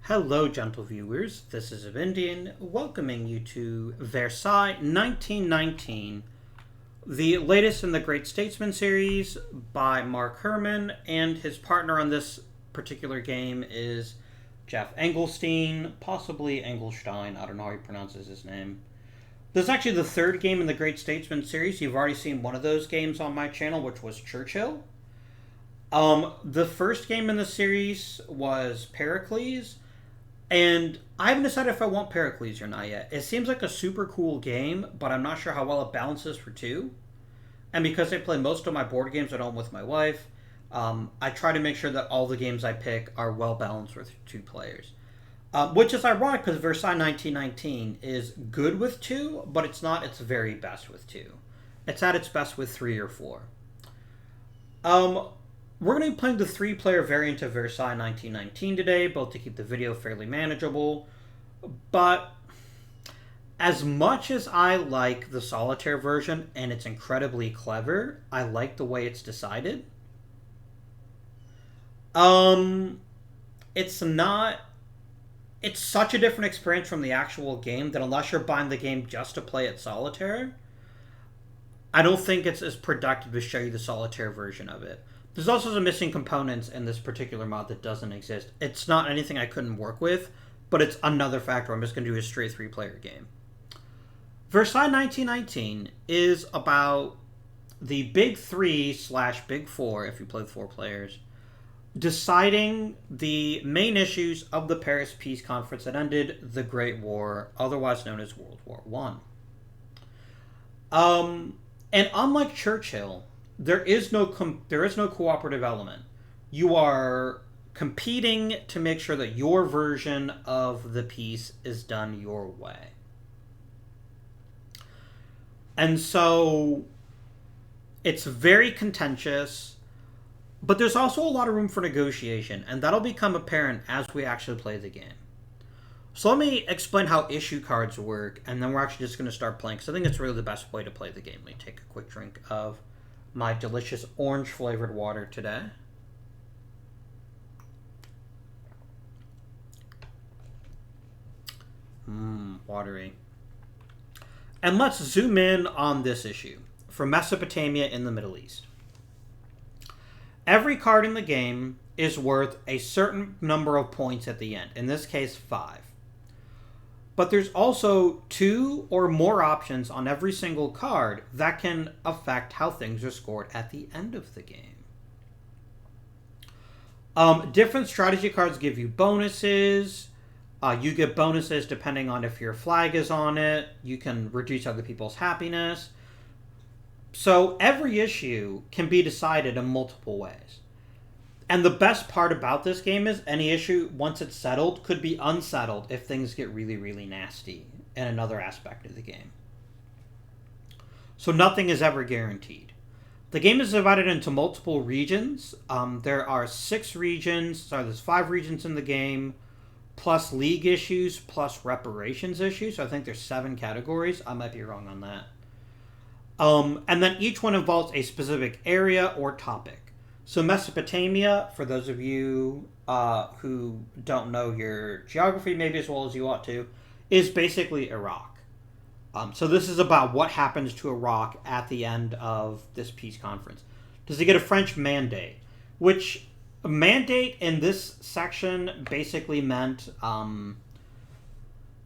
Hello, gentle viewers. This is Indian, welcoming you to Versailles 1919, the latest in the Great Statesman series by Mark Herman, and his partner on this particular game is Jeff Engelstein, possibly Engelstein. I don't know how he pronounces his name. This is actually the third game in the Great Statesman series. You've already seen one of those games on my channel, which was Churchill. The first game in the series was Pericles, and I haven't decided if I want Pericles or not yet. It seems like a super cool game, but I'm not sure how well it balances for two. And because I play most of my board games at home with my wife, I try to make sure that all the games I pick are well balanced with two players. Which is ironic because Versailles 1919 is good with two, but it's not its very best with two. It's at its best with three or four. We're going to be playing the three-player variant of Versailles 1919 today, both to keep the video fairly manageable. But as much as I like the solitaire version, and it's incredibly clever, I like the way it's decided. It's not... It's such a different experience from the actual game that unless you're buying the game just to play it solitaire, I don't think it's as productive to show you the solitaire version of it. There's also some missing components in this particular mod that doesn't exist. It's not anything I couldn't work with, but it's another factor. I'm just going to do a straight three-player game. Versailles 1919 is about the big three / big four, if you play with 4 players, deciding the main issues of the Paris Peace Conference that ended the Great War, otherwise known as World War I. And unlike Churchill, there is no cooperative element. You are competing to make sure that your version of the peace is done your way. And so it's very contentious, but there's also a lot of room for negotiation, and that'll become apparent as we actually play the game. So let me explain how issue cards work, and then we're actually just going to start playing, because I think it's really the best way to play the game. Let me take a quick drink of my delicious orange-flavored water today. Watery. And let's zoom in on this issue. From Mesopotamia in the Middle East. Every card in the game is worth a certain number of points at the end. In this case, 5. But there's also 2 or more options on every single card that can affect how things are scored at the end of the game. Different strategy cards give you bonuses. You get bonuses depending on if your flag is on it. You can reduce other people's happiness. So every issue can be decided in multiple ways. And the best part about this game is any issue, once it's settled, could be unsettled if things get really, really nasty in another aspect of the game. So nothing is ever guaranteed. The game is divided into multiple regions. There are 6 regions. Sorry, there's 5 regions in the game, plus league issues, plus reparations issues. So I think there's 7 categories. I might be wrong on that. And then each one involves a specific area or topic. So Mesopotamia, for those of you who don't know your geography maybe as well as you ought to, is basically Iraq. So this is about what happens to Iraq at the end of this peace conference. Does it get a French mandate? Which a mandate in this section basically meant,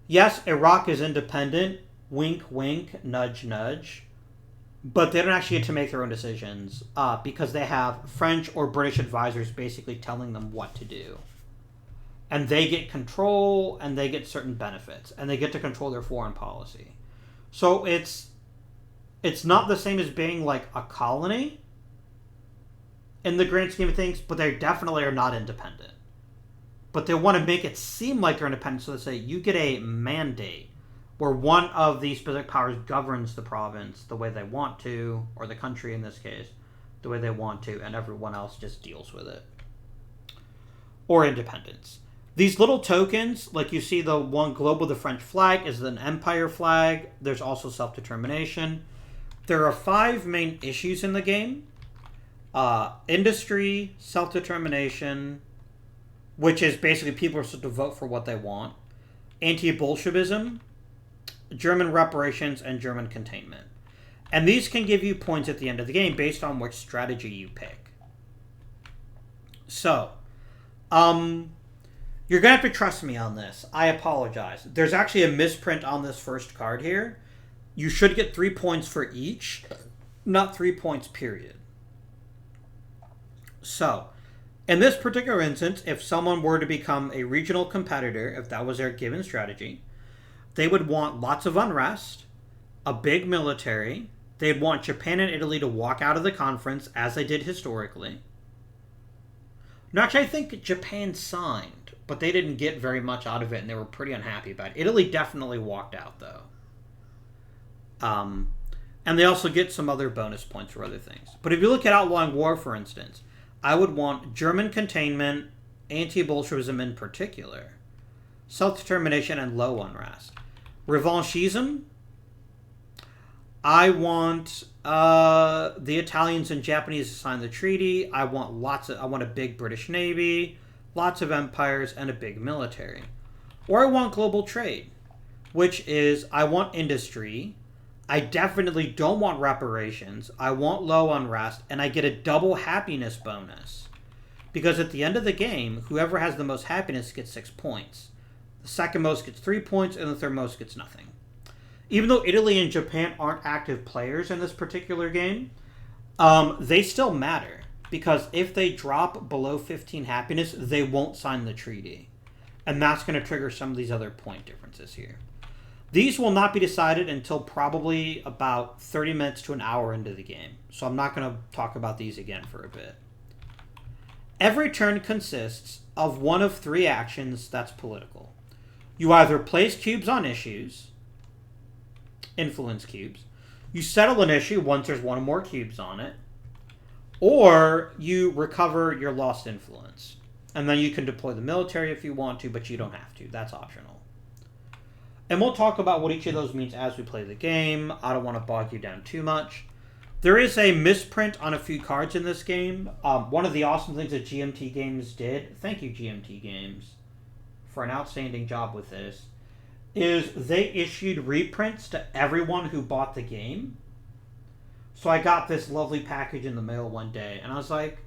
yes, Iraq is independent, wink, wink, nudge, nudge. But they don't actually get to make their own decisions because they have French or British advisors basically telling them what to do. And they get control, and they get certain benefits, and they get to control their foreign policy. So it's not the same as being like a colony in the grand scheme of things, but they definitely are not independent. But they want to make it seem like they're independent, so they say you get a mandate, where one of the specific powers governs the province the way they want to, or the country in this case, the way they want to, and everyone else just deals with it. Or independence. These little tokens, like you see the one globe with the French flag is an empire flag. There's also self-determination. There are 5 main issues in the game. Industry, self-determination, which is basically people are supposed to vote for what they want, anti-Bolshevism, German reparations, and German containment. And these can give you points at the end of the game based on which strategy you pick. So, you're going to have to trust me on this. I apologize. There's actually a misprint on this first card here. You should get 3 points for each, not 3 points, period. So, in this particular instance, if someone were to become a regional competitor, if that was their given strategy, they would want lots of unrest, a big military. They'd want Japan and Italy to walk out of the conference, as they did historically. No, actually, I think Japan signed, but they didn't get very much out of it, and they were pretty unhappy about it. Italy definitely walked out, though. And they also get some other bonus points for other things. But if you look at outlawing war, for instance, I would want German containment, anti-Bolshevism in particular, self-determination, and low unrest. Revanchism, I want the Italians and Japanese to sign the treaty. I want a big British Navy, lots of empires, and a big military. Or I want global trade, which is I want industry. I definitely don't want reparations. I want low unrest, and I get a double happiness bonus. Because at the end of the game, whoever has the most happiness gets 6 points. The second most gets 3 points, and the third most gets nothing. Even though Italy and Japan aren't active players in this particular game, they still matter. Because if they drop below 15 happiness, they won't sign the treaty. And that's going to trigger some of these other point differences here. These will not be decided until probably about 30 minutes to an hour into the game. So I'm not going to talk about these again for a bit. Every turn consists of one of 3 actions that's political. You either place cubes on issues, influence cubes, you settle an issue once there's one or more cubes on it, or you recover your lost influence. And then you can deploy the military if you want to, but you don't have to. That's optional. And we'll talk about what each of those means as we play the game. I don't want to bog you down too much. There is a misprint on a few cards in this game. One of the awesome things that GMT Games did, thank you GMT Games for an outstanding job with this, is they issued reprints to everyone who bought the game. So I got this lovely package in the mail one day, and I was like,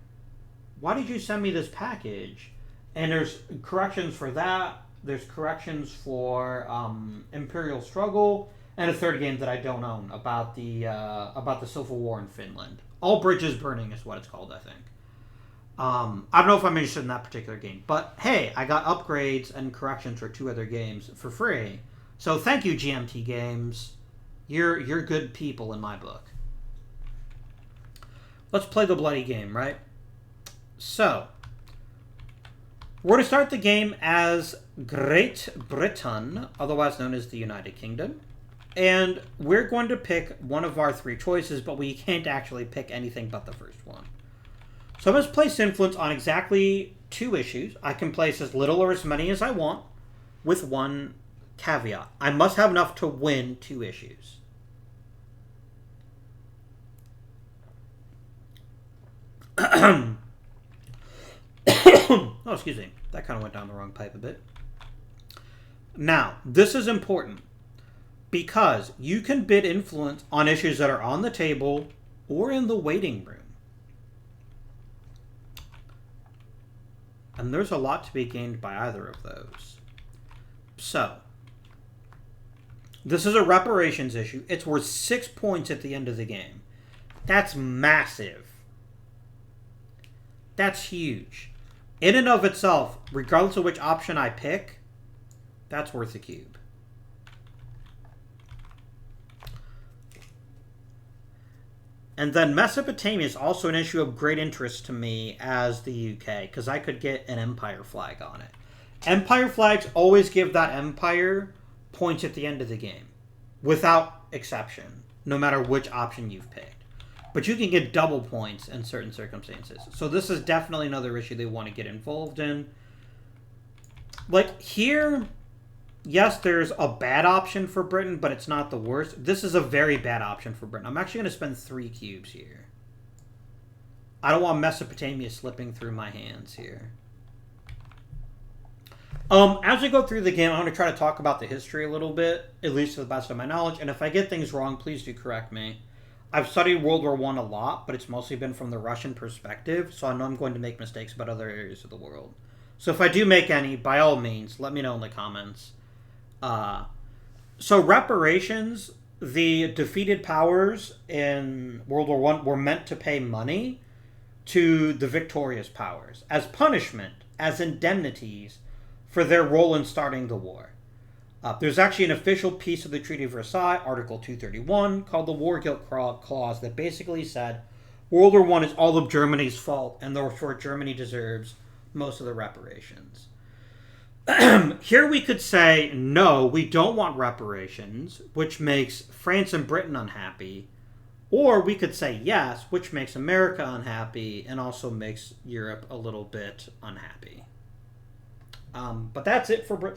why did you send me this package? And there's corrections for that. There's corrections for Imperial Struggle, and a third game that I don't own about the Civil War in Finland. All Bridges Burning is what it's called, I think. I don't know if I'm interested in that particular game, but hey, I got upgrades and corrections for 2 other games for free. So thank you, GMT Games. You're good people in my book. Let's play the bloody game, right? So, we're to start the game as Great Britain, otherwise known as the United Kingdom. And we're going to pick one of our 3 choices, but we can't actually pick anything but the first one. So I'm going to place influence on exactly 2 issues. I can place as little or as many as I want, with one caveat. I must have enough to win 2 issues. Oh, excuse me. That kind of went down the wrong pipe a bit. Now, this is important because you can bid influence on issues that are on the table or in the waiting room. And there's a lot to be gained by either of those. So, this is a reparations issue. It's worth 6 points at the end of the game. That's massive. That's huge. In and of itself, regardless of which option I pick, that's worth a cube. And then Mesopotamia is also an issue of great interest to me as the UK, because I could get an empire flag on it. Empire flags always give that empire points at the end of the game, without exception, no matter which option you've picked. But you can get double points in certain circumstances. So this is definitely another issue they want to get involved in. Like here, yes, there's a bad option for Britain, but it's not the worst. This is a very bad option for Britain. I'm actually going to spend 3 cubes here. I don't want Mesopotamia slipping through my hands here. As we go through the game, I'm going to try to talk about the history a little bit, at least to the best of my knowledge. And if I get things wrong, please do correct me. I've studied World War One a lot, but it's mostly been from the Russian perspective, so I know I'm going to make mistakes about other areas of the world. So if I do make any, by all means, let me know in the comments. So reparations, the defeated powers in World War One were meant to pay money to the victorious powers as punishment, as indemnities for their role in starting the war. There's actually an official piece of the Treaty of Versailles, Article 231, called the War Guilt Clause, that basically said World War One is all of Germany's fault, and therefore Germany deserves most of the reparations. Here we could say, no, we don't want reparations, which makes France and Britain unhappy. Or we could say yes, which makes America unhappy and also makes Europe a little bit unhappy. But that's it for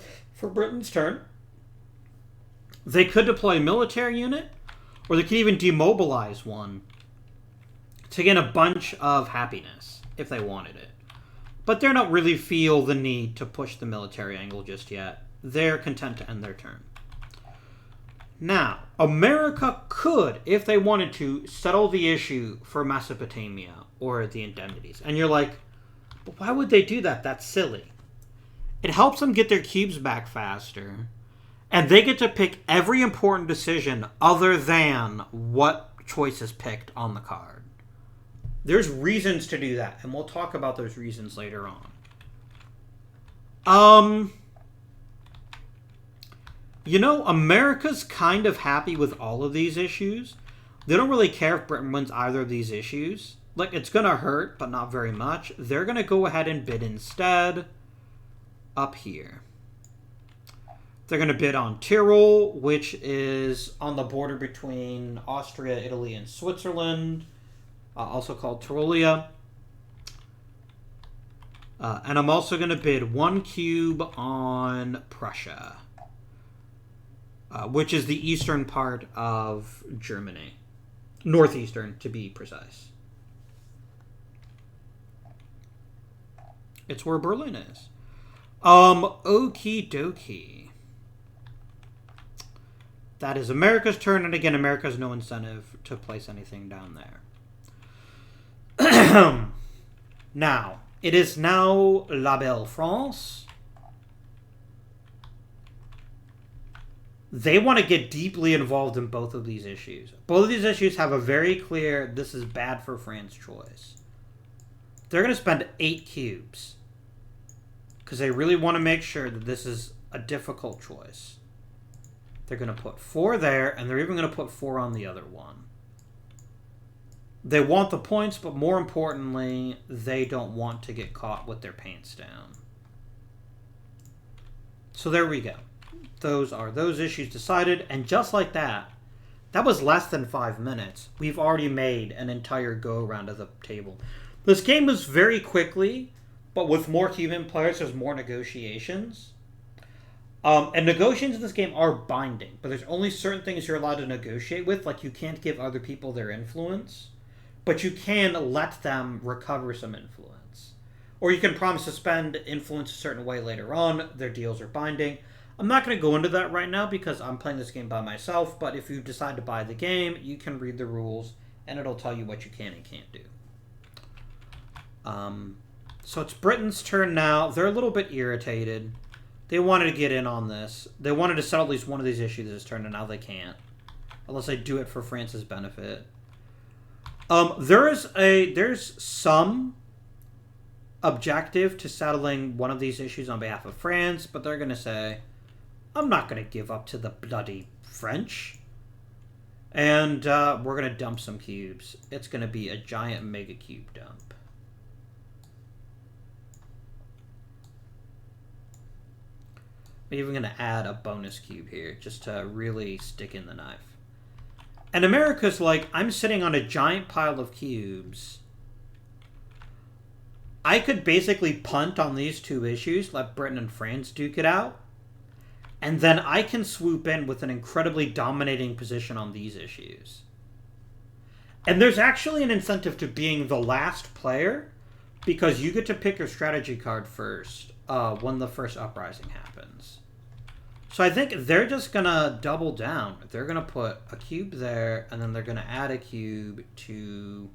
Britain's turn. They could deploy a military unit, or they could even demobilize one to get a bunch of happiness if they wanted it. But they don't really feel the need to push the military angle just yet. They're content to end their turn. Now, America could, if they wanted to, settle the issue for Mesopotamia or the indemnities. And you're like, but why would they do that? That's silly. It helps them get their cubes back faster. And they get to pick every important decision other than what choice is picked on the card. There's reasons to do that, and we'll talk about those reasons later on. America's kind of happy with all of these issues. They don't really care if Britain wins either of these issues. Like, it's going to hurt, but not very much. They're going to go ahead and bid instead up here. They're going to bid on Tyrol, which is on the border between Austria, Italy, and Switzerland, also called Tyrolia. And I'm also going to bid 1 cube on Prussia, which is the eastern part of Germany. Northeastern, to be precise. It's where Berlin is. Okie dokie. That is America's turn, and again, America has no incentive to place anything down there. Now, it is now La Belle France. They want to get deeply involved in both of these issues. Both of these issues have a very clear, this is bad for France choice. They're going to spend 8 cubes because they really want to make sure that this is a difficult choice. They're going to put 4 there, and they're even going to put 4 on the other one. They want the points, but more importantly, they don't want to get caught with their pants down. So there we go. Those are those issues decided, and just like that, that was less than 5 minutes. We've already made an entire go-around of the table. This game moves very quickly, but with more human players, there's more negotiations. And negotiations in this game are binding, but there's only certain things you're allowed to negotiate with, like you can't give other people their influence, but you can let them recover some influence. Or you can promise to spend influence a certain way later on. Their deals are binding. I'm not going to go into that right now because I'm playing this game by myself, but if you decide to buy the game, you can read the rules, and it'll tell you what you can and can't do. So it's Britain's turn now. They're a little bit irritated. They wanted to get in on this. They wanted to settle at least one of these issues this turn, and now they can't. Unless they do it for France's benefit. There's some objective to settling one of these issues on behalf of France, but they're going to say, I'm not going to give up to the bloody French. And we're going to dump some cubes. It's going to be a giant mega cube dump. I'm even going to add a bonus cube here just to really stick in the knife. And America's like, I'm sitting on a giant pile of cubes. I could basically punt on these 2 issues, let Britain and France duke it out, and then I can swoop in with an incredibly dominating position on these issues. And there's actually an incentive to being the last player, because you get to pick your strategy card first. when the first uprising happens. So I think they're just gonna double down. They're gonna put a cube there, and then they're gonna add a cube to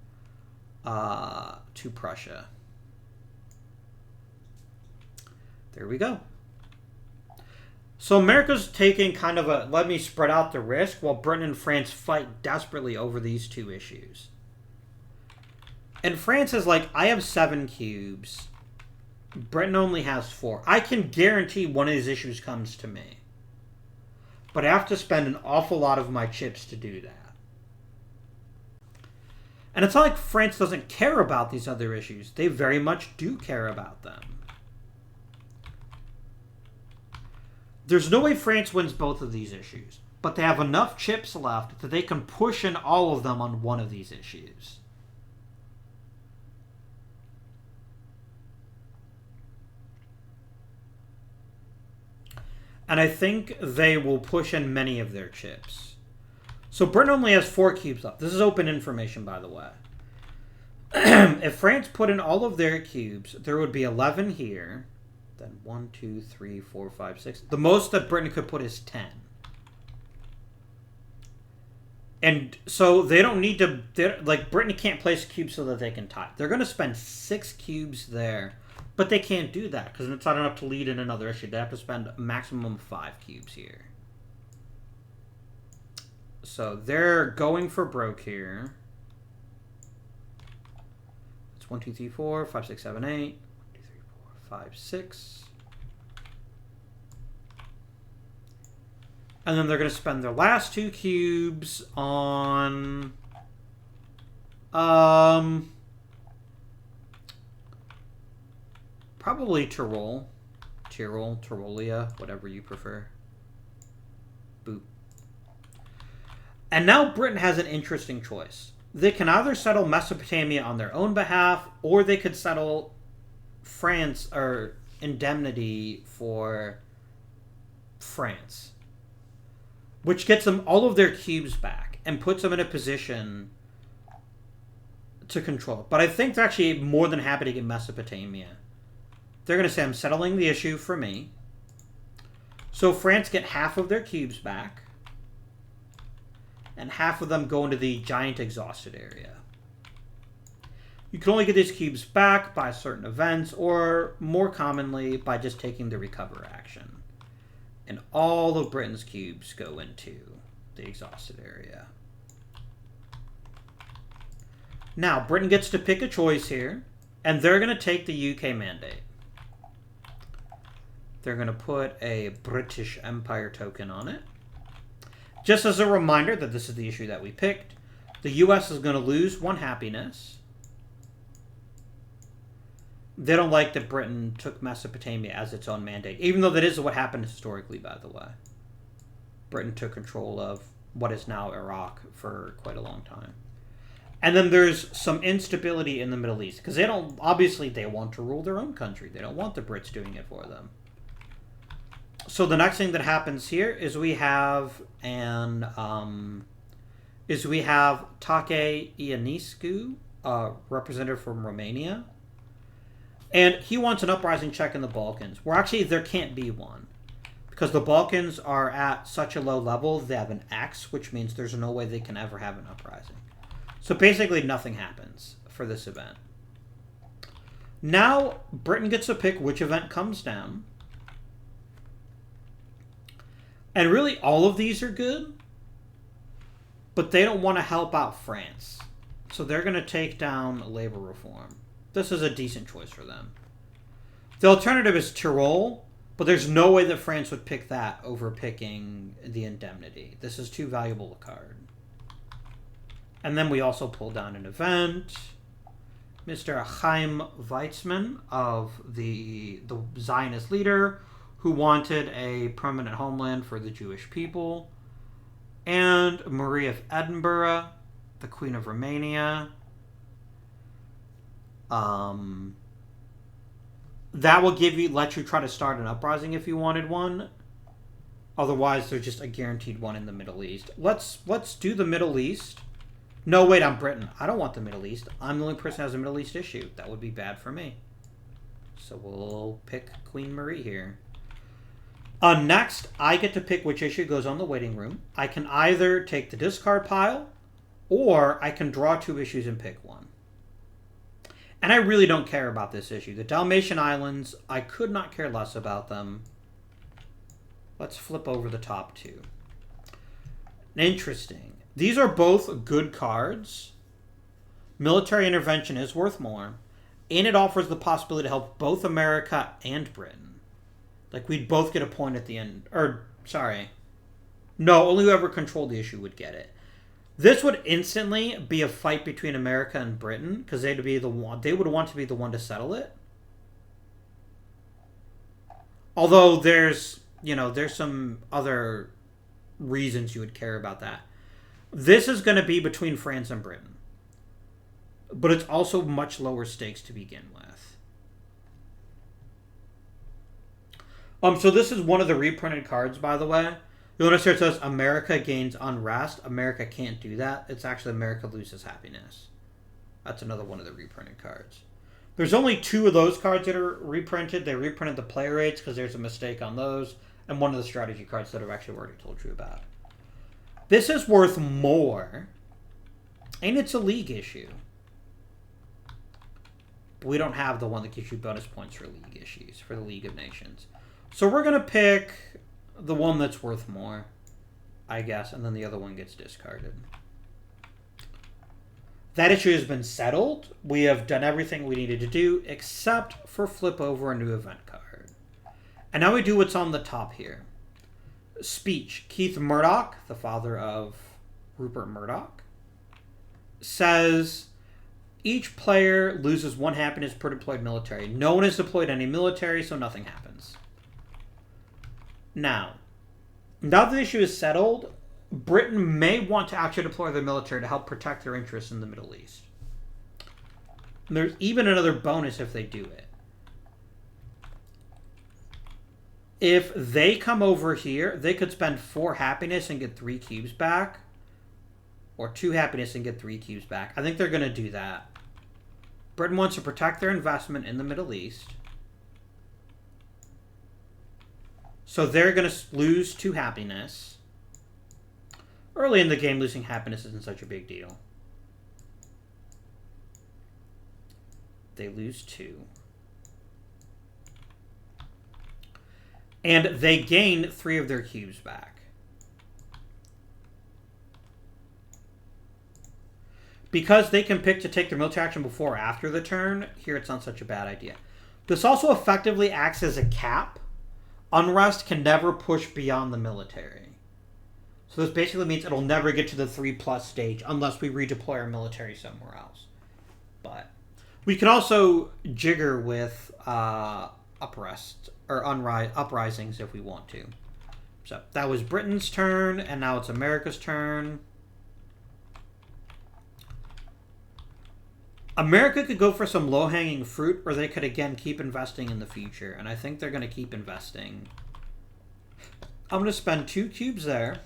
Prussia. There we go. So America's taking kind of a let me spread out the risk while Britain and France fight desperately over these two issues. And France is like, I have 7 cubes. Britain only has 4. I can guarantee one of these issues comes to me. But I have to spend an awful lot of my chips to do that. And it's not like France doesn't care about these other issues. They very much do care about them. There's no way France wins both of these issues. But they have enough chips left that they can push in all of them on one of these issues. And I think they will push in many of their chips. So Britain only has 4 cubes left. This is open information, by the way. If France put in all of their cubes, there would be 11 here. Then 1, 2, 3, 4, 5, 6. The most that Britain could put is 10. And so they don't need to... Like, Britain can't place cubes so that they can tie. They're going to spend 6 cubes there. But they can't do that because it's not enough to lead in another issue. They have to spend a maximum of 5 cubes here. So they're going for broke here. It's 1, 2, 3, 4, 5, 6, 7, 8. 1, 2, 3, 4, 5, 6. And then they're going to spend their last 2 cubes on... Probably Tyrol. Tyrolia, whatever you prefer. Boop. And now Britain has an interesting choice. They can either settle Mesopotamia on their own behalf, or they could settle France, or indemnity for France. Which gets them all of their cubes back, and puts them in a position to control. But I think they're actually more than happy to get Mesopotamia. They're going to say, I'm settling the issue for me. So France get half of their cubes back. And half of them go into the giant exhausted area. You can only get these cubes back by certain events, or more commonly, by just taking the recover action. And all of Britain's cubes go into the exhausted area. Now, Britain gets to pick a choice here, and they're going to take the UK mandate. They're going to put a British Empire token on it. Just as a reminder that this is the issue that we picked, the US is going to lose 1 happiness. They don't like that Britain took Mesopotamia as its own mandate, even though that is what happened historically, by the way. Britain took control of what is now Iraq for quite a long time. And then there's some instability in the Middle East, because they don't, obviously they want to rule their own country. They don't want the Brits doing it for them. So the next thing that happens here is we have Take Ionescu, representative from Romania, and he wants an uprising check in the Balkans, where actually there can't be one, because the Balkans are at such a low level. They have an X, which means there's no way they can ever have an uprising. So basically nothing happens for this event. Now Britain gets to pick which event comes down. And really, all of these are good, but they don't want to help out France. So they're going to take down labor reform. This is a decent choice for them. The alternative is Tyrol, but there's no way that France would pick that over picking the indemnity. This is too valuable a card. And then we also pull down an event. Mr. Chaim Weizmann, of the Zionist leader, who wanted a permanent homeland for the Jewish people, and Marie of Edinburgh, the Queen of Romania. That will let you try to start an uprising if you wanted one. Otherwise, there's just a guaranteed one in the Middle East. Let's do the Middle East. No, wait, I'm Britain. I don't want the Middle East. I'm the only person who has a Middle East issue. That would be bad for me. So we'll pick Queen Marie here. Next, I get to pick which issue goes on the waiting room. I can either take the discard pile, or I can draw 2 issues and pick one. And I really don't care about this issue. The Dalmatian Islands, I could not care less about them. Let's flip over the top 2. Interesting. These are both good cards. Military intervention is worth more. And it offers the possibility to help both America and Britain. Like, we'd both get a point at the end. Or, sorry. No, only whoever controlled the issue would get it. This would instantly be a fight between America and Britain, because they would want to be the one to settle it. Although there's some other reasons you would care about that. This is going to be between France and Britain. But it's also much lower stakes to begin with. So this is one of the reprinted cards, by the way. You'll notice here it says America gains unrest. America can't do that. It's actually America loses happiness. That's another one of the reprinted cards. There's only 2 of those cards that are reprinted. They reprinted the play rates because there's a mistake on those. And one of the strategy cards that I've actually already told you about. This is worth more. And it's a league issue. But we don't have the one that gives you bonus points for league issues, for the League of Nations. So we're going to pick the one that's worth more, I guess, and then the other one gets discarded. That issue has been settled. We have done everything we needed to do, except for flip over a new event card. And now we do what's on the top here. Speech. Keith Murdoch, the father of Rupert Murdoch, says each player loses 1 happiness per deployed military. No one has deployed any military, so nothing happens. Now that the issue is settled, Britain may want to actually deploy their military to help protect their interests in the Middle East. And there's even another bonus if they do it. If they come over here, they could spend 4 happiness and get 3 cubes back. Or 2 happiness and get 3 cubes back. I think they're going to do that. Britain wants to protect their investment in the Middle East. So they're going to lose 2 happiness. Early in the game, losing happiness isn't such a big deal. They lose 2. And they gain 3 of their cubes back. Because they can pick to take their military action before or after the turn, here it's not such a bad idea. This also effectively acts as a cap. Unrest can never push beyond the military. So this basically means it'll never get to the 3+ stage unless we redeploy our military somewhere else. But we can also jigger with uprisings if we want to. So that was Britain's turn, and now it's America's turn. America could go for some low-hanging fruit, or they could, again, keep investing in the future. And I think they're going to keep investing. I'm going to spend 2 cubes there.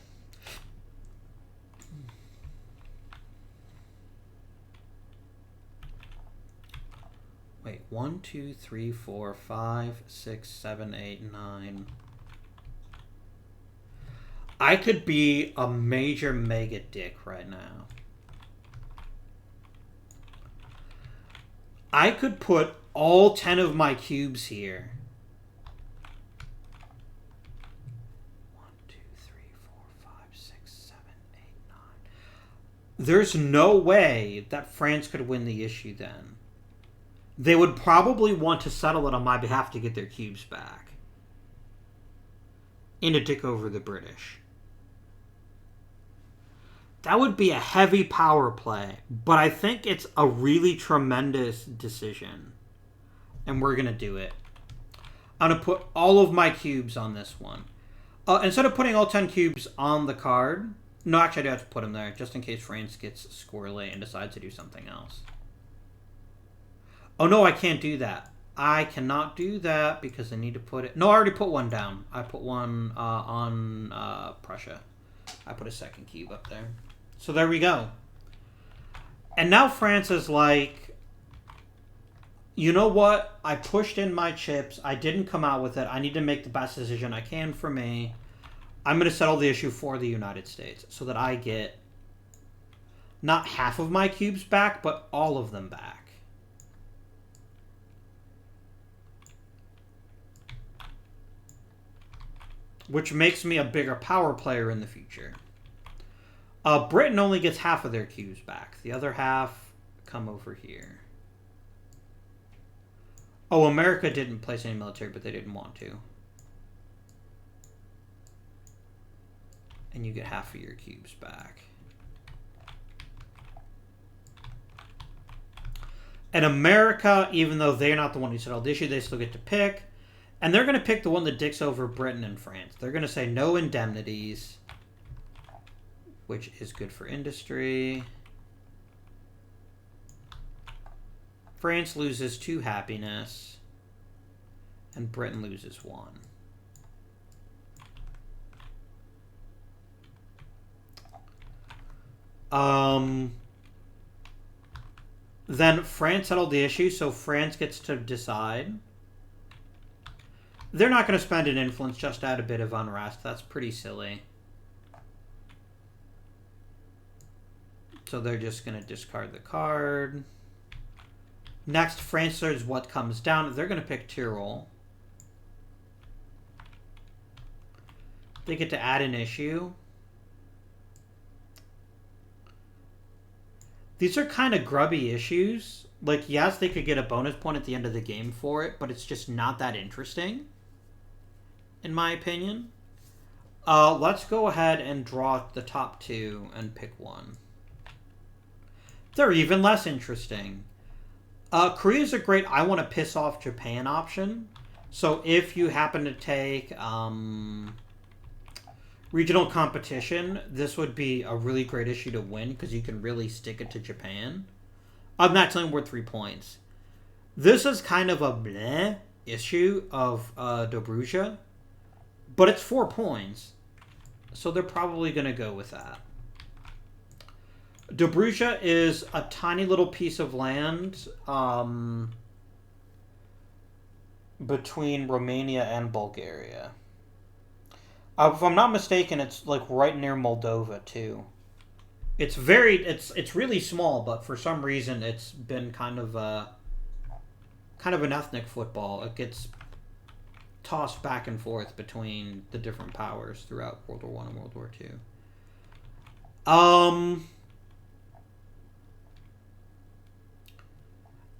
Wait, 1, 2, 3, 4, 5, 6, 7, 8, 9. I could be a major mega dick right now. I could put all 10 of my cubes here. 1, 2, 3, 4, 5, 6, 7, 8, 9. There's no way that France could win the issue then. They would probably want to settle it on my behalf to get their cubes back. And to dick over the British. That would be a heavy power play, but I think it's a really tremendous decision. And we're going to do it. I'm going to put all of my cubes on this one. Instead of putting all 10 cubes on the card, no, actually I do have to put them there, just in case France gets squirrely and decides to do something else. Oh no, I can't do that. I cannot do that because I need to put it... No, I already put one down. I put one on Prussia. I put a second cube up there. So there we go. And now France is like, You know what? I pushed in my chips. I didn't come out with it. I need to make the best decision I can for me. I'm going to settle the issue for the United States so that I get not half of my cubes back, but all of them back. Which makes me a bigger power player in the future. Britain only gets half of their cubes back. The other half come over here. Oh, America didn't place any military, but they didn't want to. And you get half of your cubes back. And America, even though they're not the one who settled the issue, they still get to pick. And they're going to pick the one that dicks over Britain and France. They're going to say no indemnities, which is good for industry. France loses 2 happiness, and Britain loses 1. Then France settled the issue, so France gets to decide. They're not going to spend an influence, just add a bit of unrest. That's pretty silly. So they're just going to discard the card. Next, France is what comes down. They're going to pick Tyrol. They get to add an issue. These are kind of grubby issues. Like, yes, they could get a bonus point at the end of the game for it, but it's just not that interesting, in my opinion. Let's go ahead and draw the top 2 and pick one. They're even less interesting. Korea's a great I want to piss off Japan option. So if you happen to take regional competition, this would be a really great issue to win because you can really stick it to Japan. I'm not telling worth 3 points. This is kind of a bleh issue of Dobruja, but it's 4 points. So they're probably going to go with that. Dobruja is a tiny little piece of land between Romania and Bulgaria. If I'm not mistaken, it's like right near Moldova too. It's really small, but for some reason it's been kind of an ethnic football. It gets tossed back and forth between the different powers throughout World War I and World War II.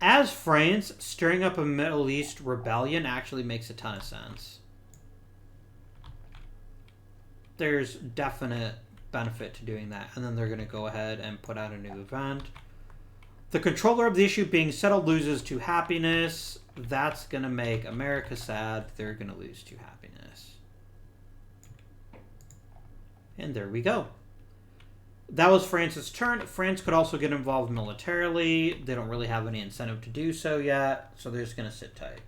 As France, stirring up a Middle East rebellion actually makes a ton of sense. There's definite benefit to doing that. And then they're going to go ahead and put out a new event. The controller of the issue being settled loses 2 happiness. That's going to make America sad. They're going to lose 2 happiness. And there we go. That was France's turn. France could also get involved militarily. They don't really have any incentive to do so yet, so they're just going to sit tight.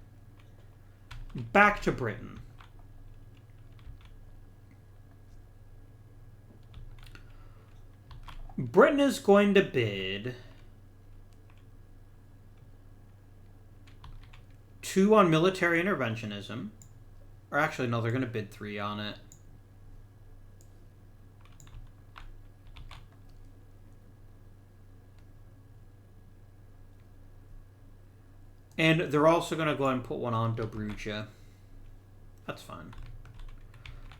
Back to Britain. Britain is going to bid 2 on military interventionism. Or actually, no, they're going to bid 3 on it. And they're also going to go ahead and put 1 on Dobruja. That's fine.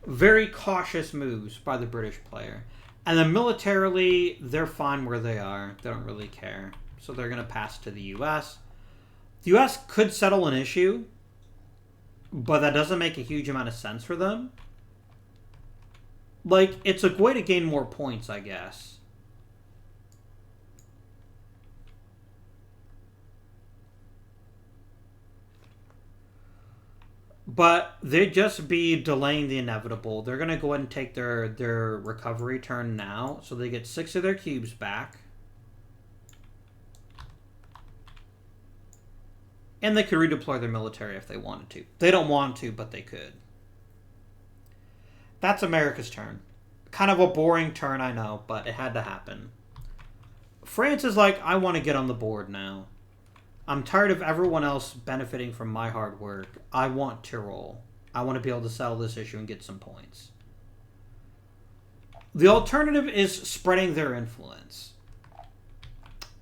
Very cautious moves by the British player. And then militarily, they're fine where they are. They don't really care. So they're going to pass to the U.S. The U.S. could settle an issue, but that doesn't make a huge amount of sense for them. Like, it's a way to gain more points, I guess. But they'd just be delaying the inevitable. They're going to go ahead and take their recovery turn now. So they get 6 of their cubes back. And they could redeploy their military if they wanted to. They don't want to, but they could. That's America's turn. Kind of a boring turn, I know, but it had to happen. France is like, I want to get on the board now. I'm tired of everyone else benefiting from my hard work. I want Tyrol. I want to be able to settle this issue and get some points. The alternative is spreading their influence.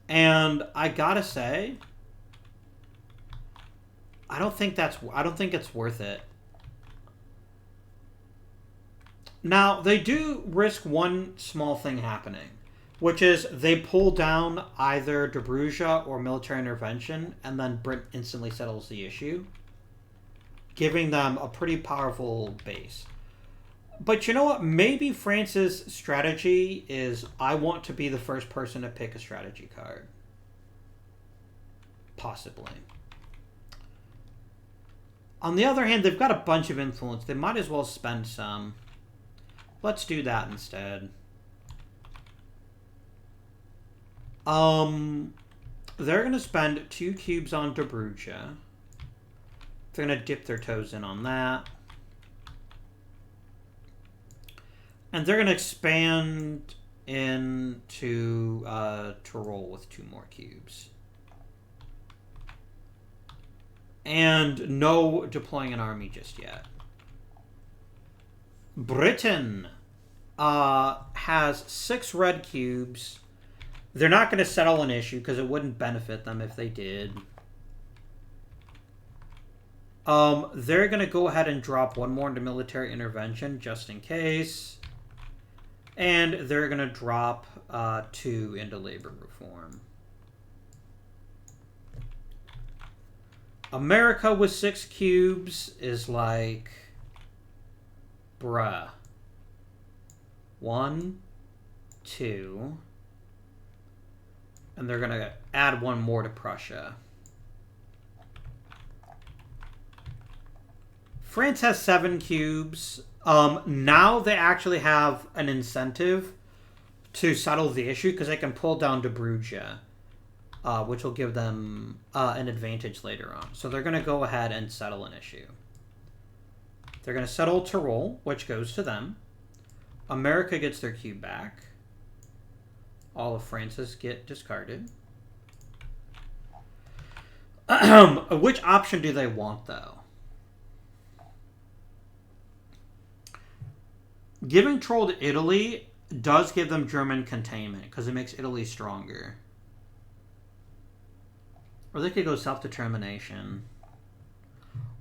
And I gotta say, I don't think it's worth it. Now, they do risk one small thing happening, which is they pull down either Dobruja or military intervention, and then Britain instantly settles the issue, giving them a pretty powerful base. But you know what? Maybe France's strategy is, I want to be the first person to pick a strategy card. Possibly. On the other hand, they've got a bunch of influence. They might as well spend some. Let's do that instead. They're going to spend 2 cubes on Dobruja. They're going to dip their toes in on that. And they're going to expand into Tyrol with 2 more cubes. And no deploying an army just yet. Britain has 6 red cubes. They're not going to settle an issue because it wouldn't benefit them if they did. They're going to go ahead and drop 1 more into military intervention just in case. And they're going to drop 2 into labor reform. America with 6 cubes is like, bruh. 1, 2. And they're going to add 1 more to Prussia. France has 7 cubes. Now they actually have an incentive to settle the issue because they can pull down Dobruja, which will give them an advantage later on. So they're going to go ahead and settle an issue. They're going to settle Tyrol, which goes to them. America gets their cube back. All of France's get discarded. Which option do they want, though? Giving Tyrol to Italy does give them German containment because it makes Italy stronger. Or they could go self-determination.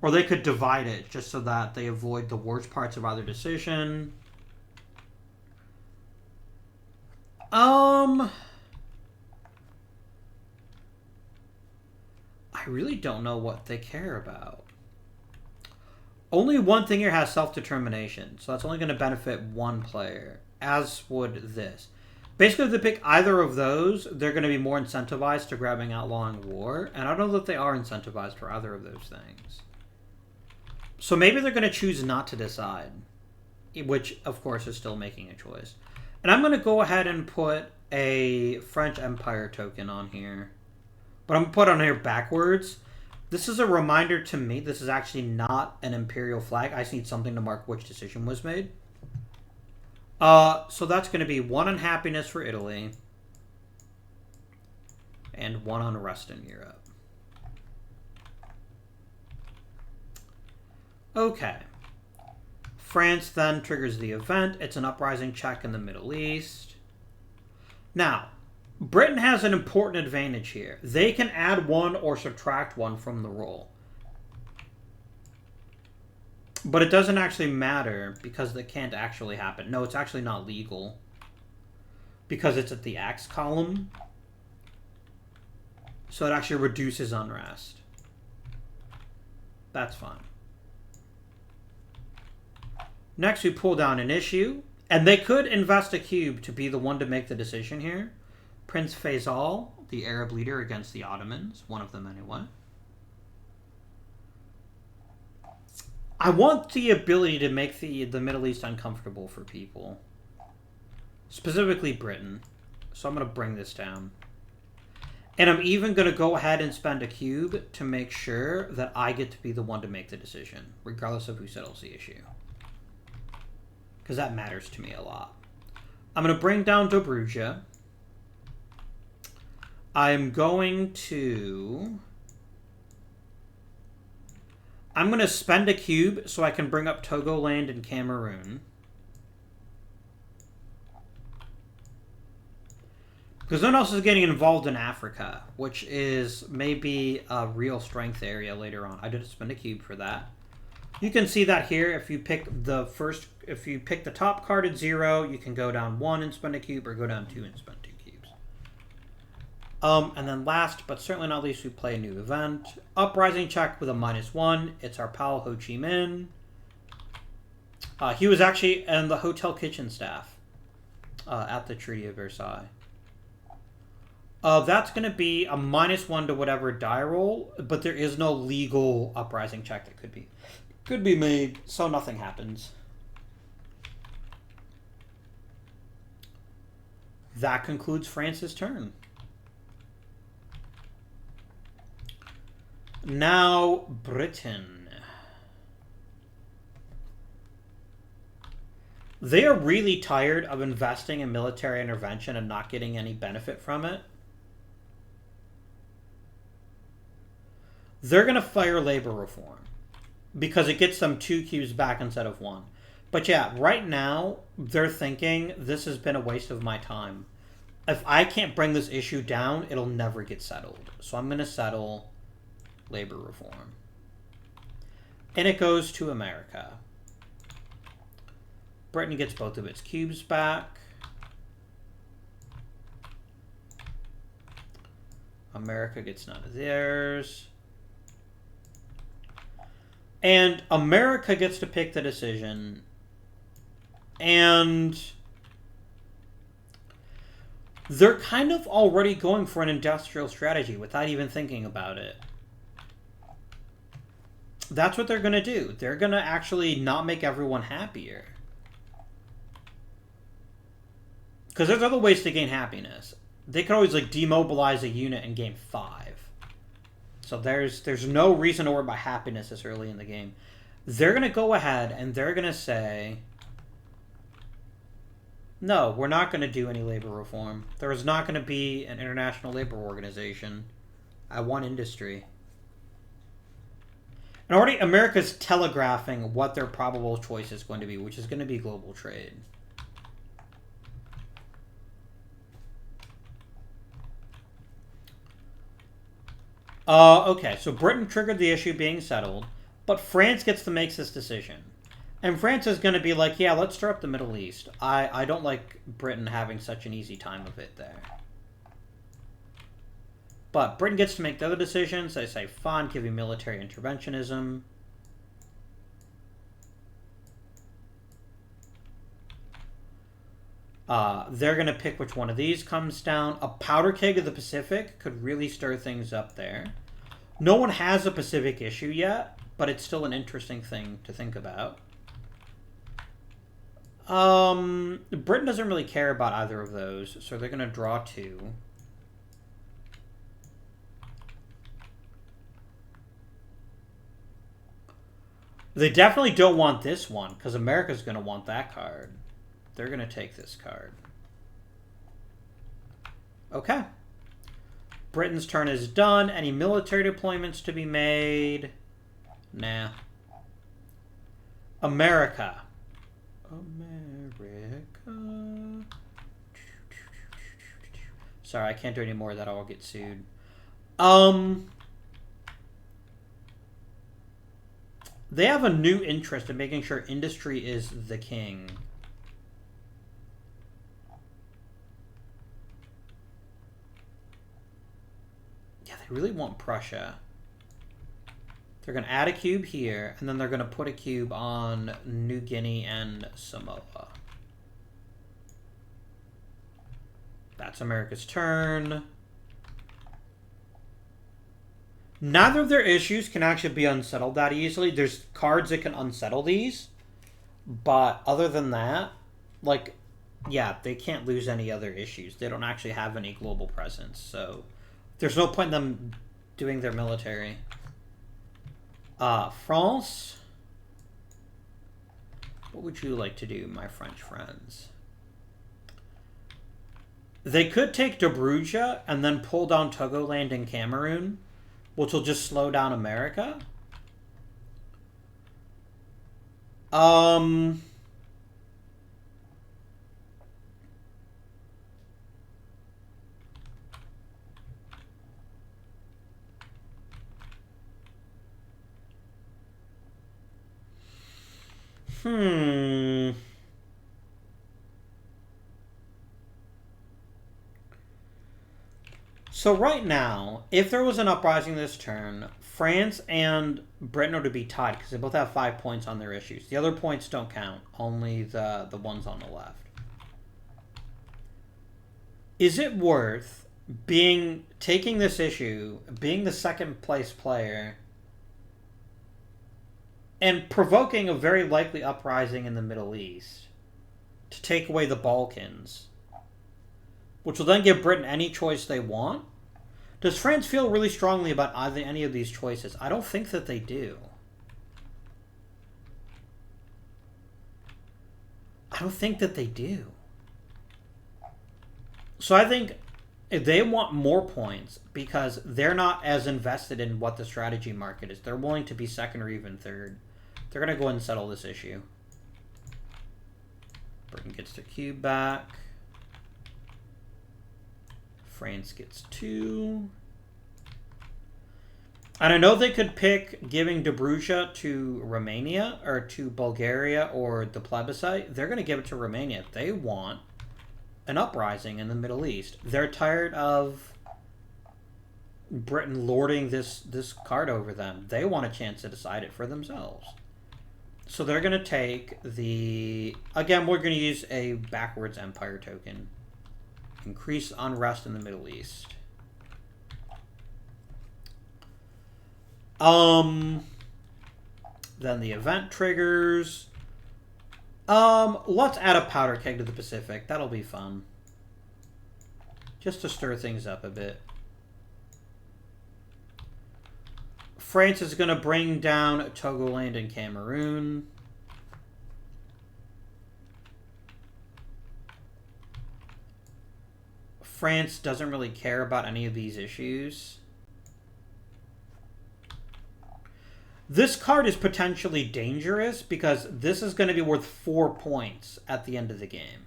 Or they could divide it just so that they avoid the worst parts of either decision. I really don't know what they care about. Only one thing here has self-determination, so that's only going to benefit 1 player, as would this. Basically, if they pick either of those, they're going to be more incentivized to grabbing outlawing war, and I don't know that they are incentivized for either of those things. So maybe they're going to choose not to decide, which, of course, is still making a choice. And I'm going to go ahead and put a French Empire token on here. But I'm going to put it on here backwards. This is a reminder to me this is actually not an imperial flag. I just need something to mark which decision was made. So that's going to be 1 unhappiness for Italy. And 1 unrest in Europe. Okay. France then triggers the event. It's an uprising check in the Middle East. Now, Britain has an important advantage here. They can add 1 or subtract 1 from the roll. But it doesn't actually matter because that can't actually happen. No, it's actually not legal. Because it's at the X column. So it actually reduces unrest. That's fine. Next, we pull down an issue. And they could invest a cube to be the one to make the decision here. Prince Faisal, the Arab leader against the Ottomans. One of them, anyway. I want the ability to make the Middle East uncomfortable for people. Specifically Britain. So I'm going to bring this down. And I'm even going to go ahead and spend a cube to make sure that I get to be the one to make the decision, regardless of who settles the issue. Because that matters to me a lot. I'm going to bring down Dobruja. I'm going to I'm going to spend a cube so I can bring up Togoland and Cameroon. Because no one else is getting involved in Africa, which is maybe a real strength area later on. I did spend a cube for that. You can see that here. If you pick the top card at 0, you can go down 1 and spend a cube, or go down 2 and spend 2 cubes. And then last, but certainly not least, we play a new event. Uprising check with a -1. It's our pal Ho Chi Minh. He was actually in the hotel kitchen staff at the Treaty of Versailles. That's going to be a -1 to whatever die roll, but there is no legal uprising check that could be made, so nothing happens. That concludes France's turn. Now, Britain. They are really tired of investing in military intervention and not getting any benefit from it. They're going to fire labor reform because it gets them 2 cubes back instead of 1. But yeah, right now, they're thinking, this has been a waste of my time. If I can't bring this issue down, it'll never get settled. So I'm going to settle labor reform. And it goes to America. Britain gets both of its cubes back. America gets none of theirs. And America gets to pick the decision. And they're kind of already going for an industrial strategy without even thinking about it. That's what they're going to do. They're going to actually not make everyone happier. Because there's other ways to gain happiness. They could always like demobilize a unit and gain 5. So there's no reason to worry about happiness this early in the game. They're going to go ahead and they're going to say, no, we're not going to do any labor reform. There is not going to be an international labor organization. I want industry. And already America's telegraphing what their probable choice is going to be, which is going to be global trade. Okay, so Britain triggered the issue being settled, but France gets to make this decision. And France is going to be like, yeah, let's stir up the Middle East. I don't like Britain having such an easy time of it there. But Britain gets to make the other decisions. They say, fine, give you military interventionism. They're going to pick which one of these comes down. A powder keg of the Pacific could really stir things up there. No one has a Pacific issue yet, but it's still an interesting thing to think about. Britain doesn't really care about either of those, so they're going to draw 2. They definitely don't want this one, because America's going to want that card. They're going to take this card. Okay. Britain's turn is done. Any military deployments to be made? Nah. America. Sorry, I can't do any more of that. I'll get sued. They have a new interest in making sure industry is the king. Yeah, they really want Prussia. They're going to add a cube here, and then they're going to put a cube on New Guinea and Samoa. That's America's turn. Neither of their issues can actually be unsettled that easily. There's cards that can unsettle these. But other than that, like, yeah, they can't lose any other issues. They don't actually have any global presence. So there's no point in them doing their military. France. What would you like to do, my French friends? They could take Dobruja and then pull down Togoland and Cameroon, which will just slow down America. Um... Hmm... So right now, if there was an uprising this turn, France and Britain are to be tied because they both have 5 points on their issues. The other points don't count, only the ones on the left. Is it worth taking this issue, being the second place player, and provoking a very likely uprising in the Middle East to take away the Balkans, which will then give Britain any choice they want? Does France feel really strongly about either any of these choices? I don't think that they do. I don't think that they do. So I think they want more points because they're not as invested in what the strategy market is. They're willing to be second or even third. They're going to go ahead and settle this issue. Britain gets their cube back. France gets 2. And I know they could pick giving Dobruja to Romania or to Bulgaria or the plebiscite. They're going to give it to Romania. They want an uprising in the Middle East. They're tired of Britain lording this card over them. They want a chance to decide it for themselves. So they're going to take the... Again, we're going to use a backwards empire token. Increase unrest in the Middle East. Then the event triggers. Let's add a powder keg to the Pacific. That'll be fun. Just to stir things up a bit. France is going to bring down Togoland and Cameroon. France doesn't really care about any of these issues. This card is potentially dangerous because this is going to be worth 4 points at the end of the game.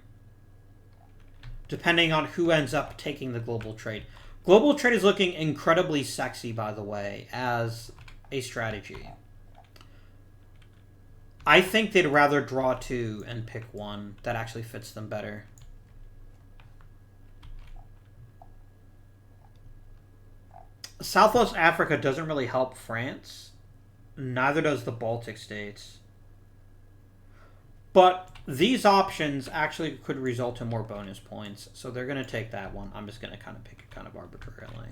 Depending on who ends up taking the global trade. Global trade is looking incredibly sexy, by the way, as a strategy. I think they'd rather draw 2 and pick 1. That actually fits them better. Southwest Africa doesn't really help France. Neither does the Baltic states. But these options actually could result in more bonus points. So they're going to take that one. I'm just going to kind of pick it kind of arbitrarily.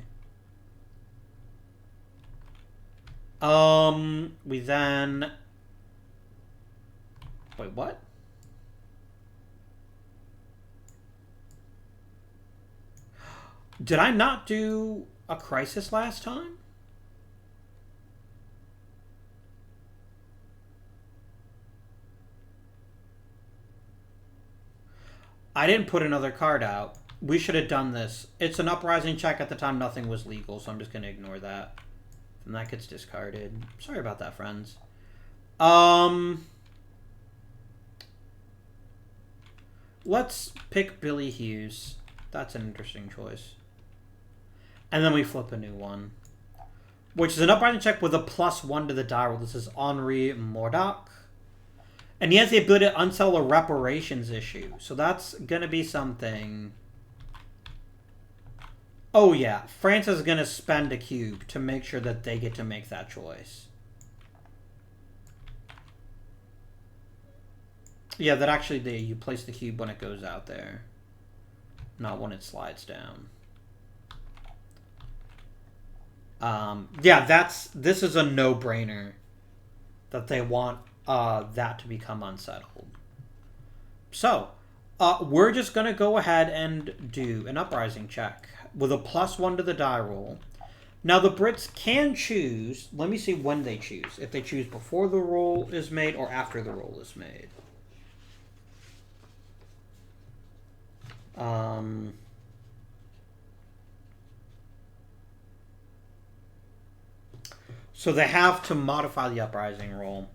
We then... Wait, what? Did I not do a crisis last time? I didn't put another card out. We should have done this. It's an uprising check. At the time, nothing was legal, so I'm just going to ignore that. And that gets discarded. Sorry about that, friends. Let's pick Billy Hughes. That's an interesting choice. And then we flip a new one. Which is an uprising check with a +1 to the die roll. This is Henri Mordac. And he has the ability to unsettle a reparations issue. So that's going to be something... Oh yeah, France is going to spend a cube to make sure that they get to make that choice. Yeah, that actually you place the cube when it goes out there. Not when it slides down. Yeah, this is a no-brainer that they want that to become unsettled. So, we're just going to go ahead and do an uprising check with a +1 to the die roll. Now, the Brits can choose. Let me see when they choose. If they choose before the roll is made or after the roll is made. So they have to modify the uprising roll.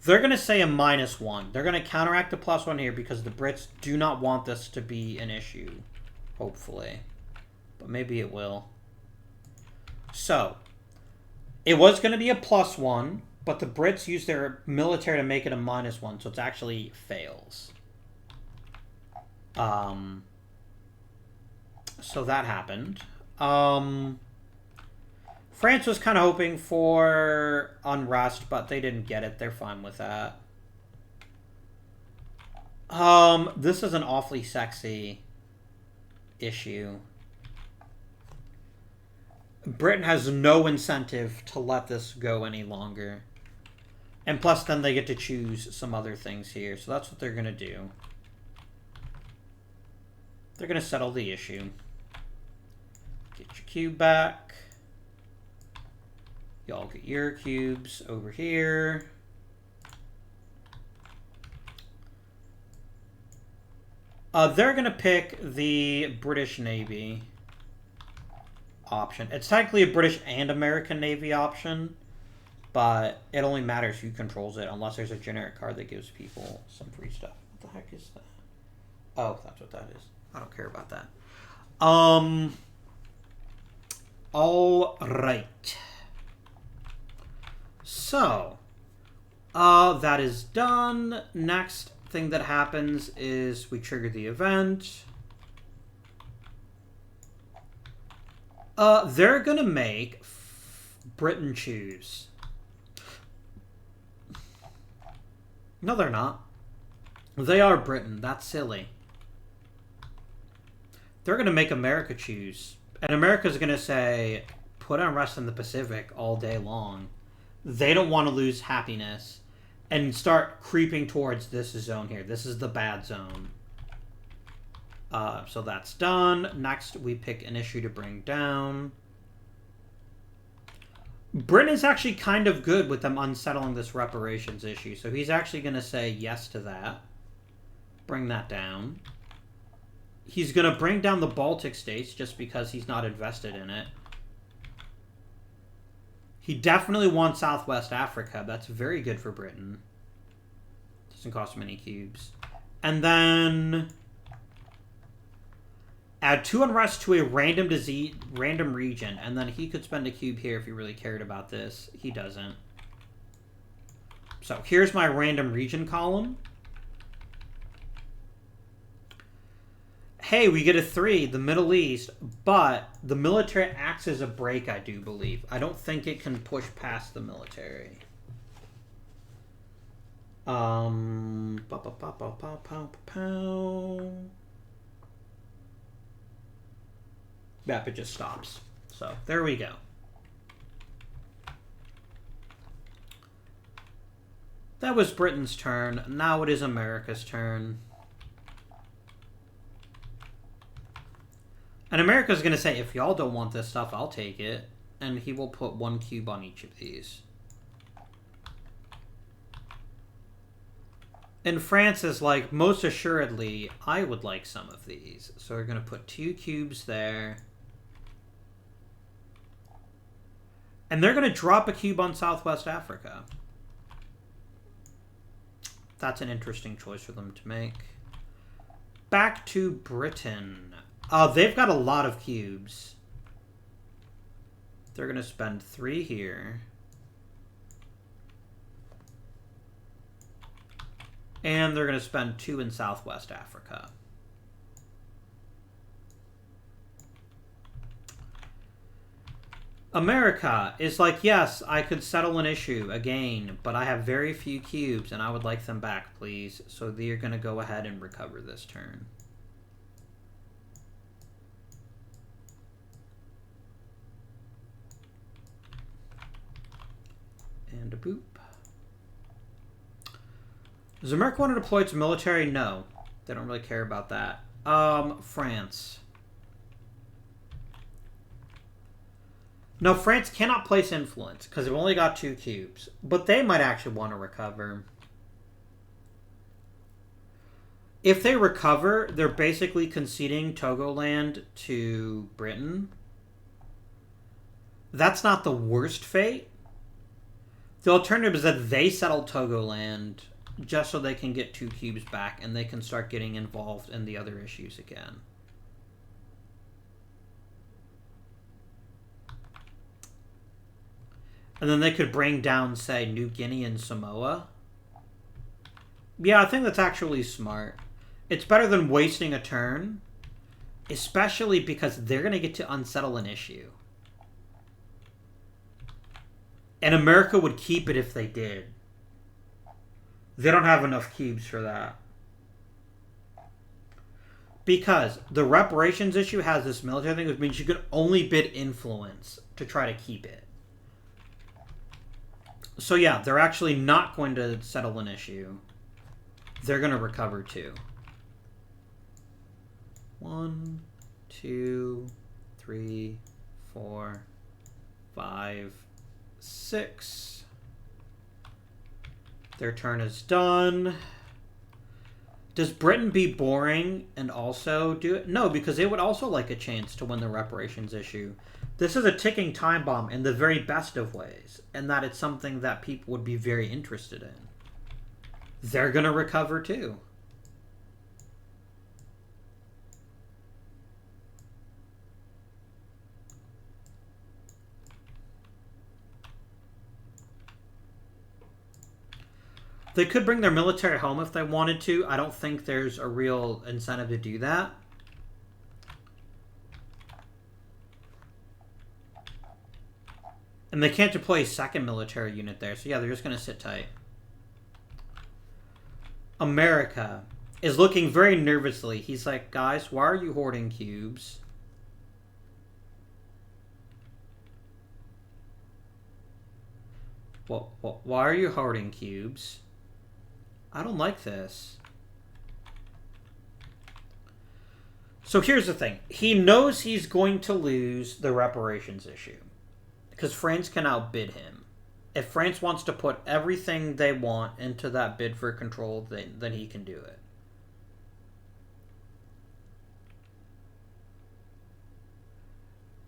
They're going to say a -1. They're going to counteract the +1 here because the Brits do not want this to be an issue. Hopefully. But maybe it will. So, it was going to be a +1, but the Brits used their military to make it a -1, so it actually fails. So that happened. France was kind of hoping for unrest, but they didn't get it. They're fine with that. This is an awfully sexy issue. Britain has no incentive to let this go any longer. And plus, then they get to choose some other things here. So that's what they're going to do. They're going to settle the issue. Get your cube back. Y'all get your cubes over here. They're going to pick the British Navy option. It's technically a British and American Navy option, but it only matters who controls it unless there's a generic card that gives people some free stuff. What the heck is that? Oh, that's what that is. I don't care about that. All right. So, that is done. Next thing that happens is we trigger the event. They're gonna make Britain choose. No, they're not. They are Britain. That's silly. They're gonna make America choose. And America's gonna say, put unrest in the Pacific all day long. They don't want to lose happiness. And start creeping towards this zone here. This is the bad zone. So that's done. Next, we pick an issue to bring down. Britain is actually kind of good with them unsettling this reparations issue. So he's actually going to say yes to that. Bring that down. He's going to bring down the Baltic states just because he's not invested in it. He definitely wants Southwest Africa. That's very good for Britain. Doesn't cost him any cubes. And then add 2 unrest to a random region, and then he could spend a cube here if he really cared about this. He doesn't. So here's my random region column. Hey, we get a 3, the Middle East, but the military acts as a break, I do believe. I don't think it can push past the military. Yep, it just stops. So, there we go. That was Britain's turn. Now it is America's turn. And America's going to say, if y'all don't want this stuff, I'll take it. And he will put 1 cube on each of these. And France is like, most assuredly, I would like some of these. So we're going to put 2 cubes there. And they're going to drop a cube on Southwest Africa. That's an interesting choice for them to make. Back to Britain. They've got a lot of cubes. They're going to spend 3 here. And they're going to spend 2 in Southwest Africa. America is like, yes, I could settle an issue again, but I have very few cubes and I would like them back, please. So they're going to go ahead and recover this turn. And a boop. Does America want to deploy its military? No. They don't really care about that. France. No, France cannot place influence because they've only got 2 cubes. But they might actually want to recover. If they recover, they're basically conceding Togoland to Britain. That's not the worst fate. The alternative is that they settle Togoland just so they can get 2 cubes back and they can start getting involved in the other issues again. And then they could bring down, say, New Guinea and Samoa. Yeah, I think that's actually smart. It's better than wasting a turn, especially because they're going to get to unsettle an issue. And America would keep it if they did. They don't have enough cubes for that. Because the reparations issue has this military thing, which means you can only bid influence to try to keep it. So yeah, they're actually not going to settle an issue. They're going to recover 2. 1, 2, 3, 4, 5, 6. Their turn is done. Does Britain be boring and also do it? No, because they would also like a chance to win the reparations issue. This is a ticking time bomb in the very best of ways, and that it's something that people would be very interested in. They're going to recover too. They could bring their military home if they wanted to. I don't think there's a real incentive to do that. And they can't deploy a second military unit there. So yeah, they're just going to sit tight. America is looking very nervously. He's like, guys, why are you hoarding cubes? Well, why are you hoarding cubes? I don't like this. So here's the thing. He knows he's going to lose the reparations issue. Because France can outbid him. If France wants to put everything they want into that bid for control, then he can do it.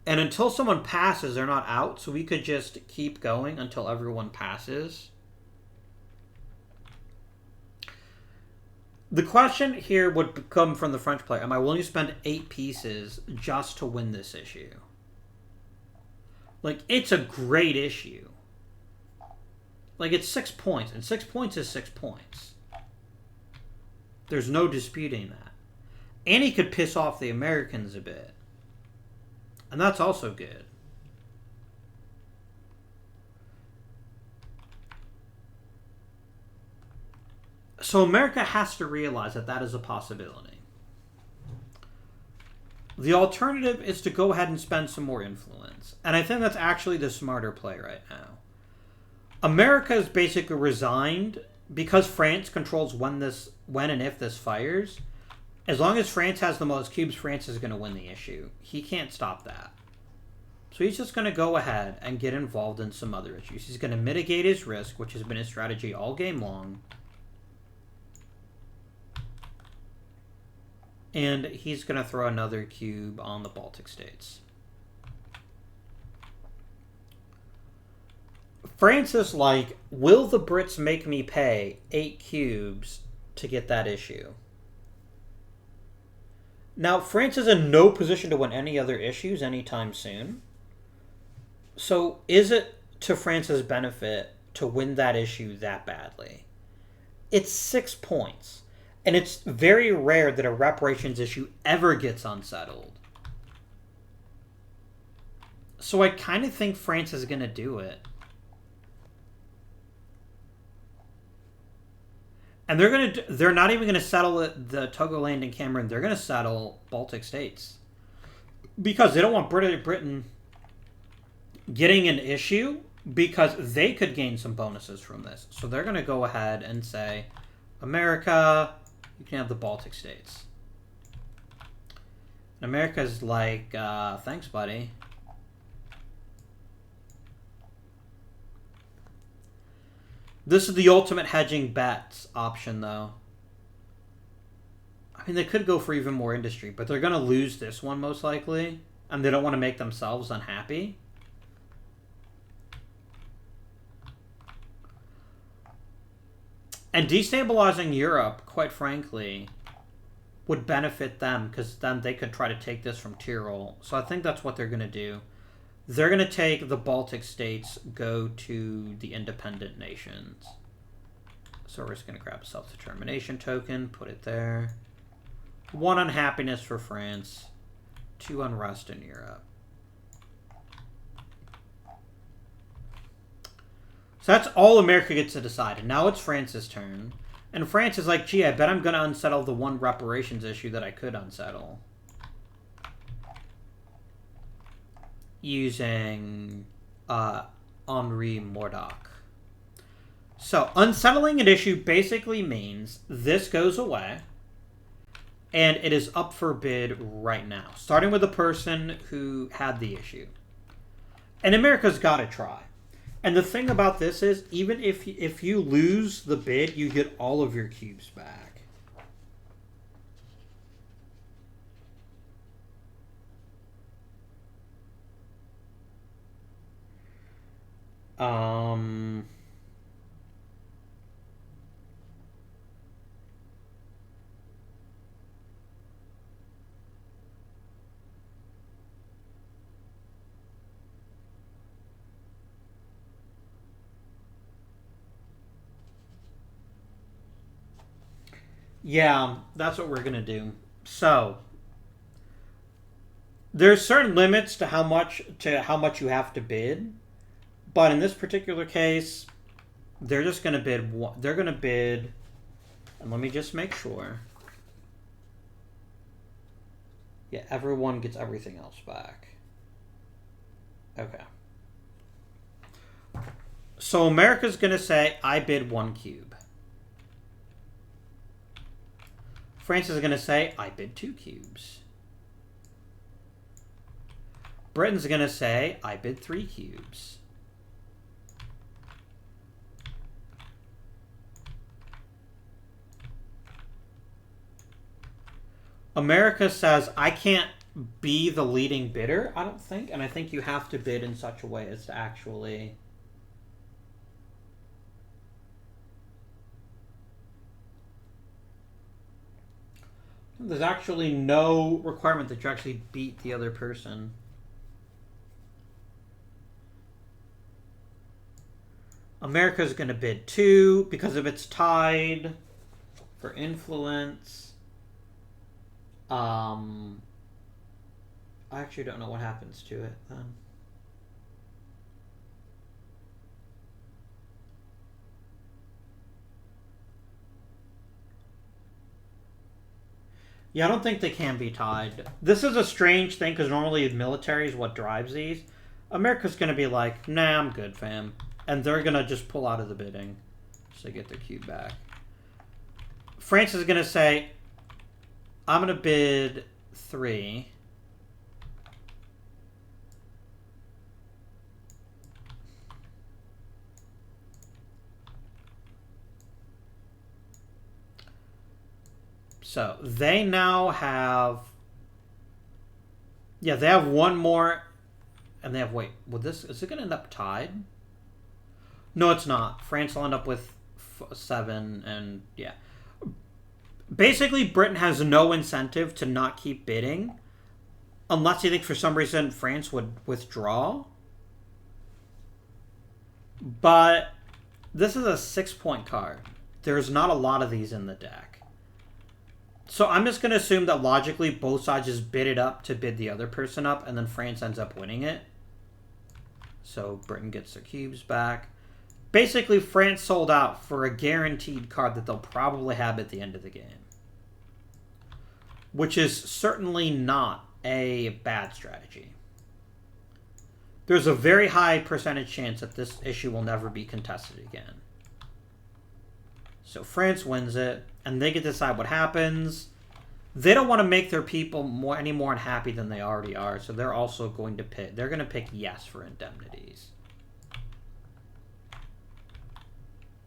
And until someone passes, they're not out, so we could just keep going until everyone passes. The question here would come from the French player. Am I willing to spend 8 pieces just to win this issue? Like, it's a great issue. Like, it's 6 points, and 6 points is 6 points. There's no disputing that. And he could piss off the Americans a bit. And that's also good. So America has to realize that that is a possibility. The alternative is to go ahead and spend some more influence. And I think that's actually the smarter play right now. America is basically resigned because France controls when and if this fires. As long as France has the most cubes, France is going to win the issue. He can't stop that. So he's just going to go ahead and get involved in some other issues. He's going to mitigate his risk, which has been his strategy all game long. And he's going to throw another cube on the Baltic states. France is like, will the Brits make me pay 8 cubes to get that issue? Now, France is in no position to win any other issues anytime soon. So, is it to France's benefit to win that issue that badly? It's 6 points. And it's very rare that a reparations issue ever gets unsettled. So I kind of think France is going to do it. And they're not even going to settle the Togoland and Cameroon. They're going to settle Baltic states. Because they don't want Britain getting an issue because they could gain some bonuses from this. So they're going to go ahead and say, America, you can have the Baltic states. And America's like, thanks, buddy. This is the ultimate hedging bets option, though. I mean, they could go for even more industry, but they're going to lose this one most likely, and they don't want to make themselves unhappy. And destabilizing Europe, quite frankly, would benefit them, because then they could try to take this from Tyrol. So I think that's what they're going to do. They're going to take the Baltic states, go to the independent nations. So we're just going to grab a self-determination token, put it there. 1 unhappiness for France, 2 unrest in Europe. So that's all America gets to decide. And now it's France's turn. And France is like, gee, I bet I'm going to unsettle the one reparations issue that I could unsettle. Using Henri Mordoc. So, unsettling an issue basically means this goes away, and it is up for bid right now, starting with the person who had the issue. And America's got to try. And the thing about this is, even if you lose the bid, you get all of your cubes back. Yeah, that's what we're going to do. So, there's certain limits to how much you have to bid. But in this particular case, they're just going to bid one. They're going to bid, and let me just make sure. Yeah, everyone gets everything else back. Okay. So America's going to say, I bid 1 cube. France is going to say, I bid 2 cubes. Britain's going to say, I bid 3 cubes. America says, I can't be the leading bidder, I don't think. And I think you have to bid in such a way as to actually... There's actually no requirement that you actually beat the other person. America's going to bid 2 because if it's tied for influence. I actually don't know what happens to it then. Yeah, I don't think they can be tied. This is a strange thing because normally the military is what drives these. America's going to be like, nah, I'm good, fam. And they're going to just pull out of the bidding so they get their cube back. France is going to say, I'm going to bid 3. So they now have, yeah, they have 1 more, and they have, wait, is it going to end up tied? No, it's not. France will end up with 7, and yeah. Basically, Britain has no incentive to not keep bidding, unless you think for some reason France would withdraw. But this is a 6-point card. There's not a lot of these in the deck. So I'm just going to assume that logically both sides just bid it up to bid the other person up, and then France ends up winning it. So Britain gets their cubes back. Basically, France sold out for a guaranteed card that they'll probably have at the end of the game. Which is certainly not a bad strategy. There's a very high percentage chance that this issue will never be contested again. So France wins it, and they get to decide what happens. They don't want to make their people any more unhappy than they already are, so they're also going to pick. They're going to pick yes for indemnities,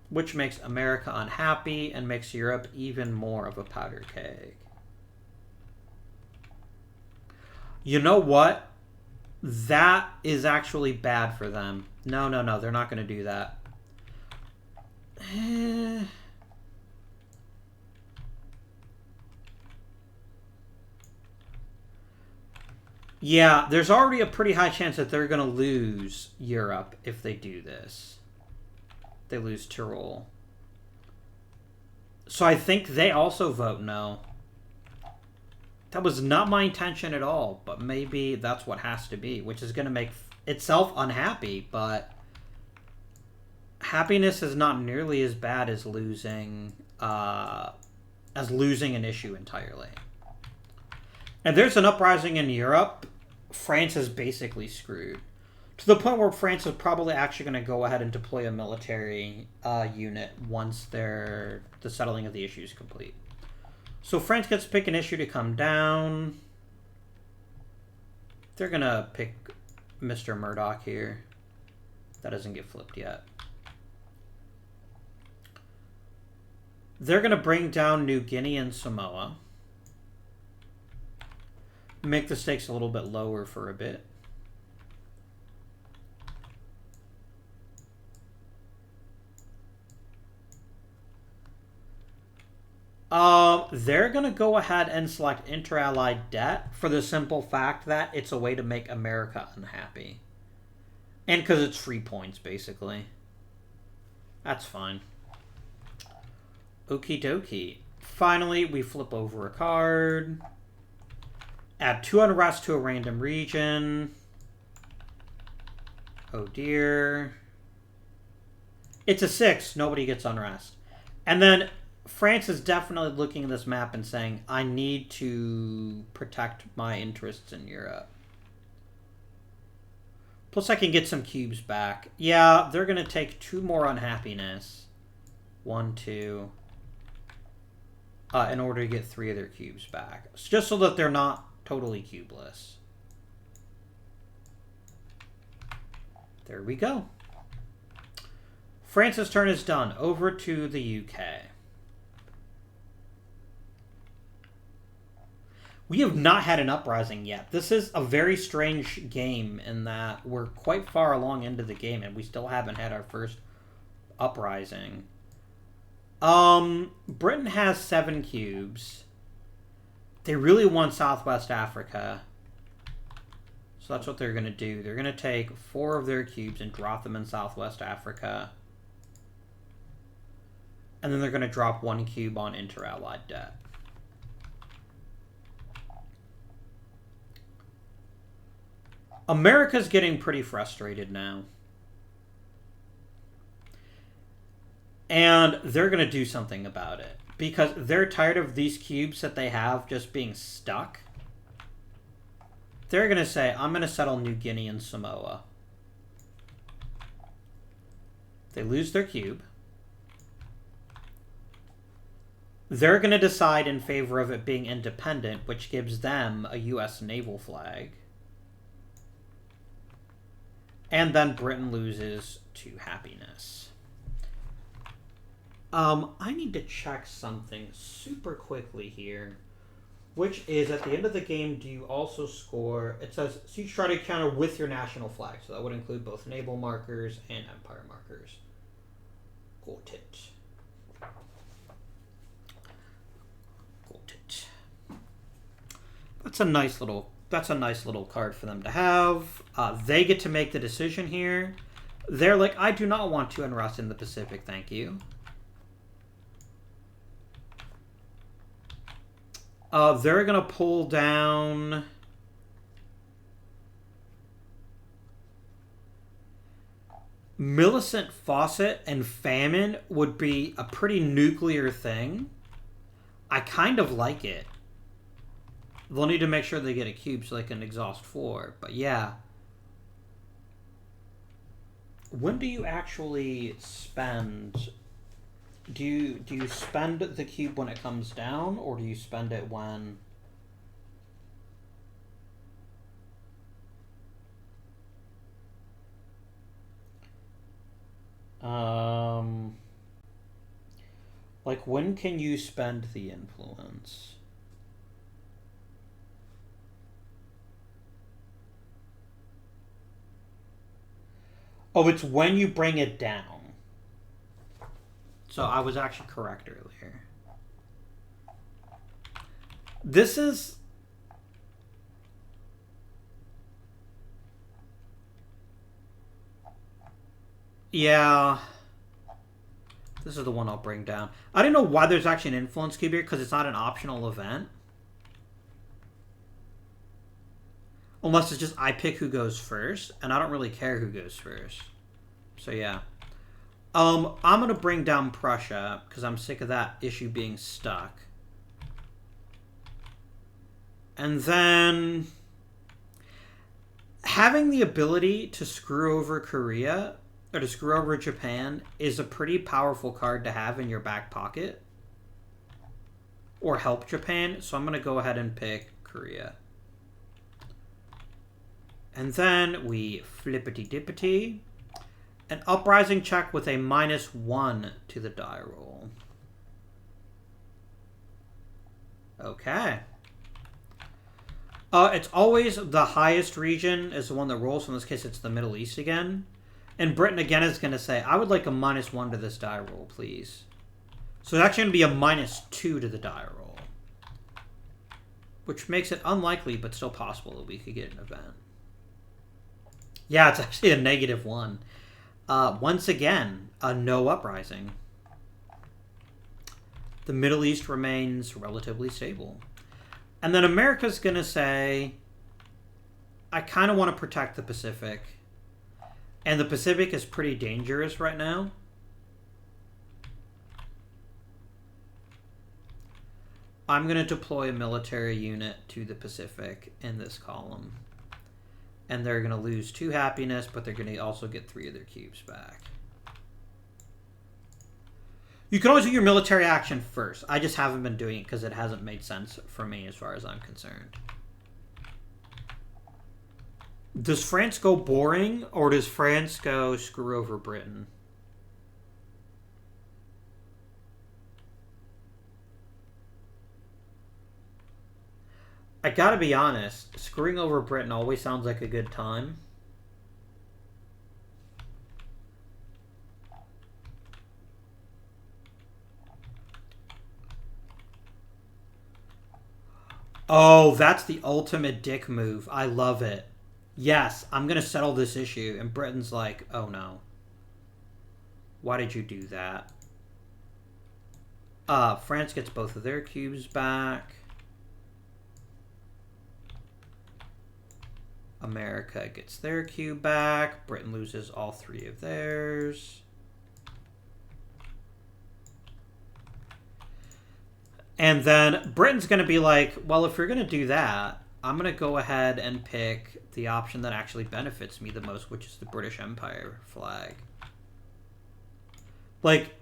which makes America unhappy and makes Europe even more of a powder keg. You know what? That is actually bad for them. No, they're not going to do that. Yeah, there's already a pretty high chance that they're going to lose Europe if they do this. They lose Tyrol. So I think they also vote no. That was not my intention at all, but maybe that's what has to be, which is going to make itself unhappy, but happiness is not nearly as bad as losing an issue entirely. And there's an uprising in Europe. France is basically screwed. To the point where France is probably actually going to go ahead and deploy a military unit once the settling of the issue is complete. So France gets to pick an issue to come down. They're going to pick Mr. Murdoch here. That doesn't get flipped yet. They're going to bring down New Guinea and Samoa. Make the stakes a little bit lower for a bit. They're going to go ahead and select inter-allied debt for the simple fact that it's a way to make America unhappy. And because it's free points, basically. That's fine. Okie dokie. Finally, we flip over a card. Add 2 unrest to a random region. Oh dear. It's a 6. Nobody gets unrest. And then France is definitely looking at this map and saying, I need to protect my interests in Europe. Plus I can get some cubes back. Yeah, they're going to take 2 more unhappiness. 1, 2. In order to get 3 of their cubes back. Just so that they're not totally cubeless. There we go. France's turn is done. Over to the UK. We have not had an uprising yet. This is a very strange game in that we're quite far along into the game and we still haven't had our first uprising. Britain has 7 cubes. They really want Southwest Africa. So that's what they're going to do. They're going to take 4 of their cubes and drop them in Southwest Africa. And then they're going to drop 1 cube on inter-allied debt. America's getting pretty frustrated now. And they're going to do something about it. Because they're tired of these cubes that they have just being stuck. They're going to say, I'm going to settle New Guinea and Samoa. They lose their cube. They're going to decide in favor of it being independent, which gives them a U.S. naval flag. And then Britain loses to happiness. I need to check something super quickly here, which is at the end of the game, do you also score, it says siege strategy counter with your national flag, so that would include both naval markers and empire markers. Got it. Got it. That's a nice little card for them to have. They get to make the decision here. They're like, I do not want to unrest in the Pacific, thank you. They're going to pull down Millicent Fawcett and famine would be a pretty nuclear thing. I kind of like it. They'll need to make sure they get a cube so they can exhaust 4. But yeah. When do you actually spend... Do you spend the cube when it comes down, or do you spend it when... Like, when can you spend the influence? Oh, it's when you bring it down. So I was actually correct earlier. This is... Yeah. This is the one I'll bring down. I don't know why there's actually an influence cube here, because it's not an optional event. Unless it's just I pick who goes first, and I don't really care who goes first. So yeah. I'm going to bring down Prussia, because I'm sick of that issue being stuck. And then having the ability to screw over Korea, or to screw over Japan, is a pretty powerful card to have in your back pocket. Or help Japan, so I'm going to go ahead and pick Korea. And then we flippity-dippity. An uprising check with a -1 to the die roll. Okay. It's always the highest region is the one that rolls. So in this case, it's the Middle East again. And Britain again is going to say, I would like a -1 to this die roll, please. So it's actually going to be a -2 to the die roll. Which makes it unlikely, but still possible that we could get an event. Yeah, it's actually a -1. Once again, a no uprising. The Middle East remains relatively stable. And then America's going to say, I kind of want to protect the Pacific. And the Pacific is pretty dangerous right now. I'm going to deploy a military unit to the Pacific in this column. And they're going to lose 2 happiness, but they're going to also get 3 of their cubes back. You can always do your military action first. I just haven't been doing it because it hasn't made sense for me as far as I'm concerned. Does France go boring, or does France go screw over Britain? I gotta be honest, screwing over Britain always sounds like a good time. Oh, that's the ultimate dick move. I love it. Yes, I'm going to settle this issue. And Britain's like, oh no. Why did you do that? France gets both of their cubes back. America gets their cube back. Britain loses all 3 of theirs. And then Britain's going to be like, well, if you're going to do that, I'm going to go ahead and pick the option that actually benefits me the most, which is the British Empire flag. Like,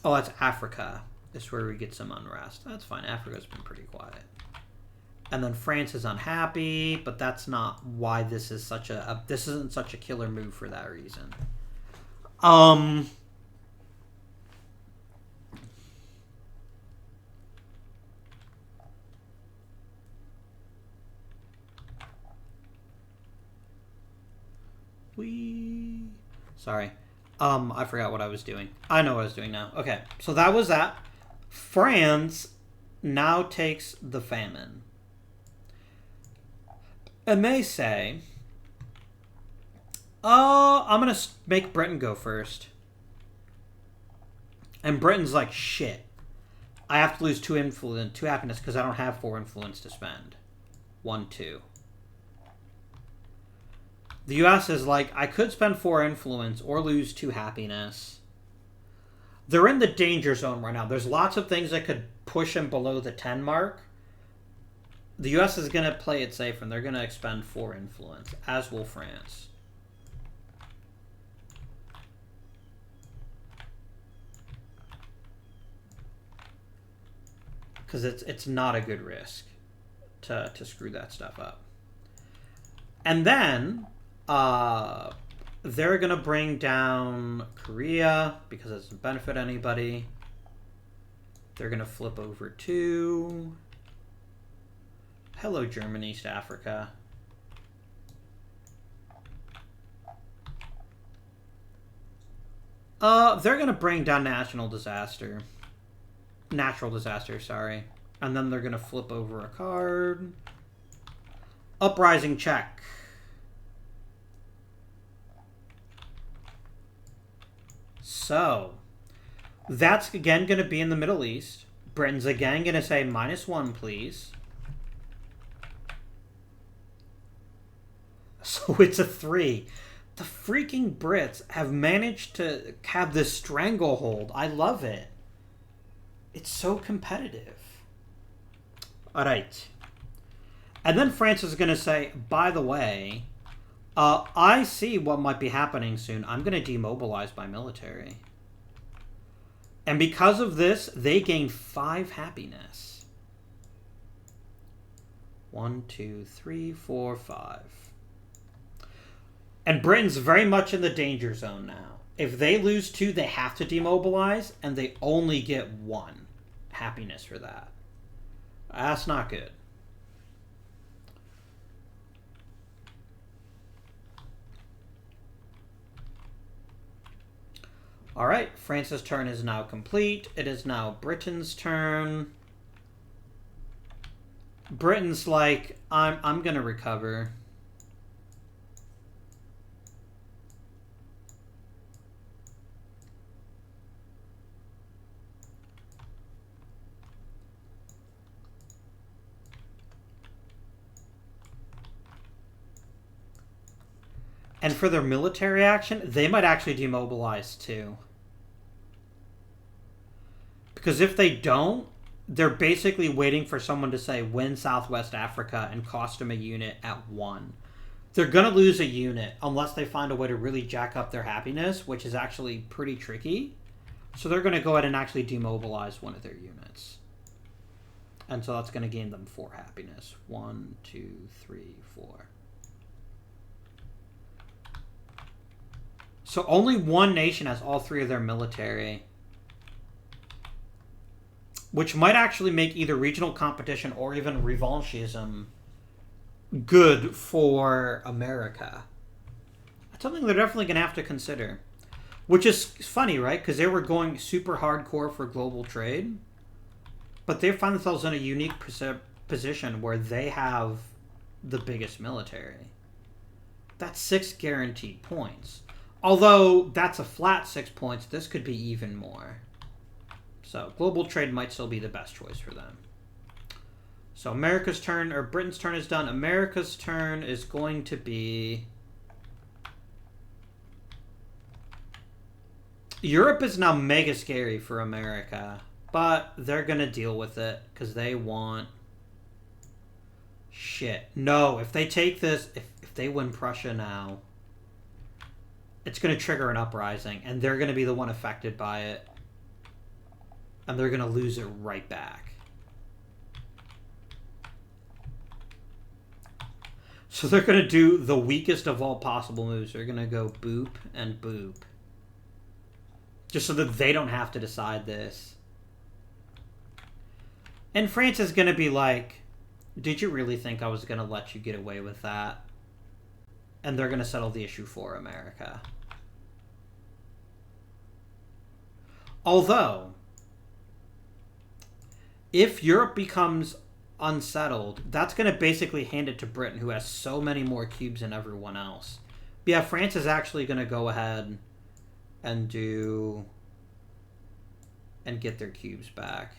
oh, that's Africa. This is where we get some unrest. That's fine. Africa's been pretty quiet. And then France is unhappy, but that's not why this is such this isn't such a killer move for that reason. Sorry. I forgot what I was doing. I know what I was doing now. Okay, so that was that. France now takes the famine. And they say, I'm going to make Britain go first. And Britain's like, shit. I have to lose 2 happiness because I don't have 4 influence to spend. 1, 2. The US is like, I could spend 4 influence or lose 2 happiness. They're in the danger zone right now. There's lots of things that could push them below the 10 mark. The US is going to play it safe, and they're going to expend 4 influence, as will France. Because it's not a good risk to screw that stuff up. And then they're going to bring down Korea because it doesn't benefit anybody. They're going to flip over to... Hello, German, East Africa. They're going to bring down natural disaster, sorry. And then they're going to flip over a card. Uprising check. So, that's again going to be in the Middle East. Britain's again going to say -1, please. So it's a 3. The freaking Brits have managed to have this stranglehold. I love it. It's so competitive. All right. And then France is going to say, by the way, I see what might be happening soon. I'm going to demobilize my military. And because of this, they gain 5 happiness. 1, 2, 3, 4, 5. And Britain's very much in the danger zone now. If they lose 2, they have to demobilize, and they only get 1 happiness for that. That's not good. All right, France's turn is now complete. It is now Britain's turn. Britain's like, I'm gonna recover. And for their military action, they might actually demobilize too. Because if they don't, they're basically waiting for someone to say, win Southwest Africa and cost them a unit at 1. They're going to lose a unit unless they find a way to really jack up their happiness, which is actually pretty tricky. So they're going to go ahead and actually demobilize one of their units. And so that's going to gain them 4 happiness. 1, 2, 3, 4. So only one nation has all 3 of their military. Which might actually make either regional competition or even revanchism good for America. That's something they're definitely going to have to consider. Which is funny, right? Because they were going super hardcore for global trade. But they find themselves in a unique position where they have the biggest military. That's 6 guaranteed points. Although that's a flat 6 points, this could be even more. So global trade might still be the best choice for them. So America's turn, or Britain's turn is done. America's turn is going to be... Europe is now mega scary for America, but they're going to deal with it because they want... Shit. No, if they take this, if they win Prussia now... It's going to trigger an uprising, and they're going to be the one affected by it. And they're going to lose it right back. So they're going to do the weakest of all possible moves. They're going to go boop and boop. Just so that they don't have to decide this. And France is going to be like, did you really think I was going to let you get away with that? And they're going to settle the issue for America. Although, if Europe becomes unsettled, that's going to basically hand it to Britain, who has so many more cubes than everyone else. But yeah, France is actually going to go ahead and get their cubes back.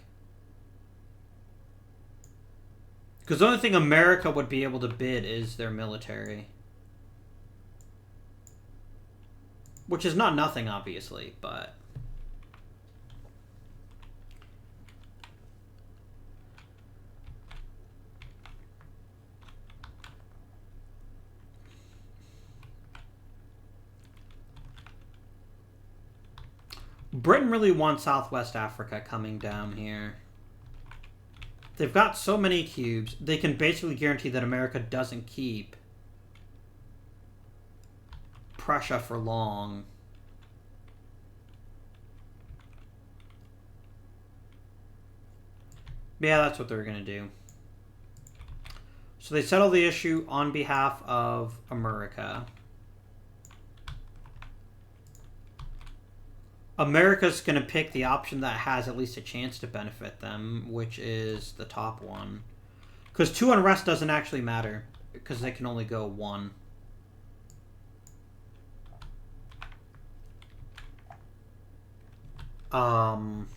Because the only thing America would be able to bid is their military. Which is not nothing, obviously, but... Britain really wants Southwest Africa coming down here. They've got so many cubes, they can basically guarantee that America doesn't keep Prussia for long. Yeah, that's what they're going to do. So they settle the issue on behalf of America. America's going to pick the option that has at least a chance to benefit them, which is the top one. Because 2 unrest doesn't actually matter, because they can only go 1. . Um...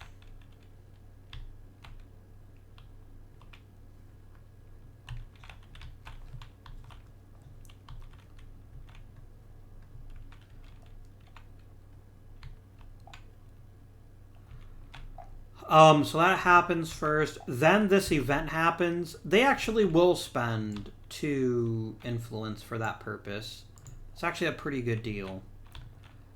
So that happens first. Then this event happens. They actually will spend 2 influence for that purpose. It's actually a pretty good deal.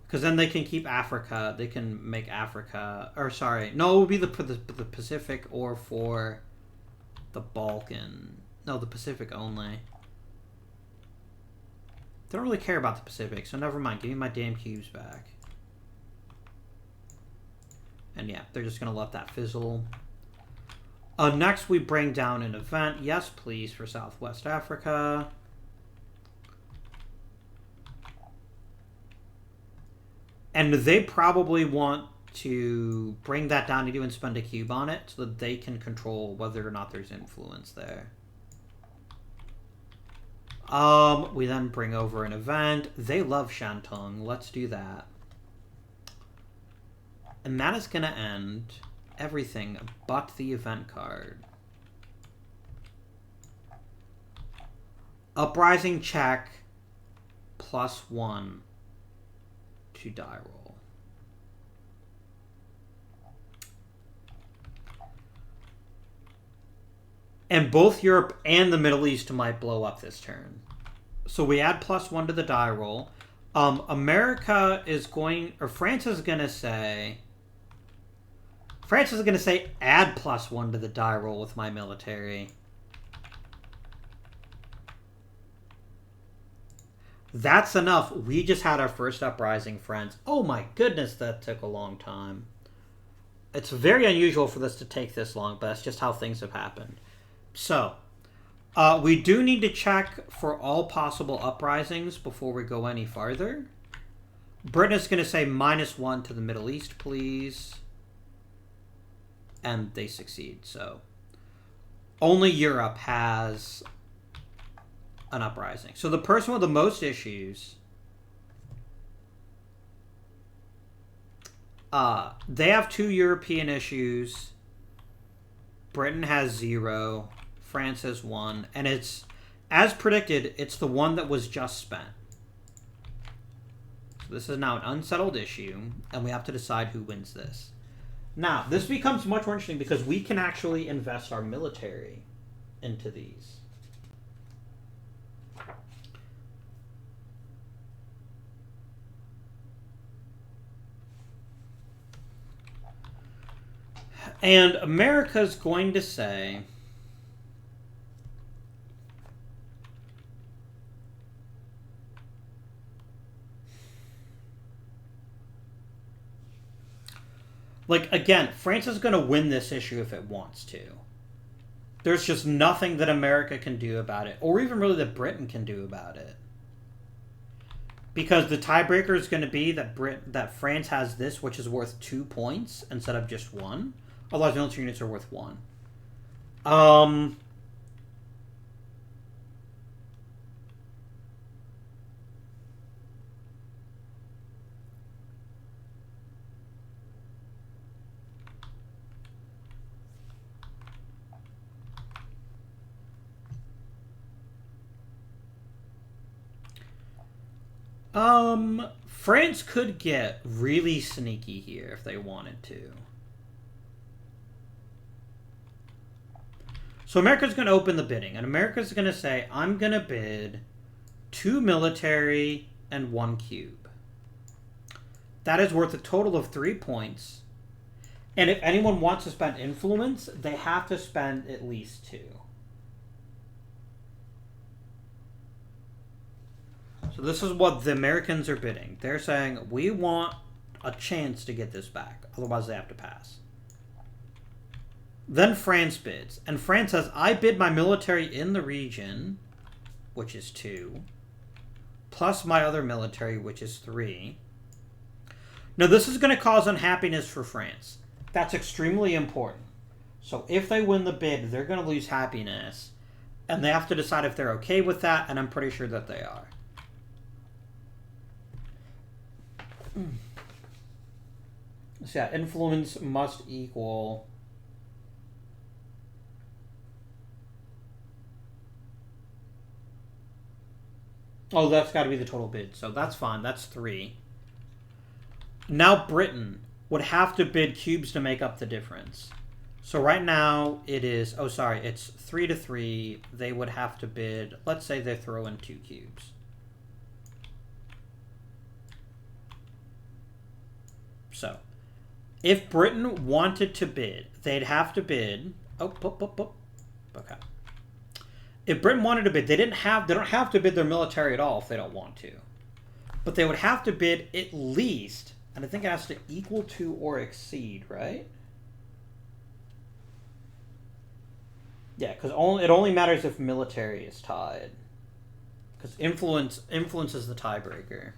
Because then they can keep Africa. They can make Africa... Or, sorry. No, it would be the Pacific or for the Balkan. No, the Pacific only. They don't really care about the Pacific, so never mind. Give me my damn cubes back. And yeah, they're just going to let that fizzle. Next, we bring down an event. Yes, please, for Southwest Africa. And they probably want to bring that down to you and spend a cube on it so that they can control whether or not there's influence there. We then bring over an event. They love Shantung. Let's do that. And that is going to end everything but the event card. Uprising check +1 to die roll. And both Europe and the Middle East might blow up this turn. So we add +1 to the die roll. America is going, or France is going to say... France is going to say, add +1 to the die roll with my military. That's enough. We just had our first uprising, friends. Oh my goodness, that took a long time. It's very unusual for this to take this long, but that's just how things have happened. So, we do need to check for all possible uprisings before we go any farther. Britain is going to say -1 to the Middle East, please. And they succeed, so only Europe has an uprising. So the person with the most issues, they have 2 European issues. Britain has 0. France has 1. And it's, as predicted, it's the one that was just spent. So this is now an unsettled issue, and we have to decide who wins this. Now, this becomes much more interesting because we can actually invest our military into these. And America's going to say... Like, again, France is going to win this issue if it wants to. There's just nothing that America can do about it, or even really that Britain can do about it. Because the tiebreaker is going to be that France has this, which is worth 2 points instead of just 1. Otherwise, military units are worth 1. France could get really sneaky here if they wanted to. So America's going to open the bidding, and America's going to say, I'm going to bid 2 military and 1 cube. That is worth a total of 3 points. And if anyone wants to spend influence, they have to spend at least 2. So this is what the Americans are bidding. They're saying, we want a chance to get this back. Otherwise, they have to pass. Then France bids. And France says, I bid my military in the region, which is 2, plus my other military, which is 3. Now, this is going to cause unhappiness for France. That's extremely important. So if they win the bid, they're going to lose happiness. And they have to decide if they're okay with that, and I'm pretty sure that they are. So yeah, influence must equal... Oh, that's got to be the total bid. So that's fine. That's 3. Now Britain would have to bid cubes to make up the difference. So right now it is... Oh, sorry. It's 3 to 3. They would have to bid... Let's say they throw in 2 cubes. So, if Britain wanted to bid, they'd have to bid... Oh, okay. If Britain wanted to bid, they don't have to bid their military at all if they don't want to. But they would have to bid at least, and I think it has to equal to or exceed, right? Yeah, because it only matters if military is tied. Because influence is the tiebreaker.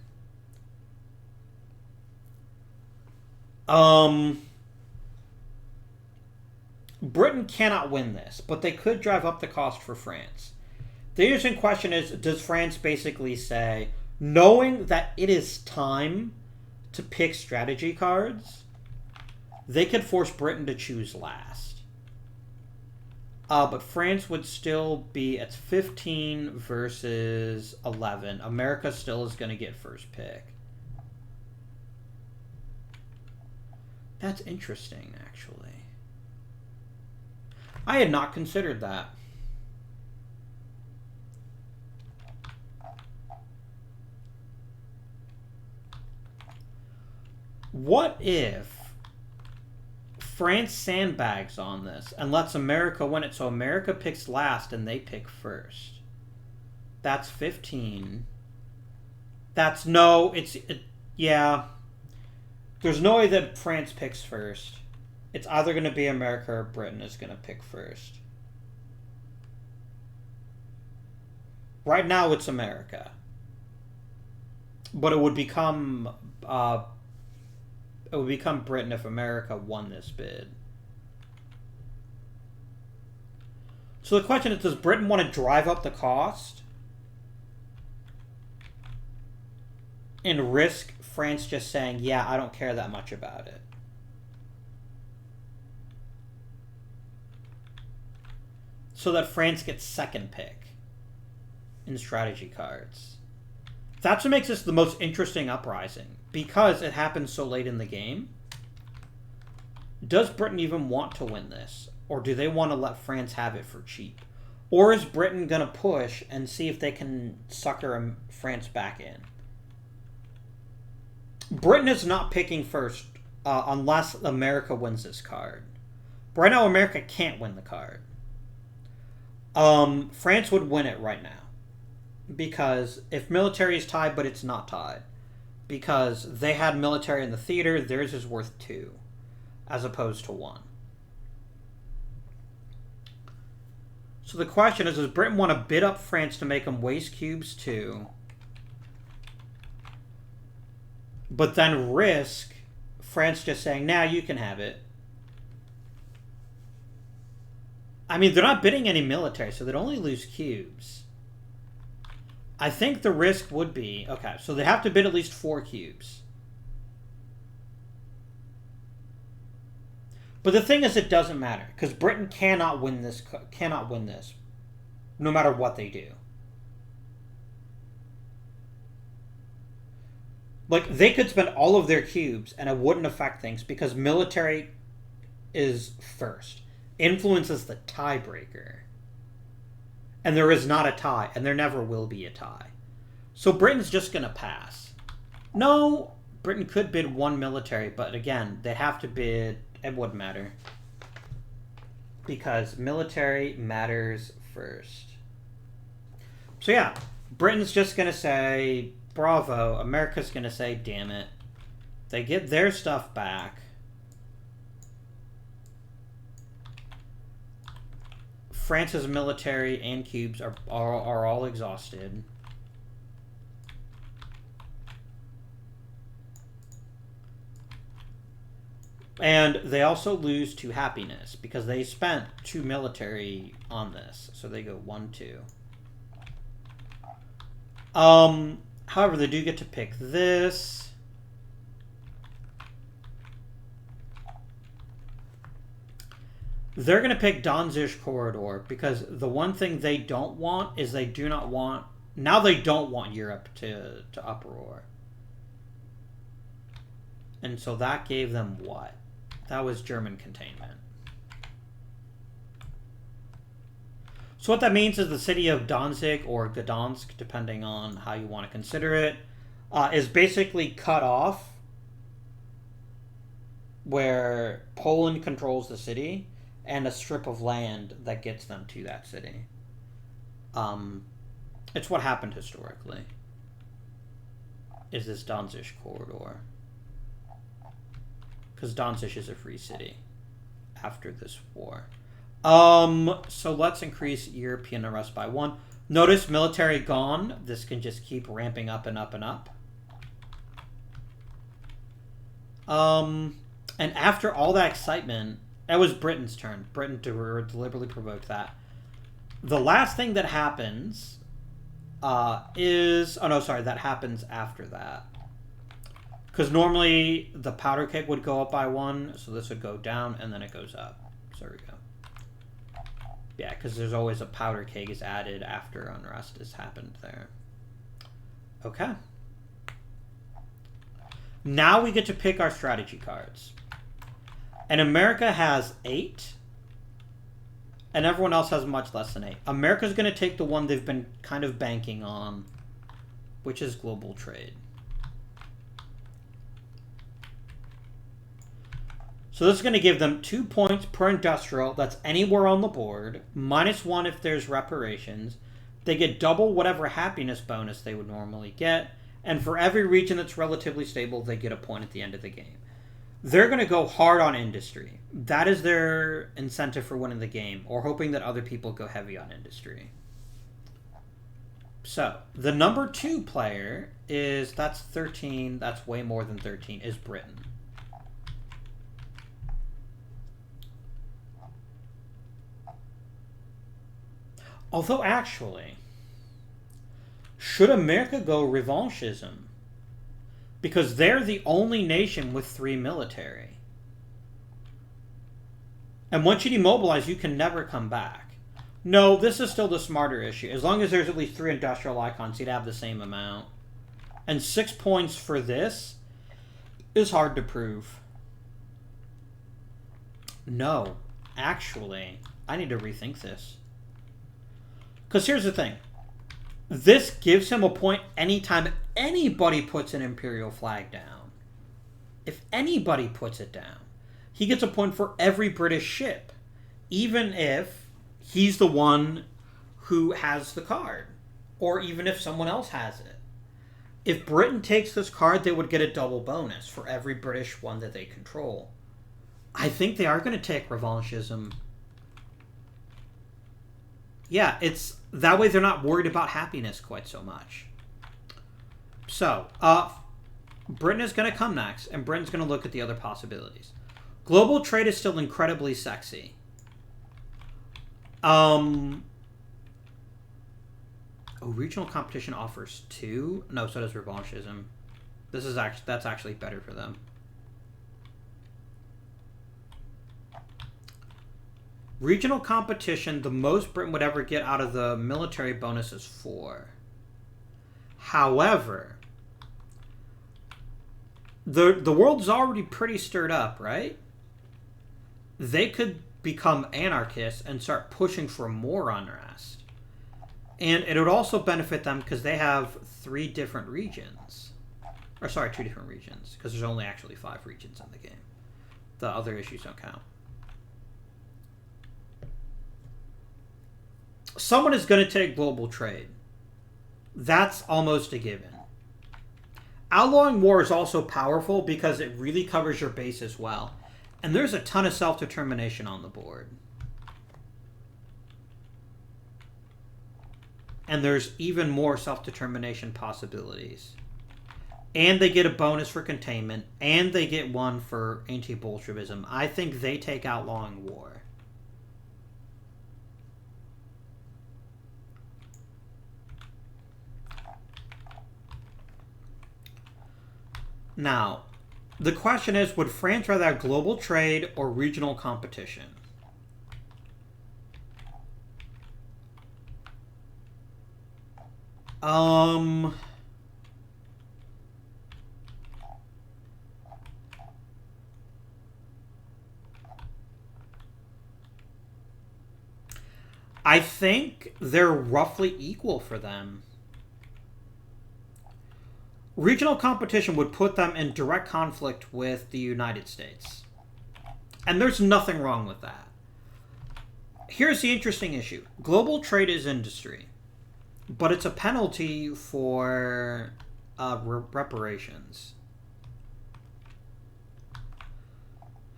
Britain cannot win this, but they could drive up the cost for France. The interesting question is, does France basically say, knowing that it is time to pick strategy cards, they could force Britain to choose last. But France would still be at 15 versus 11. America still is going to get first pick. That's interesting, actually. I had not considered that. What if France sandbags on this and lets America win it, so America picks last and they pick first? That's 15. That's no, yeah. There's no way that France picks first. It's either going to be America or Britain is going to pick first. Right now it's America. But it would become Britain if America won this bid. So the question is, does Britain want to drive up the cost and risk France just saying, yeah, I don't care that much about it? So that France gets second pick in strategy cards. That's what makes this the most interesting uprising, because it happens so late in the game. Does Britain even want to win this? Or do they want to let France have it for cheap? Or is Britain going to push and see if they can sucker France back in? Britain is not picking first unless America wins this card. But right now, America can't win the card. France would win it right now. Because if military is tied, but it's not tied. Because they had military in the theater, theirs is worth 2. As opposed to 1. So the question is, does Britain want to bid up France to make them waste cubes too? But then risk France just saying, nah, you can have it. I mean, they're not bidding any military, so they'd only lose cubes. I think the risk would be... Okay, so they have to bid at least 4 cubes. But the thing is, it doesn't matter, because Britain cannot win this, no matter what they do. Like, they could spend all of their cubes, and it wouldn't affect things, because military is first. Influence is the tiebreaker. And there is not a tie, and there never will be a tie. So Britain's just going to pass. No, Britain could bid 1 military, but again, they'd have to bid... It wouldn't matter. Because military matters first. So yeah, Britain's just going to say, bravo. America's going to say, damn it. They get their stuff back. France's military and cubes are all exhausted. And they also lose 2 happiness because they spent 2 military on this. So they go 1, 2. However, they do get to pick this. They're going to pick Danzig corridor because the one thing they don't want is they do not want... Now they don't want Europe to uproar. And so that gave them what? That was German containment. So what that means is the city of Danzig or Gdansk, depending on how you want to consider it, is basically cut off where Poland controls the city and a strip of land that gets them to that city. It's what happened historically, is this Danzig corridor. Because Danzig is a free city after this war. So let's increase European arrest by 1. Notice military gone. This can just keep ramping up and up and up. And after all that excitement, it was Britain's turn. Britain deliberately provoked that. The last thing that happens is... Oh, no, sorry. That happens after that. Because normally the powder keg would go up by 1, so this would go down, and then it goes up. So there we go. Yeah, because there's always a powder keg is added after unrest has happened there. Okay. Now we get to pick our strategy cards. And America has 8. And everyone else has much less than 8. America's going to take the one they've been kind of banking on, which is global trade. So this is going to give them 2 points per industrial. That's anywhere on the board. -1 if there's reparations. They get double whatever happiness bonus they would normally get. And for every region that's relatively stable, they get a point at the end of the game. They're going to go hard on industry. That is their incentive for winning the game, or hoping that other people go heavy on industry. So, the number 2 player is, that's 13, that's way more than 13, is Britain. Although, actually, should America go revanchism? Because they're the only nation with 3 military. And once you demobilize, you can never come back. No, this is still the smarter issue. As long as there's at least 3 industrial icons, you'd have the same amount. And 6 points for this is hard to prove. No, actually, I need to rethink this. Because here's the thing. This gives him a point anytime anybody puts an Imperial flag down. If anybody puts it down, he gets a point for every British ship. Even if he's the one who has the card. Or even if someone else has it. If Britain takes this card, they would get a double bonus for every British one that they control. I think they are going to take revanchism. Yeah, it's that way they're not worried about happiness quite so much. So, Britain is going to come next, and Britain's going to look at the other possibilities. Global trade is still incredibly sexy. Oh, regional competition offers 2? No, so does revanchism. That's actually better for them. Regional competition, the most Britain would ever get out of the military bonus is 4. However, the world's already pretty stirred up, right? They could become anarchists and start pushing for more unrest. And it would also benefit them because they have 3 different regions. Or sorry, 2 different regions. Because there's only actually 5 regions in the game. The other issues don't count. Someone is going to take global trade. That's almost a given. Outlawing war is also powerful because it really covers your base as well. And there's a ton of self-determination on the board. And there's even more self-determination possibilities. And they get a bonus for containment. And they get one for anti-Bolshevism. I think they take outlawing war. Now, the question is, would France rather have global trade or regional competition? Um, I think they're roughly equal for them. Regional competition would put them in direct conflict with the United States. And there's nothing wrong with that. Here's the interesting issue. Global trade is industry, but it's a penalty for reparations.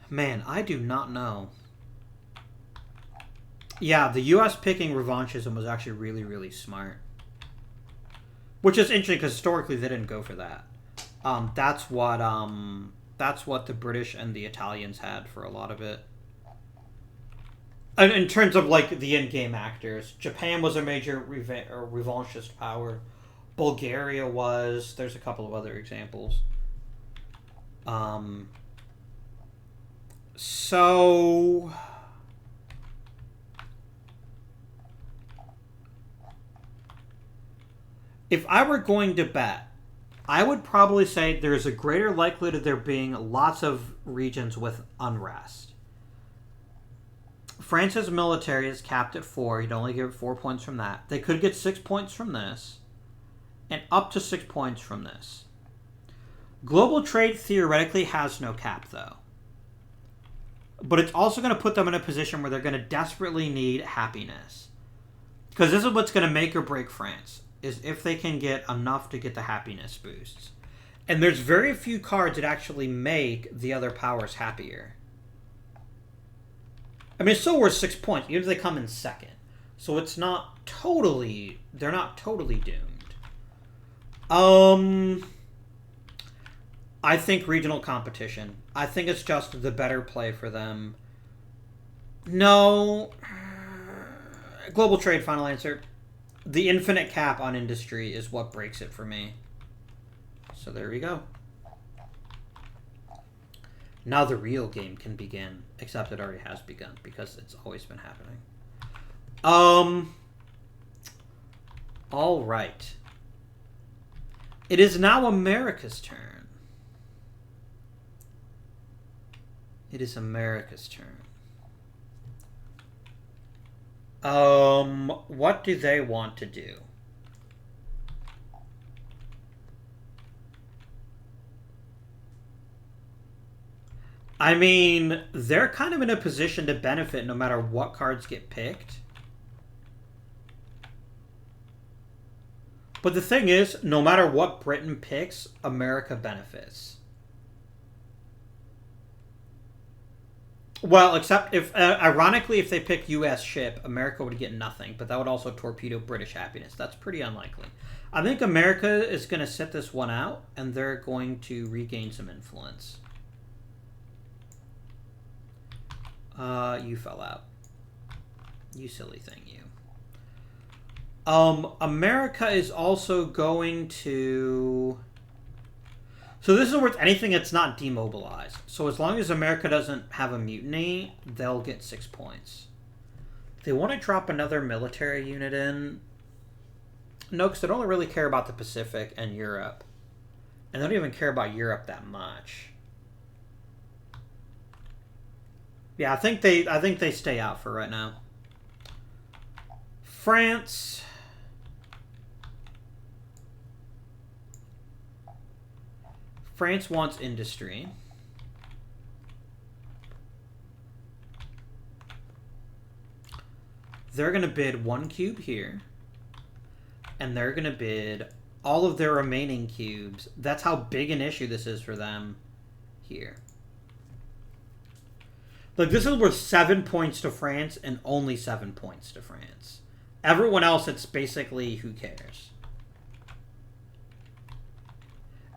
Man, I do not know. Yeah, the U.S. picking revanchism was actually really, really smart. Which is interesting because historically they didn't go for that. That's what the British and the Italians had for a lot of it. And in terms of like the in-game actors, Japan was a major revanchist power. Bulgaria was. There's a couple of other examples. So if I were going to bet, I would probably say there's a greater likelihood of there being lots of regions with unrest. France's military is capped at 4. You'd only get 4 points from that. They could get 6 points from this, and up to 6 points from this. Global trade theoretically has no cap, though. But it's also going to put them in a position where they're going to desperately need happiness. Because this is what's going to make or break France, is if they can get enough to get the happiness boosts. And there's very few cards that actually make the other powers happier. I mean, it's still worth 6 points, even if they come in second. So it's not totally... They're not totally doomed. I think regional competition. I think it's just the better play for them. No. Global trade, final answer. The infinite cap on industry is what breaks it for me. So there we go. Now the real game can begin. Except it already has begun, because it's always been happening. Alright. It is now America's turn. It is America's turn. What do they want to do? I mean, they're kind of in a position to benefit no matter what cards get picked. But the thing is, no matter what Britain picks, America benefits. Well, except if, ironically, if they pick U.S. ship, America would get nothing, but that would also torpedo British happiness. That's pretty unlikely. I think America is going to sit this one out, and they're going to regain some influence. You fell out. You silly thing, you. America is also going to... So this is worth anything that's not demobilized. So as long as America doesn't have a mutiny, they'll get 6 points. They want to drop another military unit in. No, because they don't really care about the Pacific and Europe. And they don't even care about Europe that much. Yeah, I think they stay out for right now. France. France wants industry. They're going to bid 1 cube here. And they're going to bid all of their remaining cubes. That's how big an issue this is for them here. Like, this is worth 7 points to France and only 7 points to France. Everyone else, it's basically, who cares?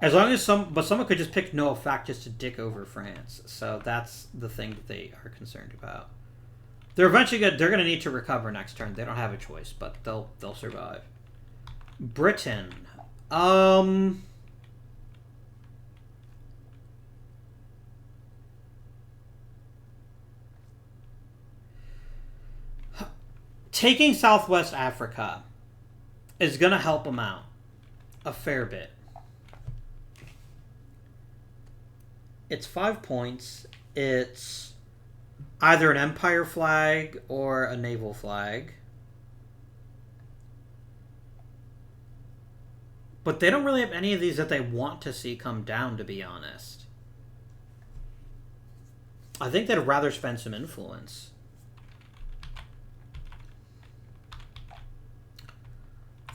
As long as someone could just pick no effect just to dick over France. So that's the thing that they are concerned about. They're eventually they're going to need to recover next turn. They don't have a choice, but they'll survive. Britain. Taking Southwest Africa is going to help them out a fair bit. It's 5 points. It's either an empire flag or a naval flag. But they don't really have any of these that they want to see come down, to be honest. I think they'd rather spend some influence.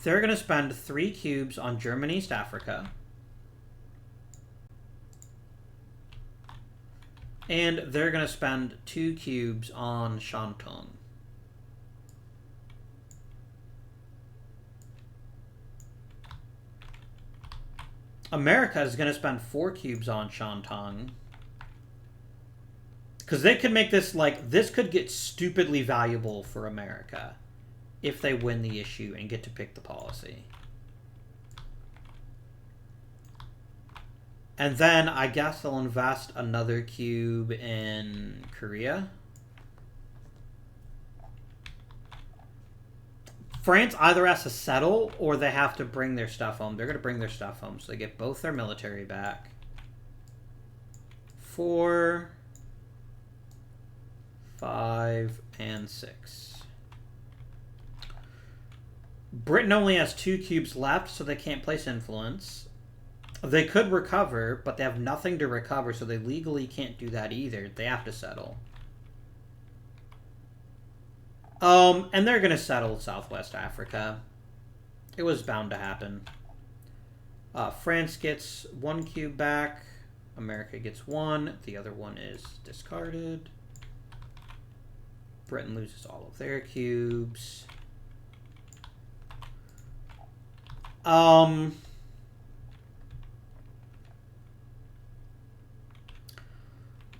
They're going to spend 3 cubes on German East Africa. And they're going to spend 2 cubes on Shantung. America is going to spend 4 cubes on Shantung. Because they could make this, like, this could get stupidly valuable for America if they win the issue and get to pick the policy. And then I guess they'll invest another cube in Korea. France either has to settle or they have to bring their stuff home. They're going to bring their stuff home, so they get both their military back. 4, 5, and 6. Britain only has 2 cubes left, so they can't place influence. They could recover, but they have nothing to recover, so they legally can't do that either. They have to settle. And they're going to settle Southwest Africa. It was bound to happen. France gets 1 cube back. America gets 1. The other one is discarded. Britain loses all of their cubes.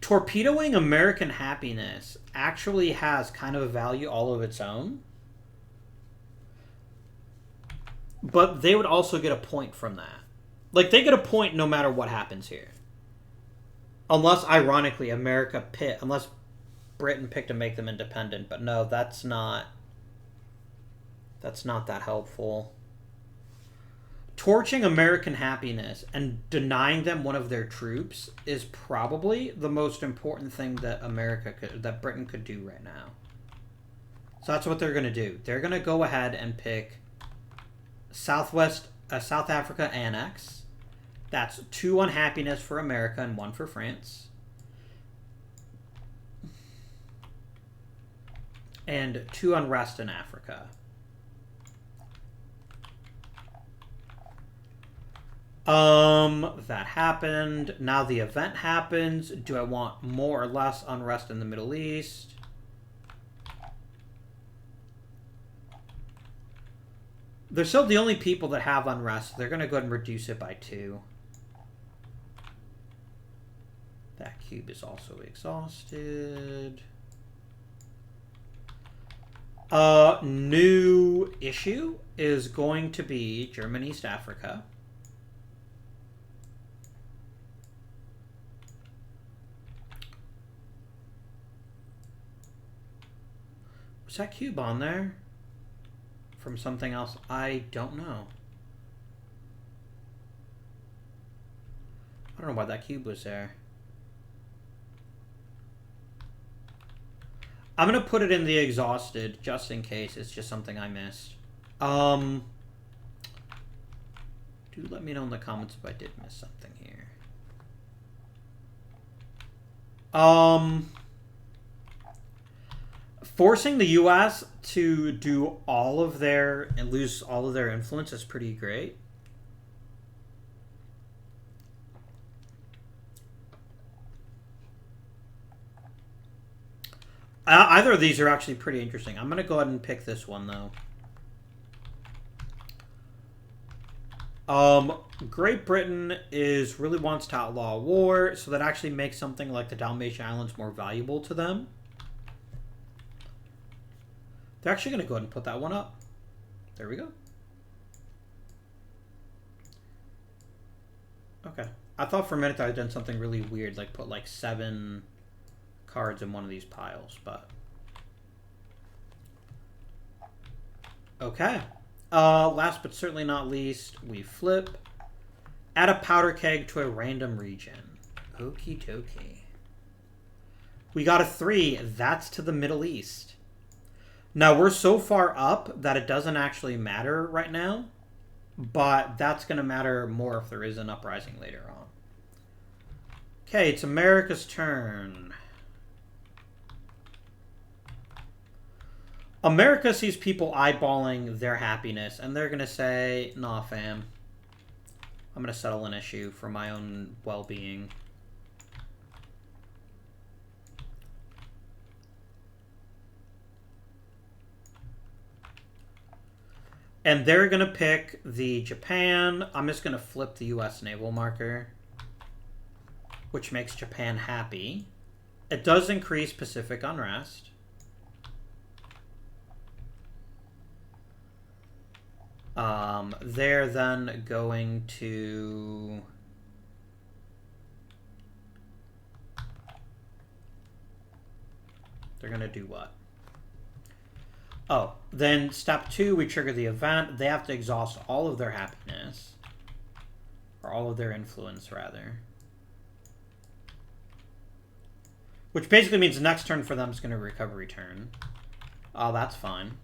Torpedoing American happiness actually has kind of a value all of its own. But they would also get a point from that. Like, they get a point no matter what happens here. Unless, ironically, unless Britain picked to make them independent. But no, that's not that helpful. Torching American happiness and denying them one of their troops is probably the most important thing that Britain could do right now. So that's what they're going to do. They're going to go ahead and pick South Africa Annex. That's 2 unhappiness for America and 1 for France. And 2 unrest in Africa. That happened. Now the event happens. Do I want more or less unrest in the Middle East? They're still the only people that have unrest. They're going to go ahead and reduce it by 2. That cube is also exhausted. New issue is going to be German East Africa. Was that cube on there? From something else? I don't know. I don't know why that cube was there. I'm going to put it in the exhausted just in case it's just something I missed. Do let me know in the comments if I did miss something here. Forcing the U.S. to do all of their and lose all of their influence is pretty great. Either of these are actually pretty interesting. I'm going to go ahead and pick this one, though. Great Britain really wants to outlaw war, so that actually makes something like the Dalmatian Islands more valuable to them. They're actually going to go ahead and put that one up. There we go. Okay. I thought for a minute that I'd done something really weird, like put like 7 cards in one of these piles, but... Okay. Last but certainly not least, we flip. Add a powder keg to a random region. Okie dokie. We got a 3. That's to the Middle East. Now, we're so far up that it doesn't actually matter right now. But that's going to matter more if there is an uprising later on. Okay, it's America's turn. America sees people eyeballing their happiness, and they're going to say, nah, fam. I'm going to settle an issue for my own well-being. And they're going to pick the Japan. I'm just going to flip the U.S. naval marker, which makes Japan happy. It does increase Pacific unrest. They're then going to... They're going to do what? Oh, then step 2, we trigger the event. They have to exhaust all of their happiness. Or all of their influence, rather. Which basically means the next turn for them is going to recovery turn. Oh, that's fine.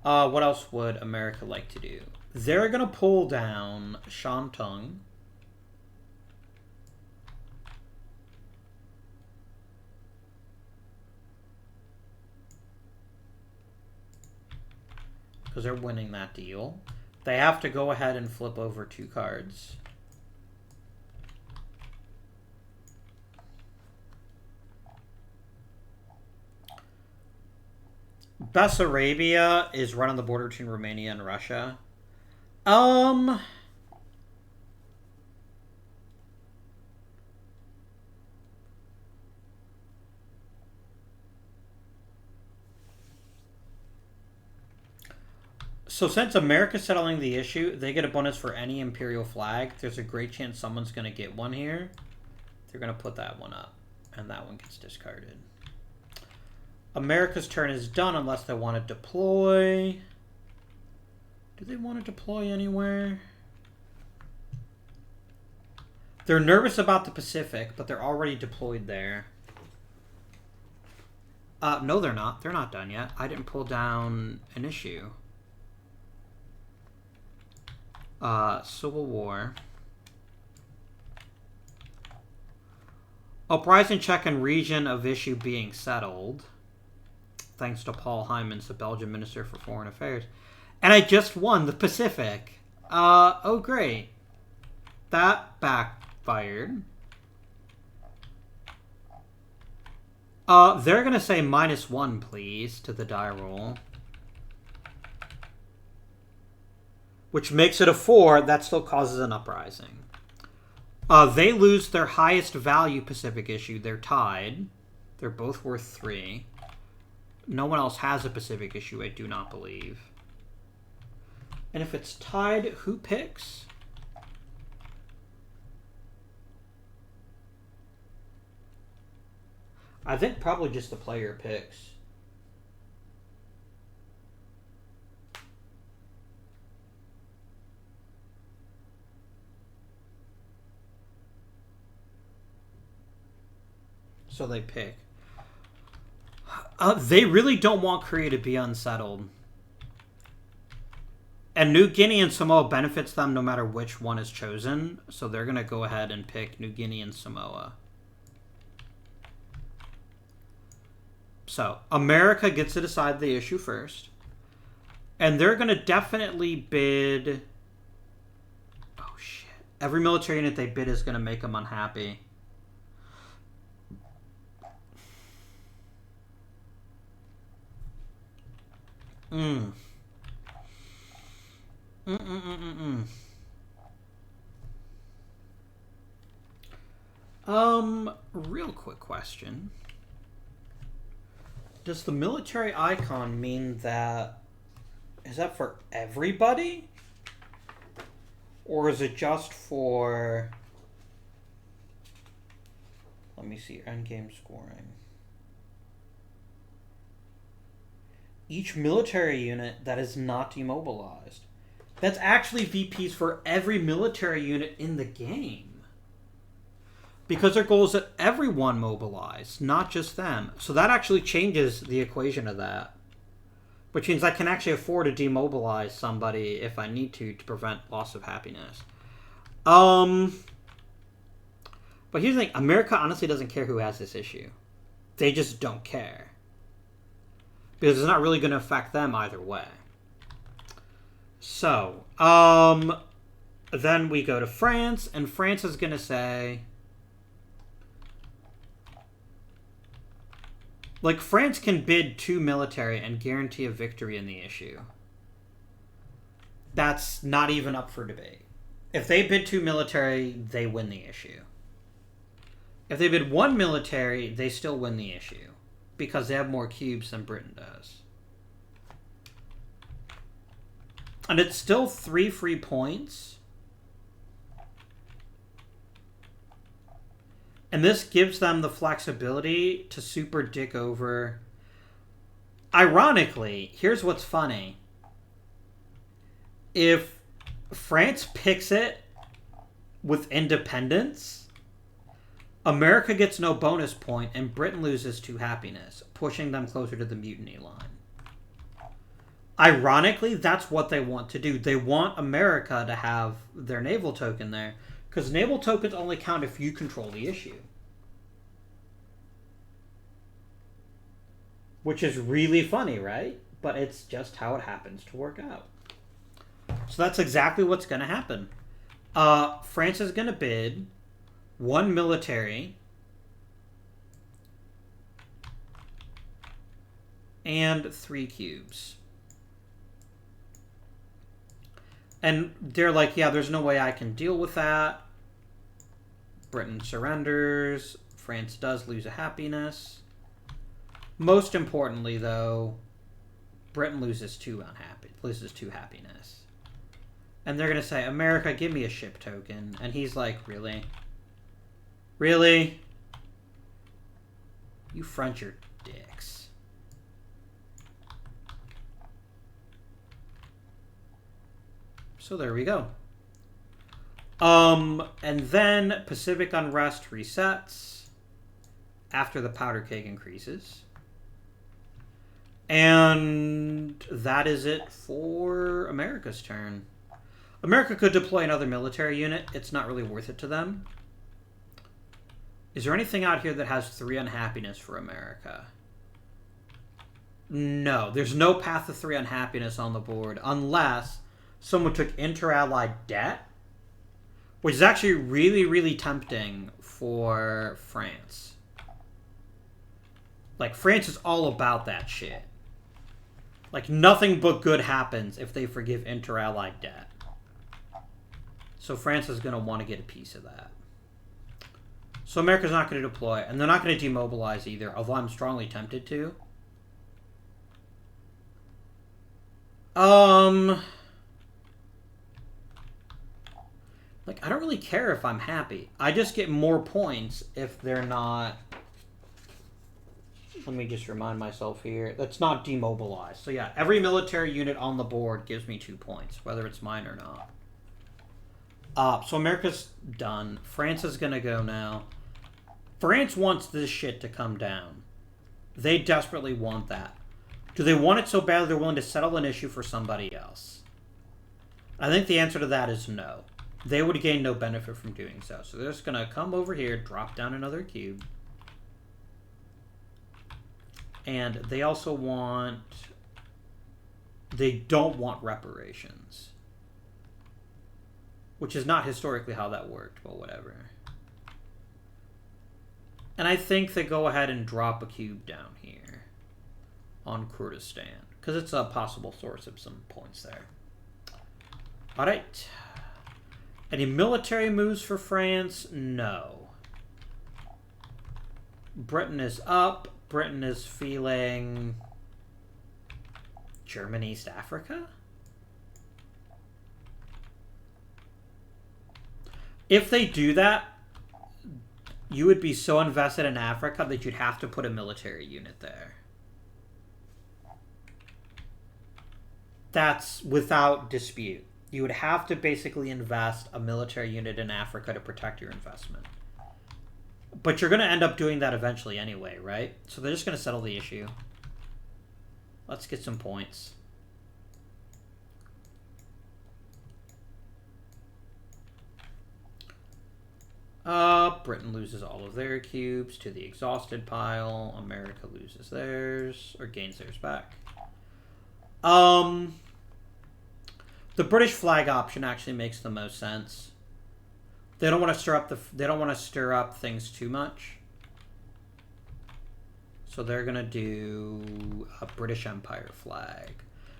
What else would America like to do? They're going to pull down Shantung. Because they're winning that deal. They have to go ahead and flip over 2 cards. Bessarabia is right on the border between Romania and Russia. So since America's settling the issue, they get a bonus for any imperial flag. There's a great chance someone's going to get one here. They're going to put that one up, and that one gets discarded. America's turn is done unless they want to deploy. Do they want to deploy anywhere? They're nervous about the Pacific, but they're already deployed there. No, they're not. They're not done yet. I didn't pull down an issue. Civil War. Uprising Czech and region of issue being settled. Thanks to Paul Hymans, the Belgian Minister for Foreign Affairs. And I just won the Pacific. Oh, great. That backfired. They're going to say -1, please, to the die roll. Which makes it a 4. That still causes an uprising. They lose their highest value Pacific issue. They're tied. They're both worth 3. No one else has a Pacific issue, I do not believe. And if it's tied, who picks? I think probably just the player picks. So they pick. They really don't want Korea to be unsettled. And New Guinea and Samoa benefits them no matter which one is chosen. So they're going to go ahead and pick New Guinea and Samoa. So America gets to decide the issue first. And they're going to definitely bid... Oh, shit. Every military unit they bid is going to make them unhappy. Real quick question. Does the military icon mean that... Is that for everybody? Or is it just for... Let me see. Endgame scoring. each military unit that is not demobilized. That's actually VPs for every military unit in the game. Because their goal is that everyone mobilize, not just them. So that actually changes the equation of that. Which means I can actually afford to demobilize somebody if I need to prevent loss of happiness. But here's the thing. America honestly doesn't care who has this issue. They just don't care. Because it's not really going to affect them either way. So, then we go to France, and France is going to say... Like, France can bid 2 military and guarantee a victory in the issue. That's not even up for debate. If they bid 2 military, they win the issue. If they bid 1 military, they still win the issue. Because they have more cubes than Britain does. And it's still 3 free points. And this gives them the flexibility to super dick over. Ironically, here's what's funny. If France picks it with independence, America gets no bonus point and Britain loses 2 happiness, pushing them closer to the mutiny line. Ironically, that's what they want to do. They want America to have their naval token there. Because naval tokens only count if you control the issue. Which is really funny, right? But it's just how it happens to work out. So that's exactly what's going to happen. France is going to bid 1 military and 3 cubes. And they're like, yeah, there's no way I can deal with that. Britain surrenders. France does lose a happiness. Most importantly, though, Britain loses 2 happiness. And they're going to say, America, give me a ship token. And he's like, really? Really? You French are dicks. So there we go. And then Pacific unrest resets after the powder keg increases. And that is it for America's turn. America could deploy another military unit. It's not really worth it to them. Is there anything out here that has 3 unhappiness for America? No. There's no path to 3 unhappiness on the board unless someone took inter-allied debt. Which is actually really, really tempting for France. Like, France is all about that shit. Like, nothing but good happens if they forgive inter-allied debt. So France is going to want to get a piece of that. So America's not going to deploy, and they're not going to demobilize either, although I'm strongly tempted to. Like, I don't really care if I'm happy. I just get more points if they're not... Let me just remind myself here. That's not demobilized. So yeah, every military unit on the board gives me 2 points, whether it's mine or not. So America's done. France is going to go now. France wants this shit to come down. They desperately want that. Do they want it so badly they're willing to settle an issue for somebody else? I think the answer to that is no. They would gain no benefit from doing so. So they're just going to come over here, drop down another cube. And they also want... They don't want reparations. Which is not historically how that worked, but whatever. And I think they go ahead and drop a cube down here on Kurdistan. Because it's a possible source of some points there. Alright. Any military moves for France? No. Britain is up. Britain is feeling... German East Africa? If they do that, you would be so invested in Africa that you'd have to put a military unit there. That's without dispute. You would have to basically invest a military unit in Africa to protect your investment. But you're going to end up doing that eventually anyway, right? So they're just going to settle the issue. Let's get some points. Britain loses all of their cubes to the exhausted pile. America loses theirs, or gains theirs back. The British flag option actually makes the most sense. They don't want to stir up things too much. So they're gonna do a British Empire flag,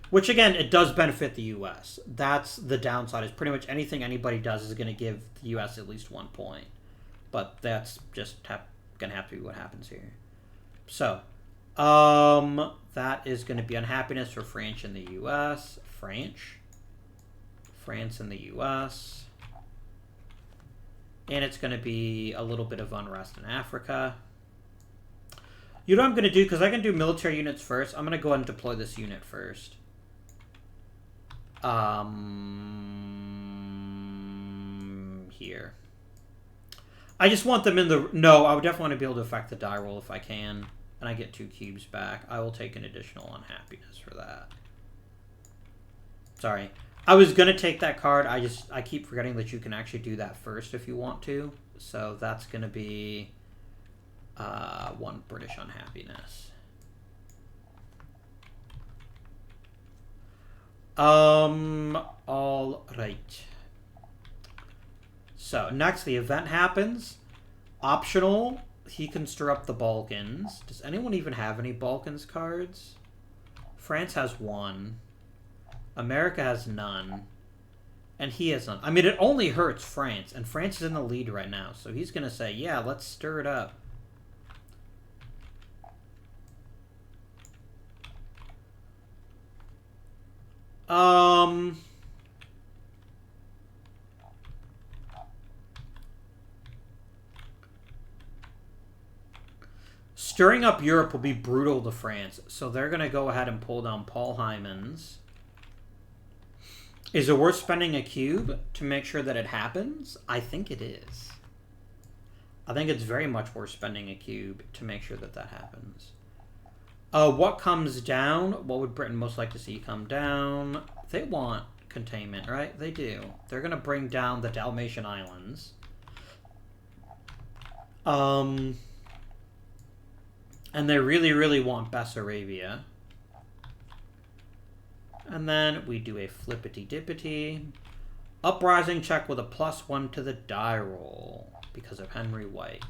which again, it does benefit the U.S. That's the downside. Is pretty much anything anybody does is gonna give the U.S. at least 1 point. But that's just gonna have to be what happens here. So, that is gonna be unhappiness for France and the U.S. France and the U.S. And it's going to be a little bit of unrest in Africa. You know what I'm going to do? Because I can do military units first. I'm going to go ahead and deploy this unit first. Here. I just want them in the... No, I would definitely want to be able to affect the die roll if I can. And I get 2 cubes back. I will take an additional unhappiness for that. Sorry. I was going to take that card. I keep forgetting that you can actually do that first if you want to. So that's going to be 1 British unhappiness. All right. So next the event happens. Optional. He can stir up the Balkans. Does anyone even have any Balkans cards? France has 1. America has none. And he has none. I mean, it only hurts France. And France is in the lead right now. So he's going to say, yeah, let's stir it up. Stirring up Europe will be brutal to France. So they're going to go ahead and pull down Paul Hyman's. Is it worth spending a cube to make sure that it happens? I think it is. I think it's very much worth spending a cube to make sure that that happens. What comes down? What would Britain most like to see come down? They want containment, right? They do. They're going to bring down the Dalmatian Islands. And they really, really want Bessarabia. And then we do a flippity-dippity. Uprising check with a +1 to the die roll because of Henry White.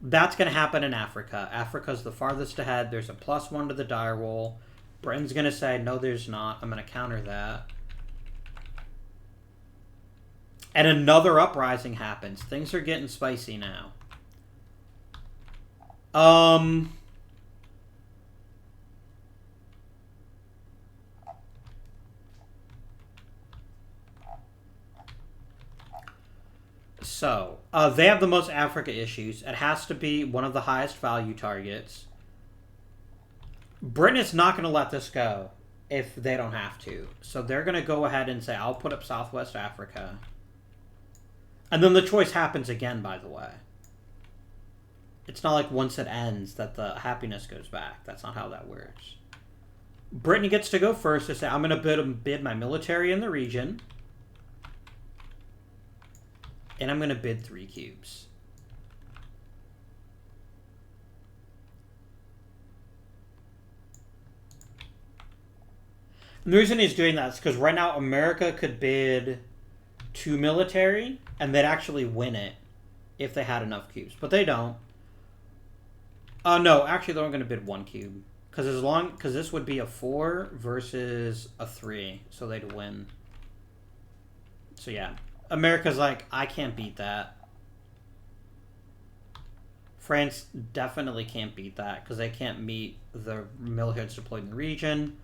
That's going to happen in Africa. Africa's the farthest ahead. There's a +1 to the die roll. Britain's going to say, no, there's not. I'm going to counter that. And another uprising happens. Things are getting spicy now. So, they have the most Africa issues. It has to be one of the highest value targets. Britain is not going to let this go if they don't have to. So they're going to go ahead and say, I'll put up Southwest Africa. And then the choice happens again, by the way. It's not like once it ends that the happiness goes back. That's not how that works. Britain gets to go first to say, I'm going to bid my military in the region. And I'm going to bid 3 cubes. And the reason he's doing that is because right now America could bid 2 military and they'd actually win it if they had enough cubes. But they don't. No, actually they're only going to bid 1 cube. Because this would be a 4 versus a 3. So they'd win. So yeah. America's like, I can't beat that. France definitely can't beat that because they can't meet the military deployed in the region.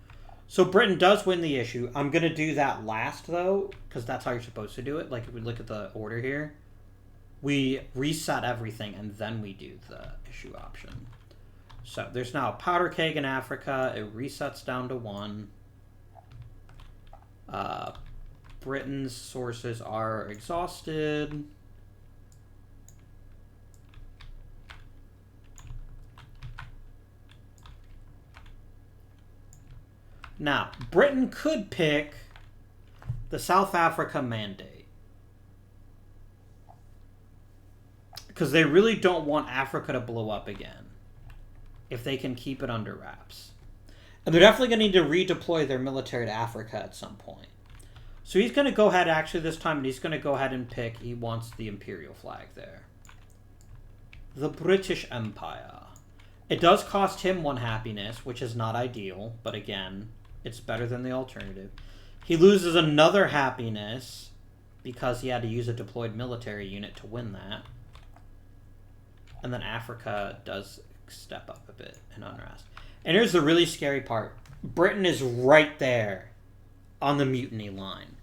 So Britain does win the issue. I'm going to do that last, though, because that's how you're supposed to do it. Like, if we look at the order here, we reset everything, and then we do the issue option. So there's now a powder keg in Africa. It resets down to 1. Britain's sources are exhausted. Now, Britain could pick the South Africa Mandate, because they really don't want Africa to blow up again if they can keep it under wraps. And they're definitely going to need to redeploy their military to Africa at some point. So he's going to go ahead, actually, this time, and he's going to go ahead and pick, he wants the imperial flag there. The British Empire. It does cost him 1 happiness, which is not ideal, but again, it's better than the alternative. He loses another happiness because he had to use a deployed military unit to win that. And then Africa does step up a bit in unrest. And here's the really scary part. Britain is right there on the mutiny line.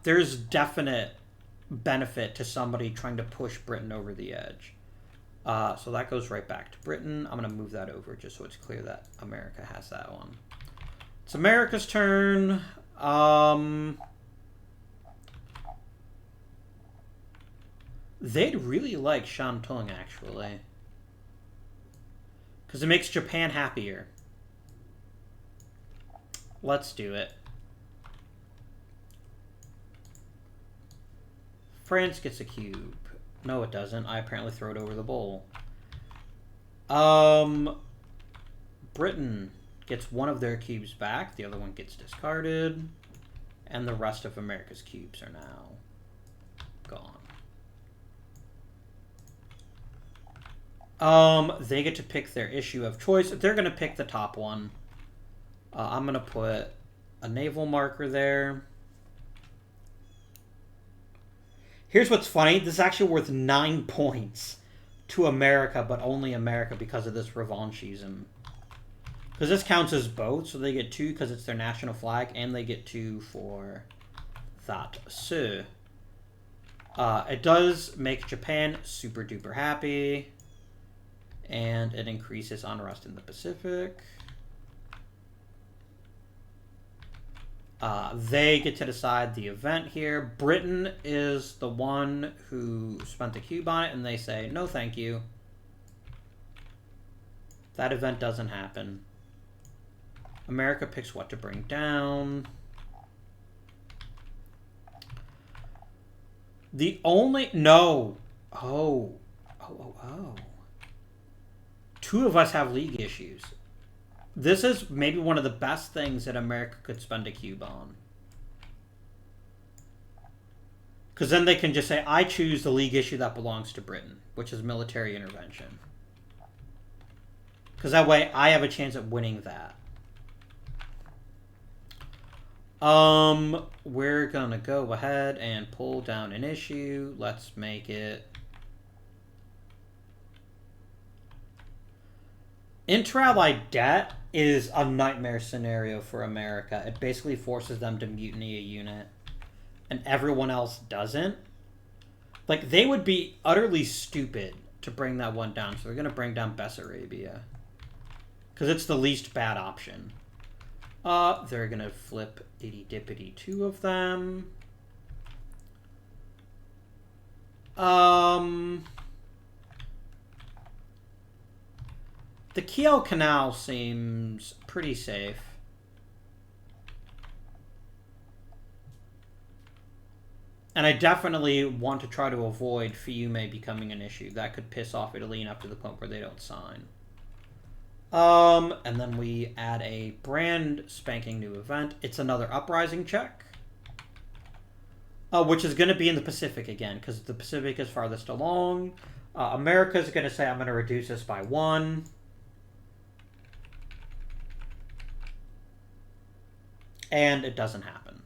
There's definite benefit to somebody trying to push Britain over the edge. So that goes right back to Britain. I'm going to move that over just so it's clear that America has that one. It's America's turn. They'd really like Shantung, actually. Because it makes Japan happier. Let's do it. France gets a cube. No, it doesn't. I apparently throw it over the bowl. Britain gets one of their cubes back. The other one gets discarded. And the rest of America's cubes are now gone. They get to pick their issue of choice. They're going to pick the top one. I'm going to put a naval marker there. Here's what's funny. This is actually worth 9 points to America, but only America because of this revanchism. Because this counts as both, so they get 2 because it's their national flag, and they get 2 for that. So, it does make Japan super duper happy. And it increases unrest in the Pacific. They get to decide the event here. Britain is the one who spent the cube on it, and they say, no thank you. That event doesn't happen. America picks what to bring down. The only... No. Oh. 2 of us have league issues. This is maybe one of the best things that America could spend a cube on. Because then they can just say, I choose the league issue that belongs to Britain, which is military intervention. Because that way I have a chance at winning that. We're going to go ahead and pull down an issue. Let's make it... Inter-allied debt is a nightmare scenario for America. It basically forces them to mutiny a unit, and everyone else doesn't. Like, they would be utterly stupid to bring that one down, so they're going to bring down Bessarabia. Because it's the least bad option. They're going to flip itty-dippity 2 of them. The Kiel Canal seems pretty safe. And I definitely want to try to avoid Fiume becoming an issue. That could piss off Italy enough to the point where they don't sign. And then we add a brand spanking new event. It's another uprising check. Which is going to be in the Pacific again, because the Pacific is farthest along. America's going to say, I'm going to reduce this by 1. And it doesn't happen.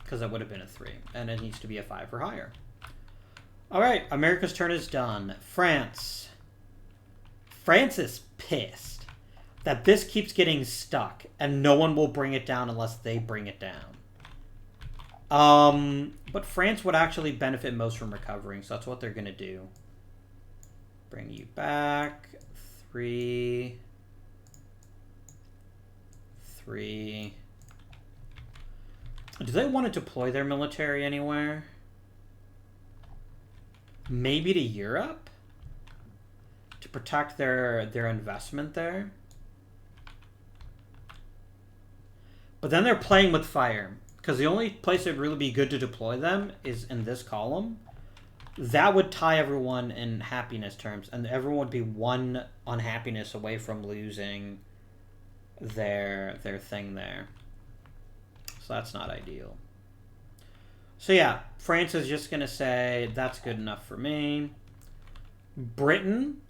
Because it would have been a 3. And it needs to be a 5 or higher. Alright, America's turn is done. France. France is pissed that this keeps getting stuck. And no one will bring it down unless they bring it down. But France would actually benefit most from recovering. So that's what they're going to do. Bring you back. 3. Do they want to deploy their military anywhere? Maybe to Europe? To protect their investment there? But then they're playing with fire. Because the only place it'd really be good to deploy them is in this column. That would tie everyone in happiness terms. And everyone would be one unhappiness away from losing their thing there. So that's not ideal. So yeah, France is just going to say, that's good enough for me. Britain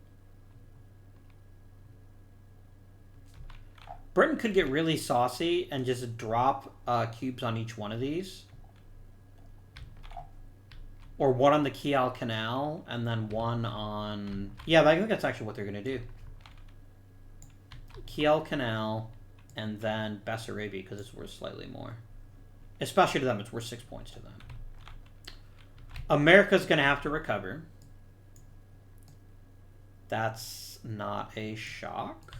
could get really saucy and just drop cubes on each one of these. Or one on the Kiel Canal, and then one on... Yeah, I think that's actually what they're going to do. Kiel Canal, and then Bessarabia, because it's worth slightly more. Especially to them, it's worth 6 points to them. America's going to have to recover. That's not a shock.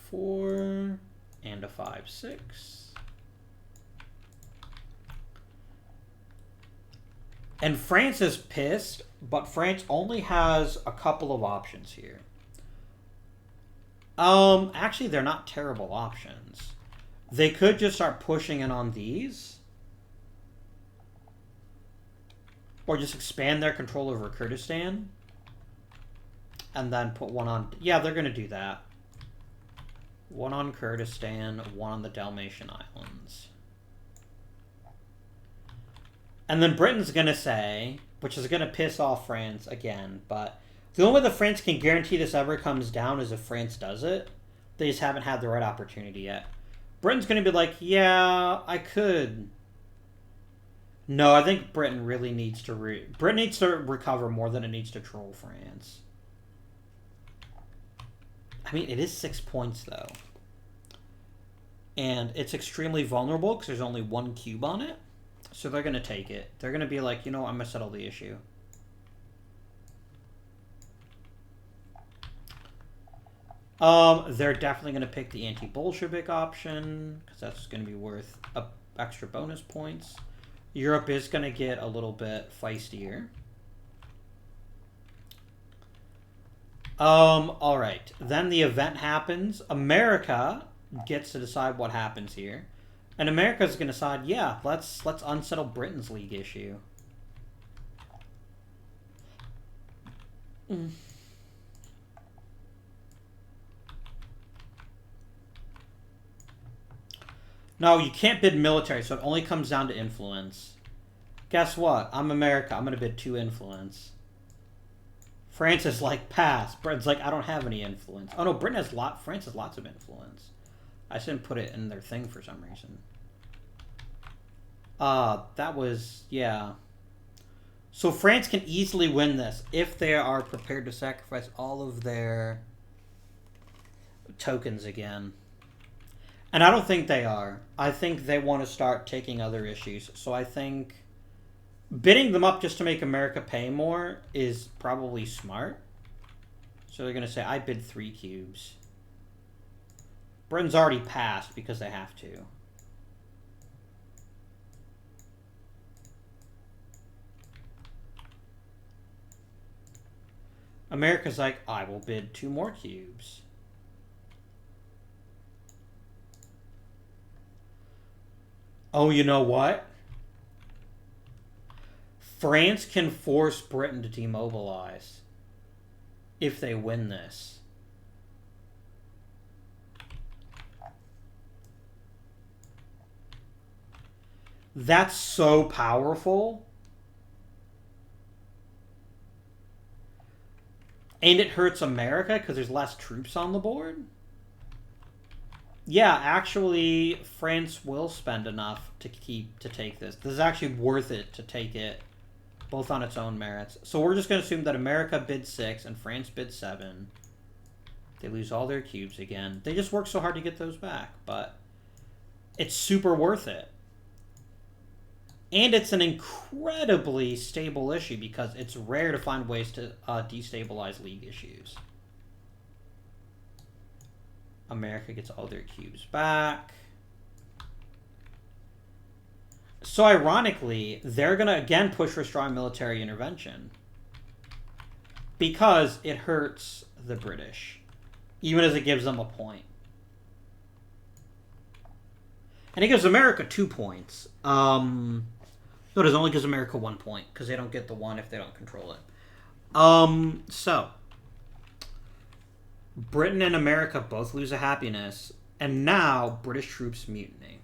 4 and a 5, 6. And France is pissed, but France only has a couple of options here. Actually, they're not terrible options. They could just start pushing in on these. Or just expand their control over Kurdistan. And then put one on... Yeah, they're going to do that. One on Kurdistan, one on the Dalmatian Islands. And then Britain's going to say, which is going to piss off France again, but the only way that France can guarantee this ever comes down is if France does it. They just haven't had the right opportunity yet. Britain's going to be like, yeah, I could. No, I think Britain really needs to... Britain needs to recover more than it needs to troll France. I mean, it is 6 points, though. And it's extremely vulnerable because there's only one cube on it. So they're going to take it. They're going to be like, you know what, I'm going to settle the issue. They're definitely going to pick the anti-Bolshevik option because that's going to be worth extra bonus points. Europe is going to get a little bit feistier. All right. Then the event happens. America gets to decide what happens here. And America's going to decide, yeah, let's unsettle Britain's league issue. No, you can't bid military, so it only comes down to influence. Guess what? I'm America. I'm going to bid 2 influence. France is like, pass. Britain's like, I don't have any influence. Oh no, France has lots of influence. I just didn't put it in their thing for some reason. That was, yeah. So France can easily win this if they are prepared to sacrifice all of their tokens again. And I don't think they are. I think they want to start taking other issues. So I think bidding them up just to make America pay more is probably smart. So they're going to say, I bid 3 cubes. Britain's already passed because they have to. America's like, I will bid 2 more cubes. Oh, you know what? France can force Britain to demobilize if they win this. That's so powerful. And it hurts America because there's less troops on the board. Yeah, actually, France will spend enough to take this. This is actually worth it to take it, both on its own merits. So we're just going to assume that America bids 6 and France bids 7. They lose all their cubes again. They just work so hard to get those back, but it's super worth it. And it's an incredibly stable issue because it's rare to find ways to destabilize league issues. America gets all their cubes back. So ironically, they're going to again push for strong military intervention. Because it hurts the British. Even as it gives them a point. And it gives America 2 points. No, it only gives America 1 point. Because they don't get the 1 if they don't control it. So. Britain and America both lose a happiness. And now, British troops mutiny.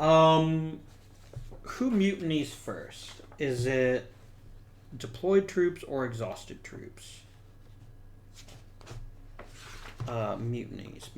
Who mutinies first? Is it deployed troops or exhausted troops? Mutinies.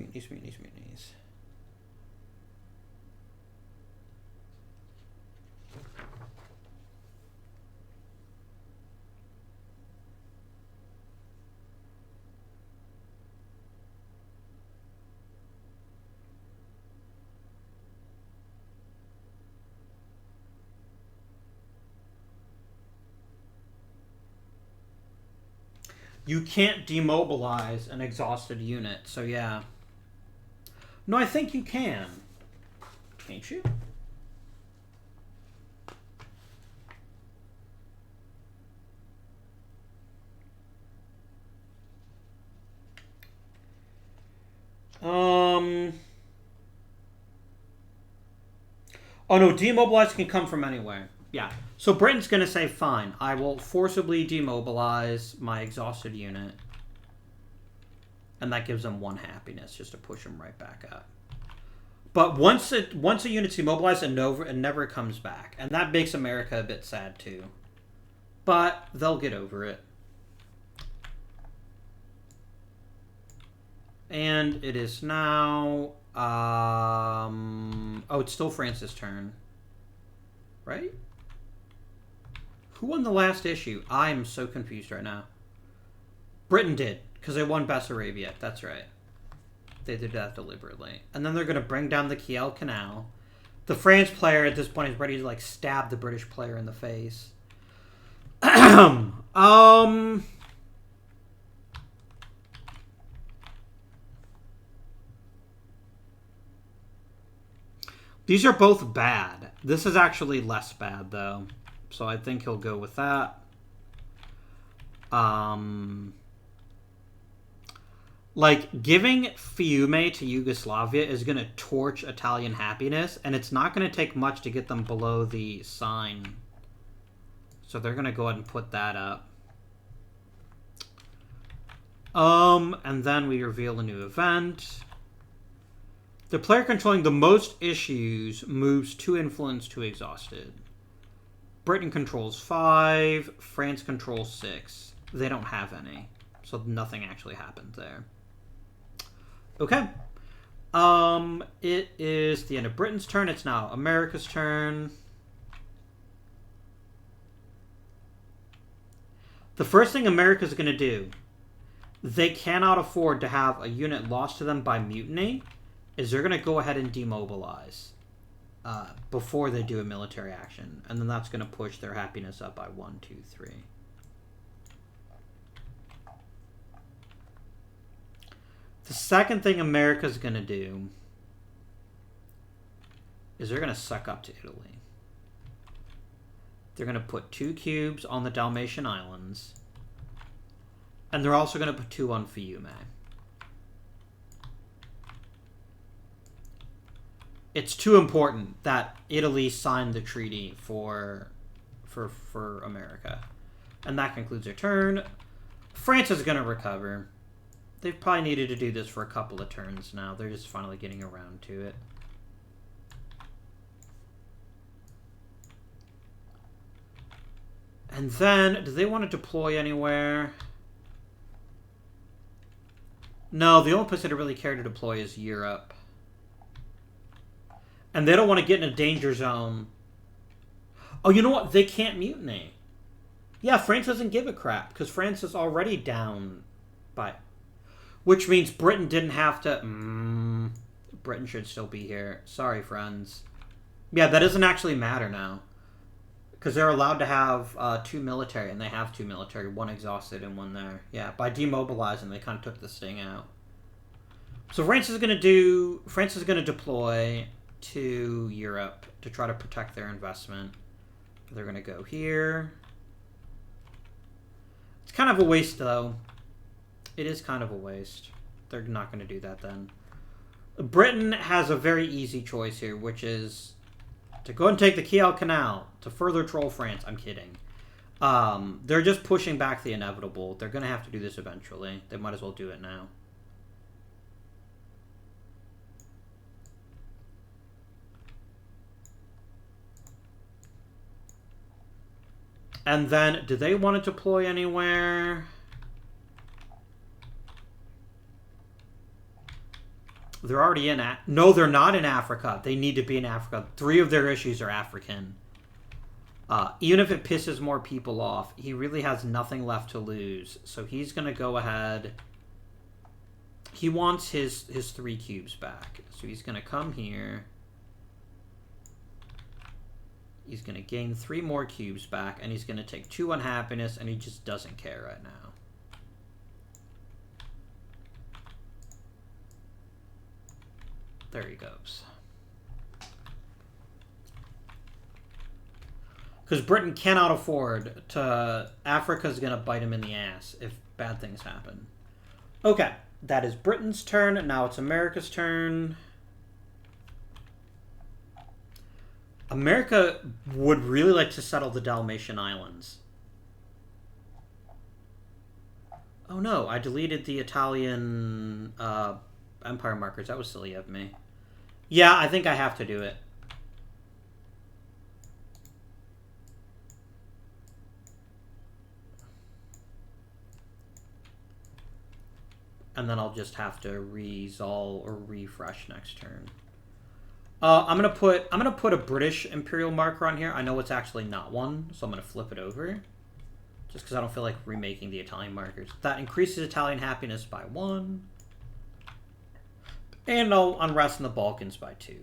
You can't demobilize an exhausted unit, so yeah. No, I think you can. Can't you? Oh no, demobilize can come from anywhere. Yeah. So Britain's going to say, fine, I will forcibly demobilize my exhausted unit. And that gives them 1 happiness, just to push them right back up. But once a unit's demobilized, it never comes back. And that makes America a bit sad, too. But they'll get over it. And it is now... oh, it's still France's turn. Right? Who won the last issue? I'm so confused right now. Britain did, because they won Bessarabia. That's right. They did that deliberately. And then they're going to bring down the Kiel Canal. The France player at this point is ready to, like, stab the British player in the face. These are both bad. This is actually less bad, though. So I think he'll go with that. Like, giving Fiume to Yugoslavia is going to torch Italian happiness, and it's not going to take much to get them below the sign. So they're going to go ahead and put that up. And then we reveal a new event. The player controlling the most issues moves 2 influence to exhausted. Britain controls 5. France controls 6. They don't have any. So nothing actually happened there. Okay. It is the end of Britain's turn. It's now America's turn. The first thing America's going to do, they cannot afford to have a unit lost to them by mutiny, is they're going to go ahead and demobilize before they do a military action. And then that's going to push their happiness up by 1, 2, 3. The second thing America's going to do is they're going to suck up to Italy. They're going to put 2 cubes on the Dalmatian Islands. And they're also going to put 2 on Fiume. It's too important that Italy signed the treaty for America. And that concludes their turn. France is going to recover. They've probably needed to do this for a couple of turns now. They're just finally getting around to it. And then, do they want to deploy anywhere? No, the only place they really care to deploy is Europe. And they don't want to get in a danger zone. Oh, you know what? They can't mutiny. Yeah, France doesn't give a crap, because France is already down by... Which means Britain didn't have to... Britain should still be here. Sorry, friends. Yeah, that doesn't actually matter now. Because they're allowed to have 2 military, and they have 2 military. 1 exhausted and 1 there. Yeah, by demobilizing, they kind of took the sting out. So France is going to deploy. to Europe to try to protect their investment. They're going to go here. It's kind of a waste, though. It is kind of a waste. They're not going to do that then. Britain has a very easy choice here, which is to go and take the Kiel Canal to further troll France. I'm kidding. They're just pushing back the inevitable. They're going to have to do this eventually. They might as well do it now. And then, do they want to deploy anywhere? They're already in... No, they're not in Africa. They need to be in Africa. 3 of their issues are African. Even if it pisses more people off, he really has nothing left to lose. So he's going to go ahead. He wants his 3 cubes back. So he's going to come here. He's going to gain 3 more cubes back, and he's going to take 2 unhappiness, and he just doesn't care right now. There he goes. Because Britain cannot afford to... Africa's going to bite him in the ass if bad things happen. Okay, that is Britain's turn. Now it's America's turn. America would really like to settle the Dalmatian Islands. Oh no, I deleted the Italian empire markers. That was silly of me. Yeah, I think I have to do it. And then I'll just have to resolve or refresh next turn. I'm gonna put a British imperial marker on here. I know it's actually not one, so I'm gonna flip it over. Just because I don't feel like remaking the Italian markers. That increases Italian happiness by 1. And I'll unrest in the Balkans by 2.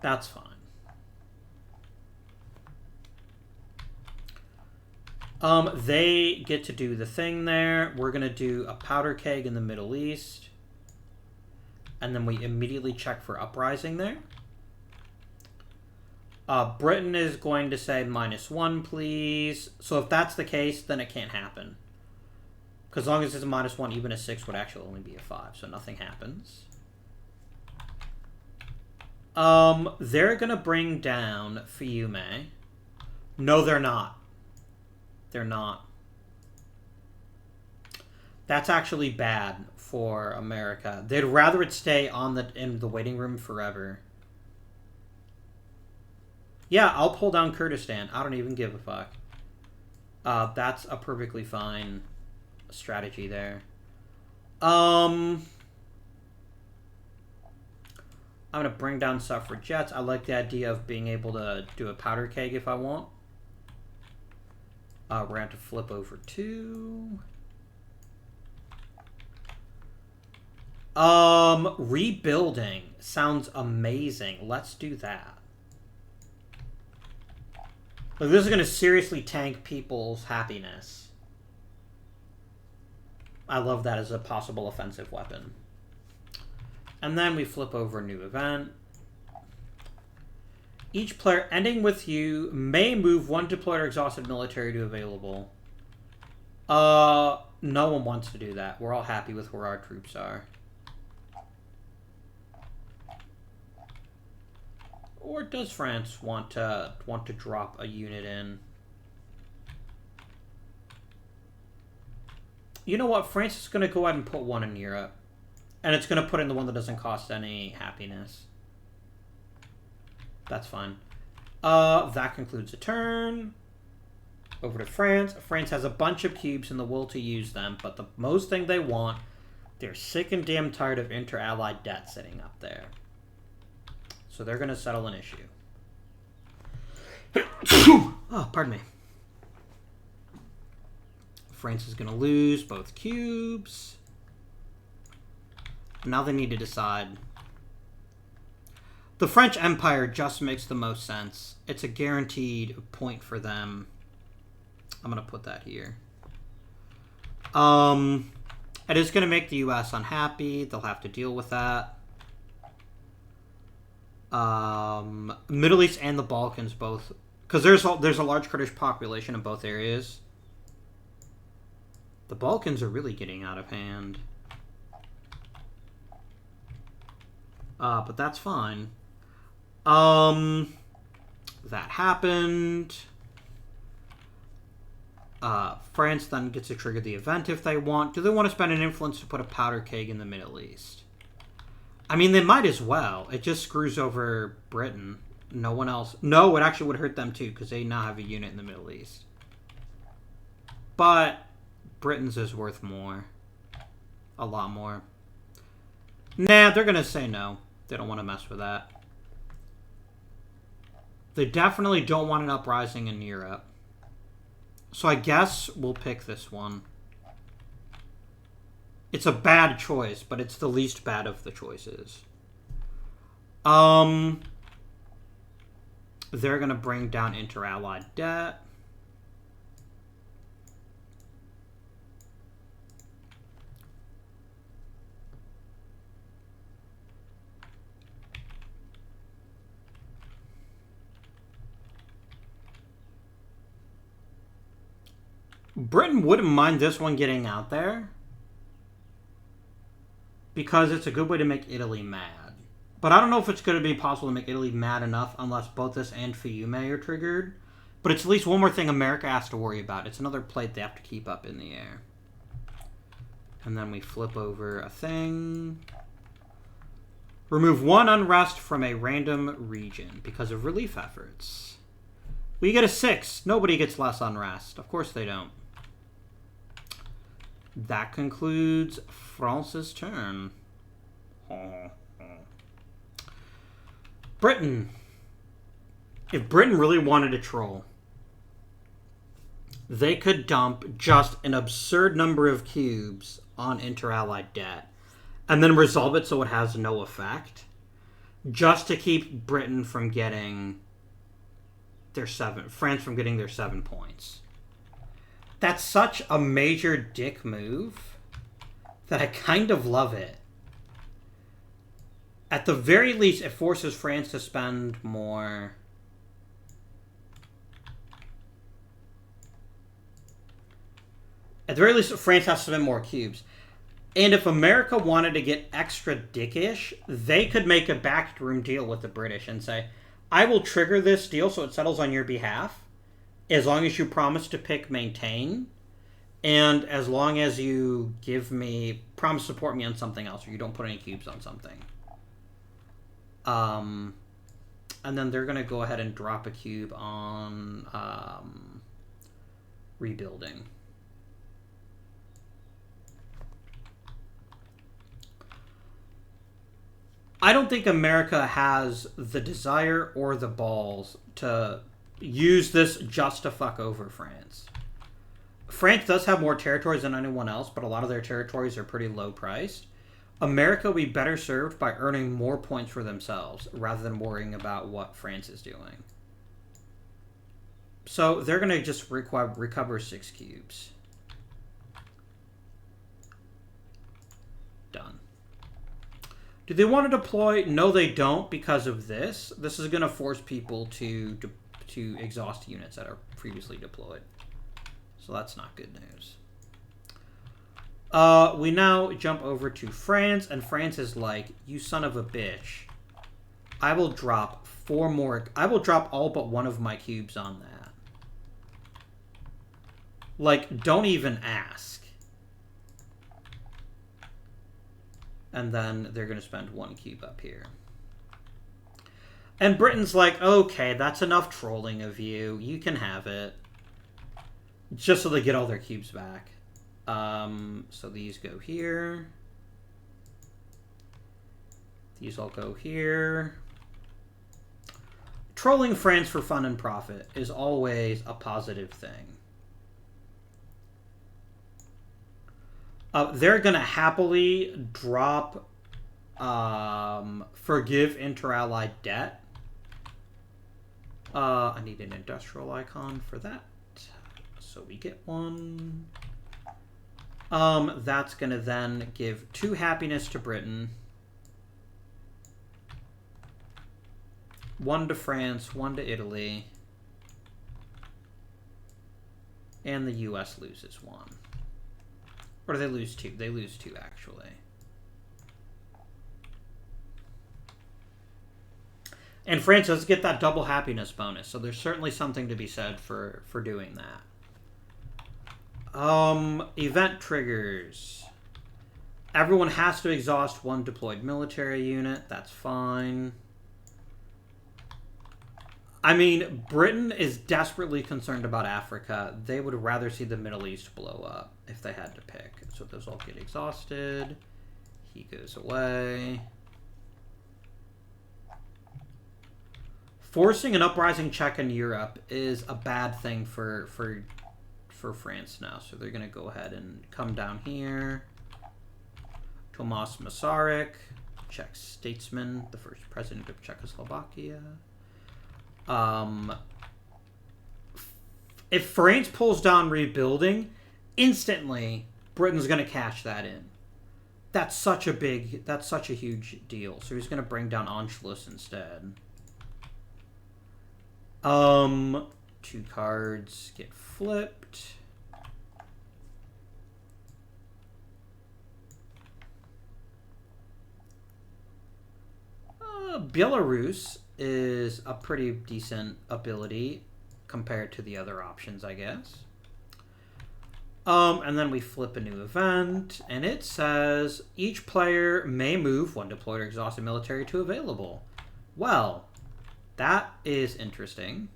That's fine. They get to do the thing there. We're gonna do a powder keg in the Middle East. And then we immediately check for uprising there. Britain is going to say -1, please. So if that's the case, then it can't happen. Because as long as it's a -1, even a 6 would actually only be a 5. So nothing happens. They're going to bring down Fiume. No, they're not. They're not. That's actually bad for America. They'd rather it stay in the waiting room forever. Yeah, I'll pull down Kurdistan. I don't even give a fuck. That's a perfectly fine strategy there. I'm gonna bring down suffragettes. I like the idea of being able to do a powder keg if I want. We're going to have to flip over 2. Rebuilding sounds amazing. Let's do that. Like, this is going to seriously tank people's happiness. I love that as a possible offensive weapon. And then we flip over a new event. Each player ending with you may move 1 deployed or exhausted military to available. No one wants to do that. We're all happy with where our troops are. Or does France want to drop a unit in? You know what? France is going to go ahead and put 1 in Europe. And it's going to put in the one that doesn't cost any happiness. That's fine. That concludes the turn. Over to France. France has a bunch of cubes and the will to use them, but the most thing they want, they're sick and damn tired of inter-allied debt sitting up there. So they're going to settle an issue. Oh, pardon me. France is going to lose both cubes. Now they need to decide. The French Empire just makes the most sense. It's a guaranteed point for them. I'm going to put that here. It is going to make the U.S. unhappy. They'll have to deal with that. Middle East and the Balkans both, because there's a large Kurdish population in both areas. The Balkans are really getting out of hand. But that's fine. That happened. France then gets to trigger the event if they want. Do they want to spend an influence to put a powder keg in the Middle East? I mean, they might as well. It just screws over Britain. No one else. No, it actually would hurt them too, because they now have a unit in the Middle East. But Britain's is worth more. A lot more. Nah, they're going to say no. They don't want to mess with that. They definitely don't want an uprising in Europe. So I guess we'll pick this one. It's a bad choice, but it's the least bad of the choices. They're going to bring down inter-allied debt. Britain wouldn't mind this one getting out there, because it's a good way to make Italy mad. But I don't know if it's going to be possible to make Italy mad enough unless both this and Fiume are triggered. But it's at least one more thing America has to worry about. It's another plate they have to keep up in the air. And then we flip over a thing. Remove one unrest from a random region because of relief efforts. We get a 6. Nobody gets less unrest. Of course they don't. That concludes France's turn. Britain. If Britain really wanted to troll, they could dump just an absurd number of cubes on inter-allied debt and then resolve it so it has no effect, just to keep Britain from getting France from getting their 7 points. That's such a major dick move that I kind of love it. At the very least, it forces France to spend more. At the very least, France has to spend more cubes. And if America wanted to get extra dickish, they could make a backroom deal with the British and say, I will trigger this deal so it settles on your behalf, as long as you promise to pick maintain, and as long as you promise to support me on something else, or you don't put any cubes on something. And then they're going to go ahead and drop a cube on rebuilding. I don't think America has the desire or the balls to use this just to fuck over France. France does have more territories than anyone else, but a lot of their territories are pretty low priced. America would be better served by earning more points for themselves rather than worrying about what France is doing. So they're going to just recover 6 cubes. Done. Do they want to deploy? No, they don't, because of this. This is going to force people to exhaust units that are previously deployed. So that's not good news. We now jump over to France, and France is like, you son of a bitch. I will drop 4 more. I will drop all but one of my cubes on that. Like, don't even ask. And then they're going to spend 1 cube up here. And Britain's like, okay, that's enough trolling of you. You can have it. Just so they get all their cubes back. So these go here. These all go here. Trolling France for fun and profit is always a positive thing. They're going to happily drop forgive inter-allied debt. I need an industrial icon for that. So we get one. That's going to then give 2 happiness to Britain. 1 to France, 1 to Italy. And the US loses 1. Or do they lose 2? They lose 2, actually. And France does get that double happiness bonus, so there's certainly something to be said for doing that. Event triggers. Everyone has to exhaust 1 deployed military unit. That's fine. I mean, Britain is desperately concerned about Africa. They would rather see the Middle East blow up if they had to pick. So those all get exhausted. He goes away. Forcing an uprising check in Europe is a bad thing for France now. So they're going to go ahead and come down here. Tomas Masaryk, Czech statesman, the first president of Czechoslovakia. If France pulls down rebuilding, instantly Britain's going to cash that in. That's such a huge deal. So he's going to bring down Anschluss instead. 2 cards get flipped. Belarus is a pretty decent ability compared to the other options, I guess. And then we flip a new event, and it says each player may move 1 deployed or exhausted military to available. Well, that is interesting.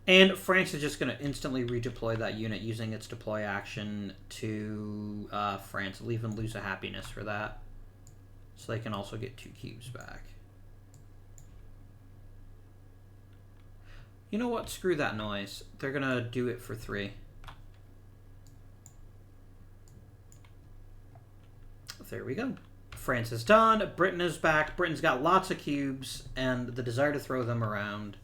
And France is just going to instantly redeploy that unit using its deploy action to France. Leave and lose a happiness for that. So they can also get 2 cubes back. You know what? Screw that noise. They're going to do it for 3. There we go. France is done. Britain is back. Britain's got lots of cubes and the desire to throw them around.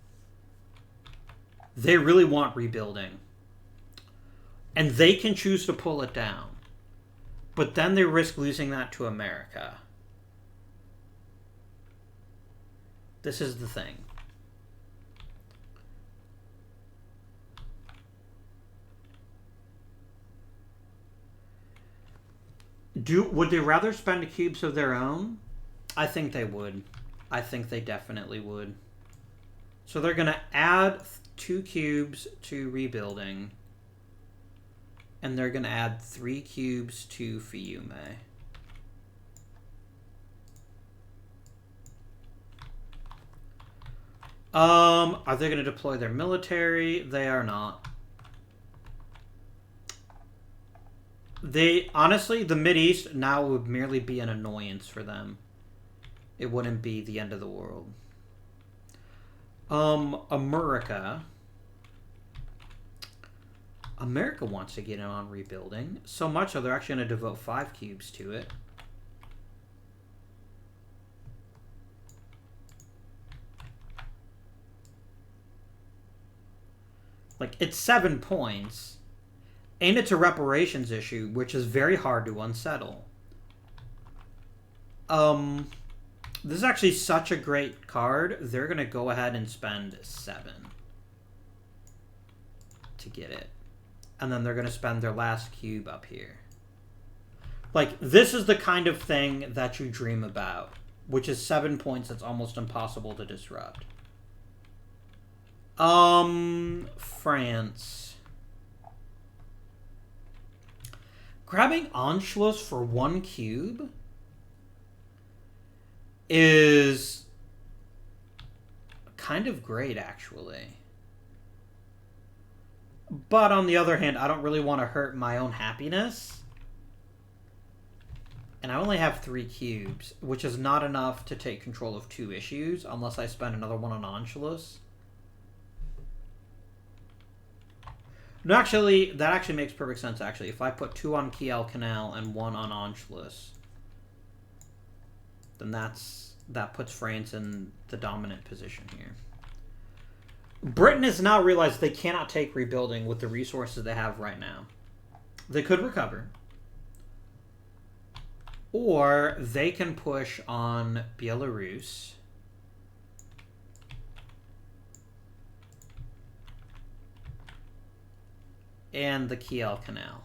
They really want rebuilding. And they can choose to pull it down. But then they risk losing that to America. This is the thing. Would they rather spend cubes of their own? I think they would. I think they definitely would. So they're going to add 2 cubes to rebuilding. And they're going to add 3 cubes to Fiume. Are they going to deploy their military? They are not. Honestly, the Mideast now would merely be an annoyance for them. It wouldn't be the end of the world. America wants to get in on rebuilding. So much so they're actually going to devote 5 cubes to it. Like, it's 7 points. And it's a reparations issue, which is very hard to unsettle. This is actually such a great card. They're going to go ahead and spend 7 to get it. And then they're going to spend their last cube up here. Like, this is the kind of thing that you dream about, which is 7 points that's almost impossible to disrupt. France. Grabbing Anschluss for 1 cube is kind of great, actually. But on the other hand, I don't really want to hurt my own happiness. And I only have 3 cubes, which is not enough to take control of 2 issues unless I spend another one on Anschluss. No, actually, that actually makes perfect sense, actually. If I put 2 on Kiel Canal and 1 on Anschluss, then that puts France in the dominant position here. Britain has now realized they cannot take rebuilding with the resources they have right now. They could recover. Or they can push on Belarus. And the Kiel Canal.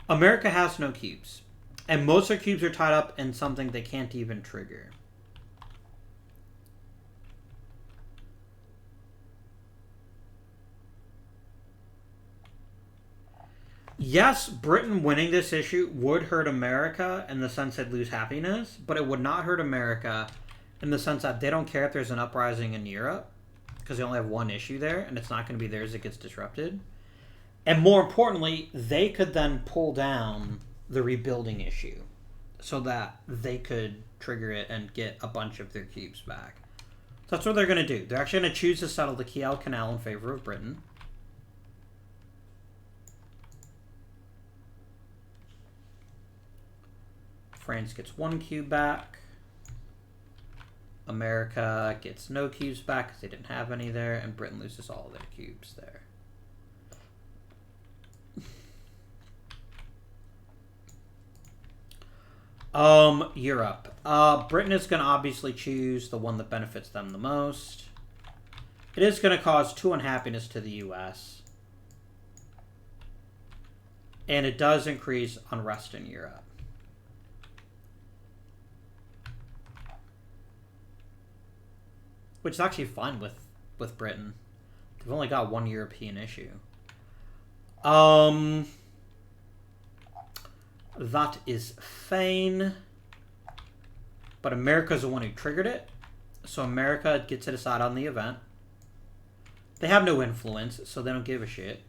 America has no cubes. And most of their cubes are tied up in something they can't even trigger. Yes, Britain winning this issue would hurt America in the sense they'd lose happiness, but it would not hurt America in the sense that they don't care if there's an uprising in Europe, because they only have one issue there, and it's not going to be theirs that gets disrupted. And more importantly, they could then pull down the rebuilding issue so that they could trigger it and get a bunch of their cubes back. So that's what they're going to do. They're actually going to choose to settle the Kiel Canal in favor of Britain. France gets 1 cube back. America gets no cubes back because they didn't have any there, and Britain loses all of their cubes there. Europe. Britain is going to obviously choose the one that benefits them the most. It is going to cause 2 unhappiness to the US. And it does increase unrest in Europe. Which is actually fine with Britain. They've only got 1 European issue. That is fine. But America's the one who triggered it. So America gets to decide on the event. They have no influence, so they don't give a shit.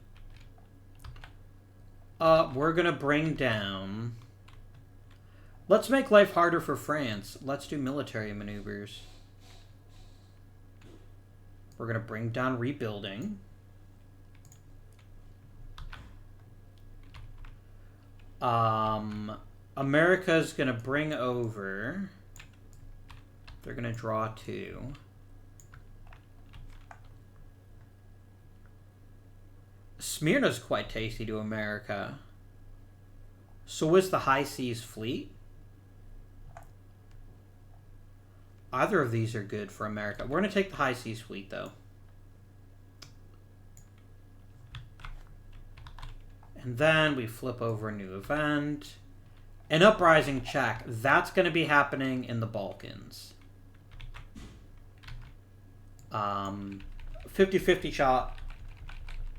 We're going to bring down... Let's make life harder for France. Let's do military maneuvers. We're going to bring down rebuilding. America's going to bring over... They're going to draw 2. Smyrna's quite tasty to America. So is the High Seas Fleet. Either of these are good for America. We're going to take the High Seas Fleet, though. And then we flip over a new event. An uprising check. That's going to be happening in the Balkans. 50-50 shot.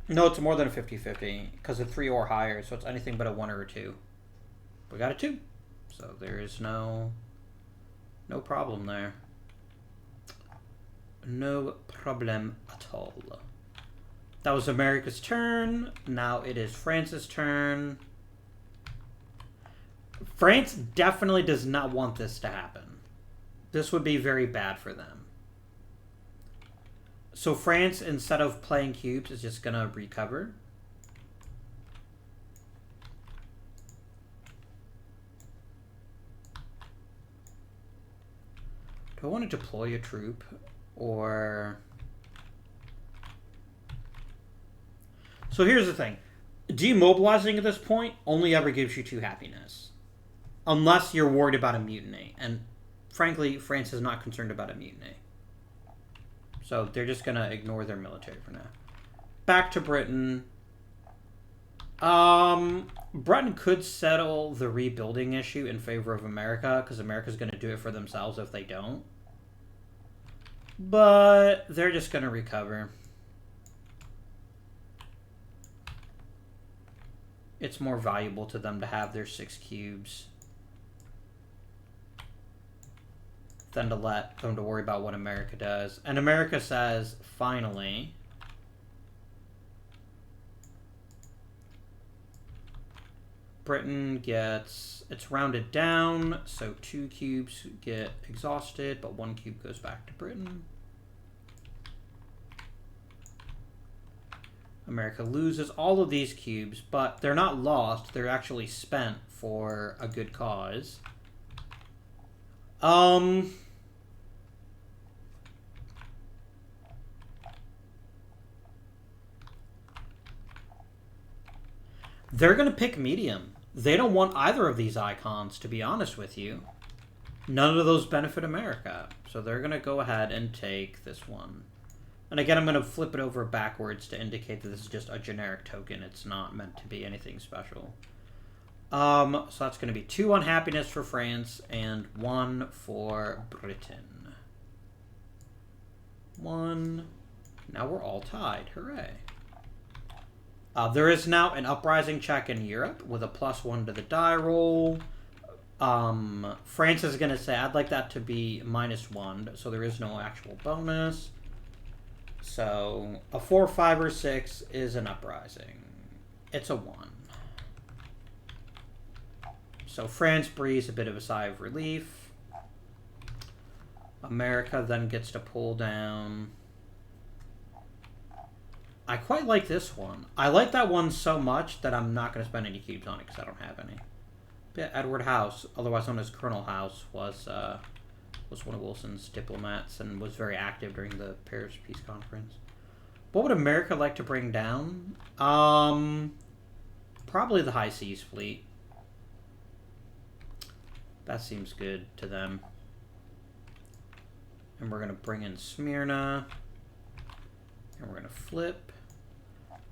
No, it's more than a 50-50 because of 3 or higher, so it's anything but a 1 or a 2. We got a 2, so there is no problem there. No problem at all. That was America's turn. Now it is France's turn. France definitely does not want this to happen. This would be very bad for them. So France, instead of playing cubes, is just going to recover. Do I want to deploy a troop? Or... So here's the thing. Demobilizing at this point only ever gives you 2 happiness. Unless you're worried about a mutiny. And frankly, France is not concerned about a mutiny. So they're just going to ignore their military for now. Back to Britain. Britain could settle the rebuilding issue in favor of America, because America's going to do it for themselves if they don't. But they're just going to recover. It's more valuable to them to have their 6 cubes than to let them to worry about what America does. And America says, finally, Britain gets, it's rounded down, so 2 cubes get exhausted, but 1 cube goes back to Britain. America loses all of these cubes, but they're not lost, they're actually spent for a good cause. They're going to pick medium. They don't want either of these icons, to be honest with you. None of those benefit America. So they're going to go ahead and take this one. And again, I'm going to flip it over backwards to indicate that this is just a generic token. It's not meant to be anything special. So that's going to be 2 unhappiness for France and 1 for Britain. 1. Now we're all tied. Hooray. There is now an uprising check in Europe with a +1 to the die roll. France is going to say, I'd like that to be -1, so there is no actual bonus. So a 4, 5, or 6 is an uprising. It's a 1. So France breathes a bit of a sigh of relief. America then gets to pull down. I quite like this one. I like that one so much that I'm not going to spend any cubes on it because I don't have any. Yeah, Edward House, otherwise known as Colonel House, was one of Wilson's diplomats and was very active during the Paris Peace Conference. What would America like to bring down? Probably the High Seas Fleet. That seems good to them. And we're going to bring in Smyrna. And we're going to flip.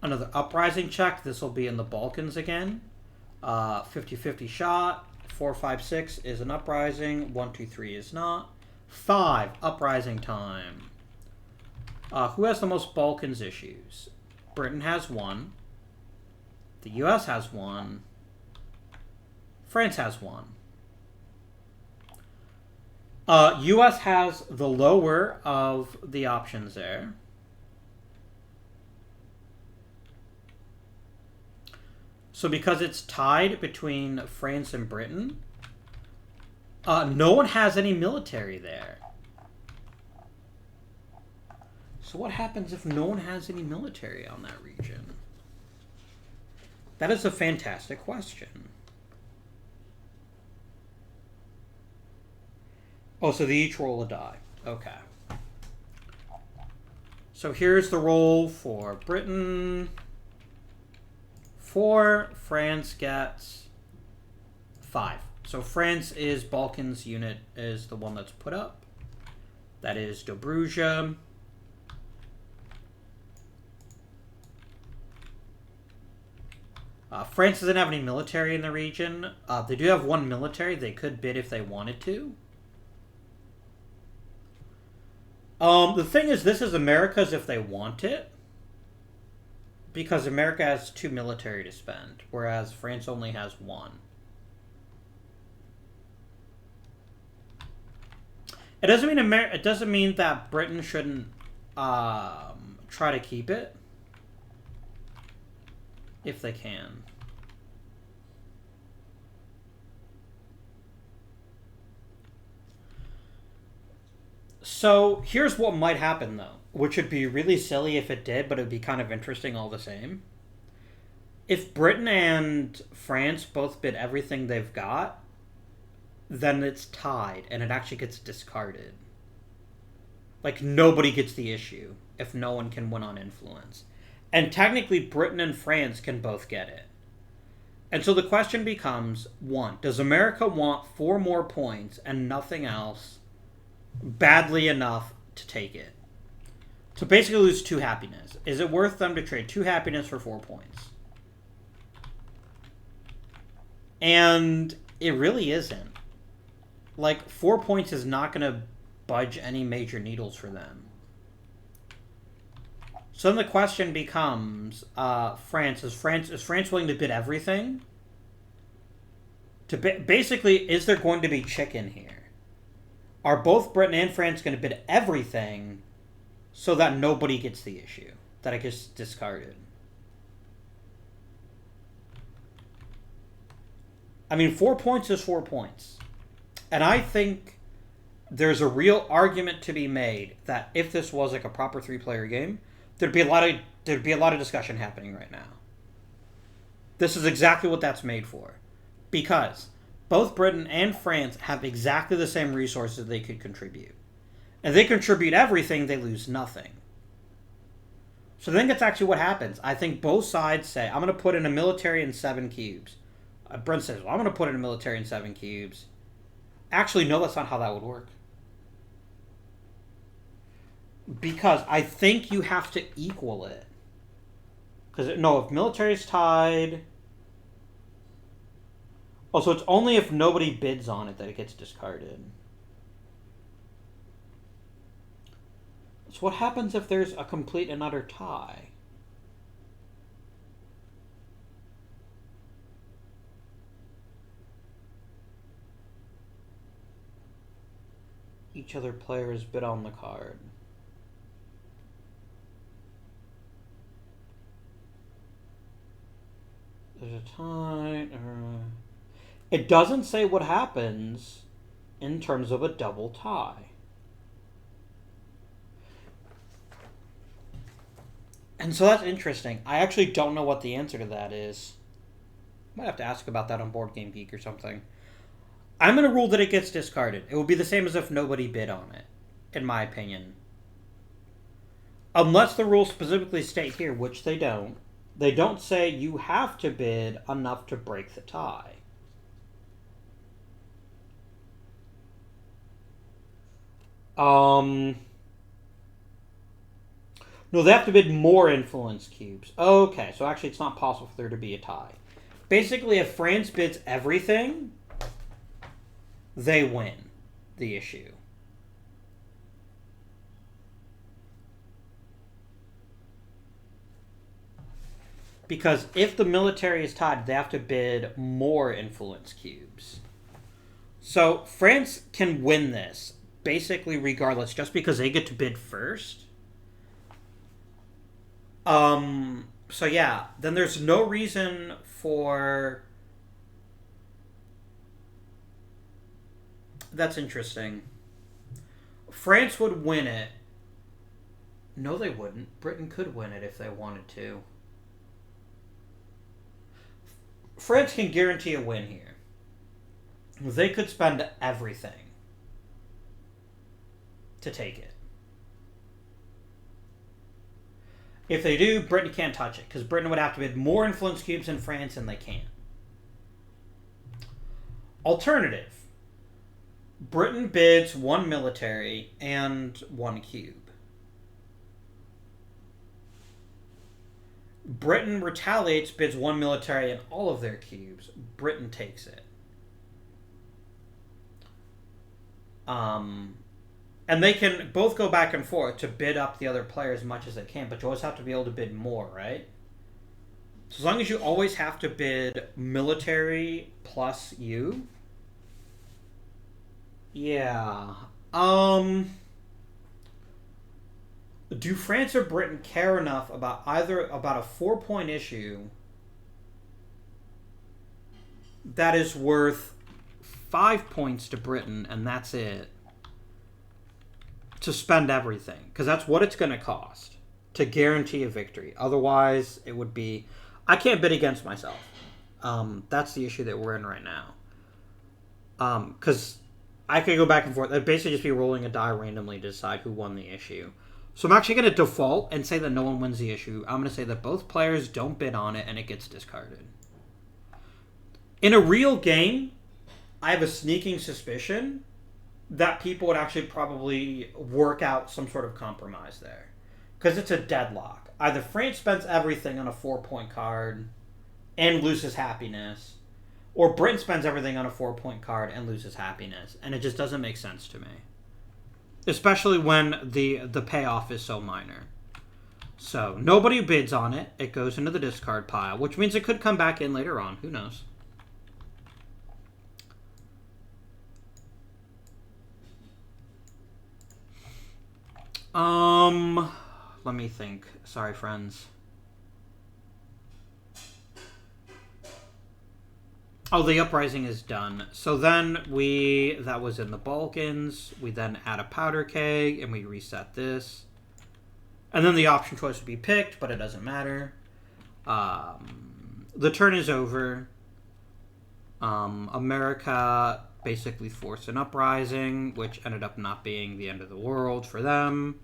Another uprising check. This will be in the Balkans again. 50-50 shot. 4, 5, 6 is an uprising. 1, 2, 3 is not. 5, uprising time. Who has the most Balkans issues? Britain has 1. The US has 1. France has 1. US has the lower of the options there. So because it's tied between France and Britain, no one has any military there. So what happens if no one has any military on that region? That is a fantastic question. Oh, so they each roll a die. Okay. So here's the roll for Britain. 4. France gets 5. So France is Balkans unit is the one that's put up. That is Dobruja. France doesn't have any military in the region. They do have 1 military. They could bid if they wanted to. The thing is, this is America's if they want it. Because America has 2 military to spend, whereas France only has 1. It doesn't mean it doesn't mean that Britain shouldn't try to keep it if they can. So here's what might happen, though, which would be really silly if it did, but it would be kind of interesting all the same. If Britain and France both bid everything they've got, then it's tied, and it actually gets discarded. Like, nobody gets the issue if no one can win on influence. And technically, Britain and France can both get it. And so the question becomes, 1, does America want 4 more points and nothing else badly enough to take it? To basically lose 2 happiness. Is it worth them to trade 2 happiness for 4 points? And it really isn't. Like, 4 points is not going to budge any major needles for them. So then the question becomes, France. Is France willing to bid everything? Basically, is there going to be chicken here? Are both Britain and France going to bid everything so that nobody gets the issue? That it gets discarded? I mean, 4 points is 4 points. And I think there's a real argument to be made that if this was like a proper 3-player game, there'd be a lot of discussion happening right now. This is exactly what that's made for. Because both Britain and France have exactly the same resources they could contribute. And they contribute everything, they lose nothing. So I think that's actually what happens. I think both sides say, I'm going to put in a military in 7 cubes. Brent says, well, I'm going to put in a military in 7 cubes. Actually, no, that's not how that would work. Because I think you have to equal it. Because, no, if military is tied... Oh, so it's only if nobody bids on it that it gets discarded. So what happens if there's a complete and utter tie? Each other player is bid on the card. There's a tie. It doesn't say what happens in terms of a double tie. And so that's interesting. I actually don't know what the answer to that is. Might have to ask about that on Board Game Geek or something. I'm going to rule that it gets discarded. It would be the same as if nobody bid on it, in my opinion. Unless the rules specifically state here, which they don't. They don't say you have to bid enough to break the tie. No, they have to bid more influence cubes. Okay, so actually it's not possible for there to be a tie. Basically, if France bids everything, they win the issue. Because if the military is tied, they have to bid more influence cubes. So France can win this, basically regardless, just because they get to bid first. So yeah, then there's no reason for... That's interesting. France would win it. No, they wouldn't. Britain could win it if they wanted to. France can guarantee a win here. They could spend everything to take it. If they do, Britain can't touch it, because Britain would have to bid more influence cubes than France, and they can't. Alternative. Britain bids 1 military and 1 cube. Britain retaliates, bids 1 military and all of their cubes. Britain takes it. And they can both go back and forth to bid up the other player as much as they can, but you always have to be able to bid more, right? So as long as you always have to bid military plus you. Yeah. Do France or Britain care enough about about a 4-point issue that is worth 5 points to Britain, and that's it, to spend everything? Because that's what it's going to cost to guarantee a victory. Otherwise, it would be... I can't bid against myself. That's the issue that we're in right now. Because I could go back and forth. I'd basically just be rolling a die randomly to decide who won the issue. So I'm actually going to default and say that no one wins the issue. I'm going to say that both players don't bid on it and it gets discarded. In a real game, I have a sneaking suspicion that people would actually probably work out some sort of compromise there. Because it's a deadlock. Either France spends everything on a 4-point card and loses happiness, or Britain spends everything on a 4-point card and loses happiness. And it just doesn't make sense to me. Especially when the payoff is so minor. So, nobody bids on it. It goes into the discard pile, which means it could come back in later on. Who knows? Let me think. Sorry, friends. Oh, the uprising is done. So then that was in the Balkans. We then add a powder keg and we reset this. And then the option choice would be picked, but it doesn't matter. The turn is over. America basically forced an uprising, which ended up not being the end of the world for them.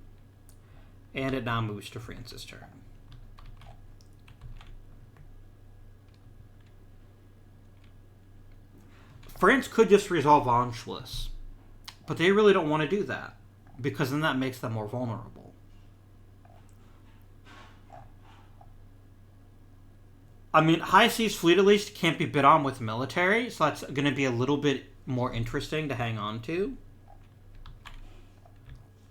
And it now moves to France's turn. France could just resolve Anschluss, but they really don't want to do that, because then that makes them more vulnerable. I mean, High Seas Fleet at least can't be bid on with military, so that's going to be a little bit more interesting to hang on to.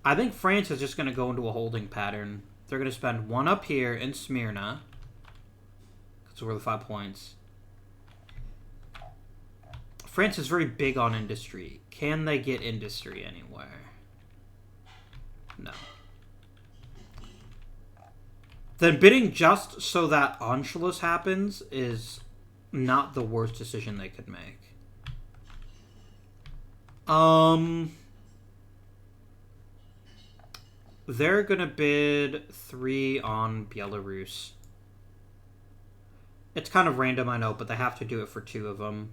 I think France is just going to go into a holding pattern. They're going to spend 1 up here in Smyrna, because we're the 5 points. France is very big on industry. Can they get industry anywhere? No. Then bidding just so that Anschluss happens is not the worst decision they could make. They're going to bid 3 on Belarus. It's kind of random, I know, but they have to do it for 2 of them.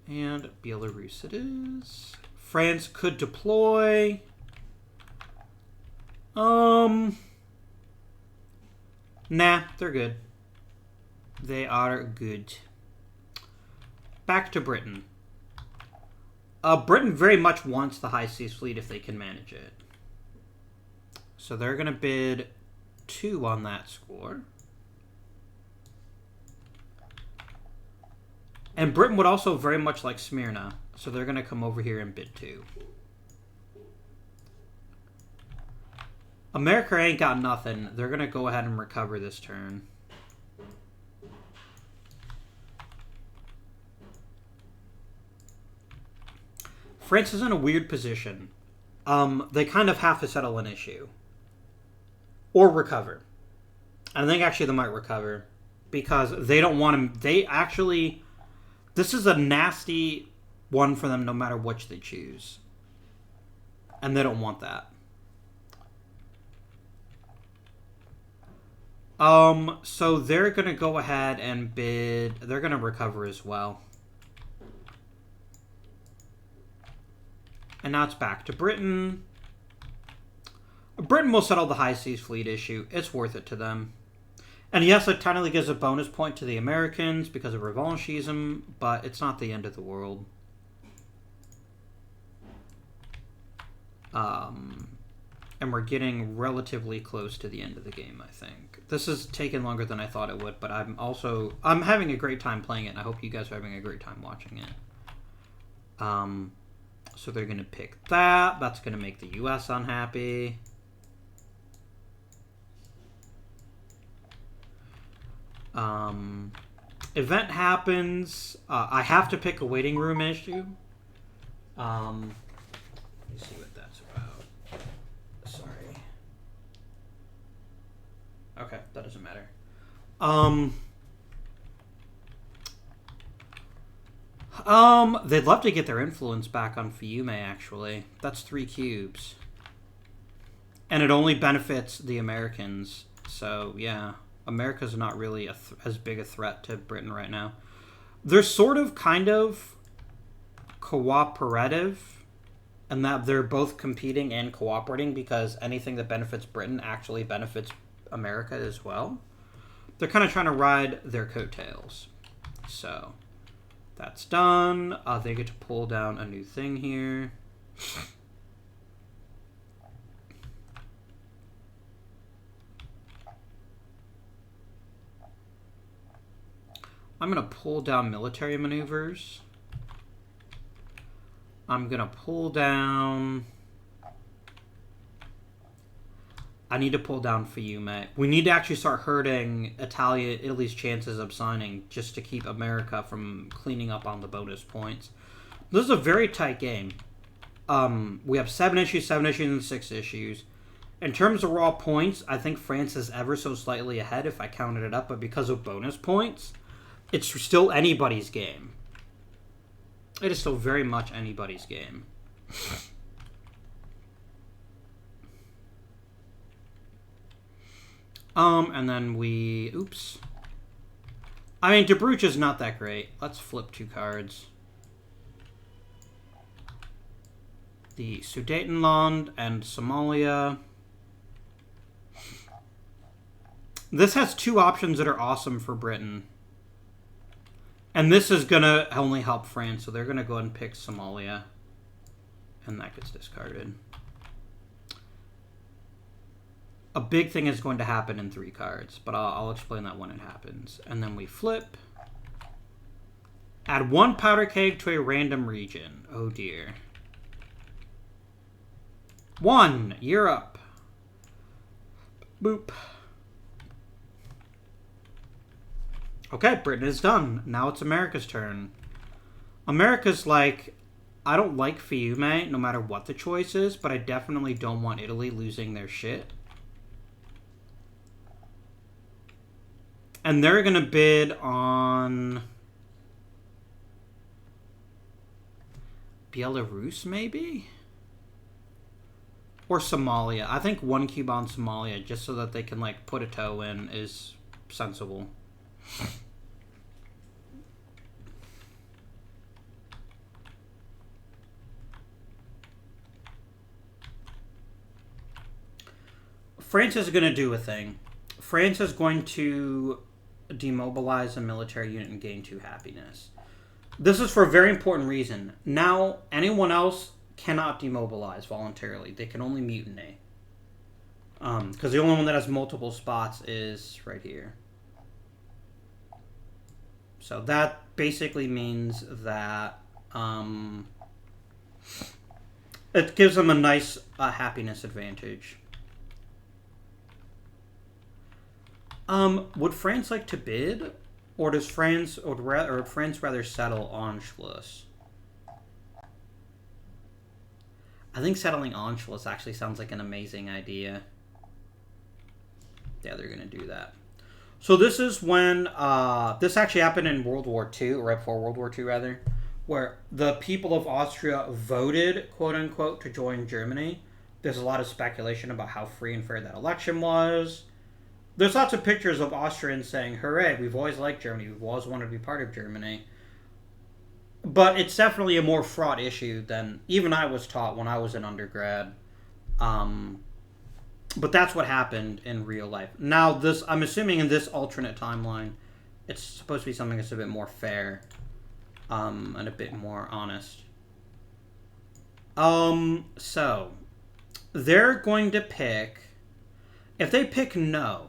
And Belarus it is. France could deploy. Nah, they're good. They are good. Back to Britain. Britain very much wants the High Seas Fleet if they can manage it. So they're going to bid 2 on that score. And Britain would also very much like Smyrna, so they're going to come over here and bid 2. America ain't got nothing. They're going to go ahead and recover this turn. France is in a weird position. They kind of have to settle an issue. Or recover. I think actually they might recover. Because they don't want to... They actually... This is a nasty one for them no matter which they choose. And they don't want that. So they're going to go ahead and bid... They're going to recover as well. And now it's back to Britain. Britain will settle the High Seas Fleet issue. It's worth it to them. And yes, it technically gives a bonus point to the Americans because of revanchism, but it's not the end of the world. And we're getting relatively close to the end of the game, I think. This has taken longer than I thought it would, but I'm having a great time playing it, and I hope you guys are having a great time watching it. So they're going to pick that. That's going to make the U.S. unhappy. Event happens. I have to pick a waiting room issue. Let me see what that's about. Sorry. Okay, that doesn't matter. They'd love to get their influence back on Fiume, actually. That's 3 cubes. And it only benefits the Americans. So, yeah. America's not really as big a threat to Britain right now. They're sort of, kind of, cooperative. And that they're both competing and cooperating because anything that benefits Britain actually benefits America as well. They're kind of trying to ride their coattails. So... That's done. They get to pull down a new thing here. I'm going to pull down military maneuvers. I'm going to pull down... I need to pull down Fiume. We need to actually start hurting Italy's chances of signing just to keep America from cleaning up on the bonus points. This is a very tight game. We have 7 issues, and 6 issues. In terms of raw points, I think France is ever so slightly ahead if I counted it up, but because of bonus points, it's still anybody's game. It is still very much anybody's game. And then we... Oops. I mean, De Bruch is not that great. Let's flip 2 cards. the Sudetenland and Somalia. This has two options that are awesome for Britain. And this is going to only help France, so they're going to go ahead and pick Somalia. And that gets discarded. A big thing is going to happen in 3 cards, but I'll explain that when it happens. And then we flip. Add 1 powder keg to a random region. Oh dear. 1. Europe. Boop. Okay, Britain is done. Now it's America's turn. America's like, I don't like Fiume, no matter what the choice is, but I definitely don't want Italy losing their shit. And they're going to bid on Belarus, maybe? Or Somalia. I think 1 cube on Somalia, just so that they can, like, put a toe in, is sensible. France is going to do a thing. France is going to demobilize a military unit and gain 2 happiness. This is for a very important reason. Now, anyone else cannot demobilize voluntarily. They can only mutiny. Because the only one that has multiple spots is right here. So that basically means that it gives them a nice happiness advantage. Would France like to bid, or does France would France rather settle Anschluss? I think settling Anschluss actually sounds like an amazing idea. Yeah, they're gonna do that. So this is when this actually happened in World War II, or right before World War II, rather, where the people of Austria voted, quote unquote, to join Germany. There's a lot of speculation about how free and fair that election was. There's lots of pictures of Austrians saying, hooray, we've always liked Germany, we've always wanted to be part of Germany. But it's definitely a more fraught issue than even I was taught when I was an undergrad. But that's what happened in real life. Now, this, I'm assuming in this alternate timeline, it's supposed to be something that's a bit more fair and a bit more honest. So, they're going to pick, if they pick no,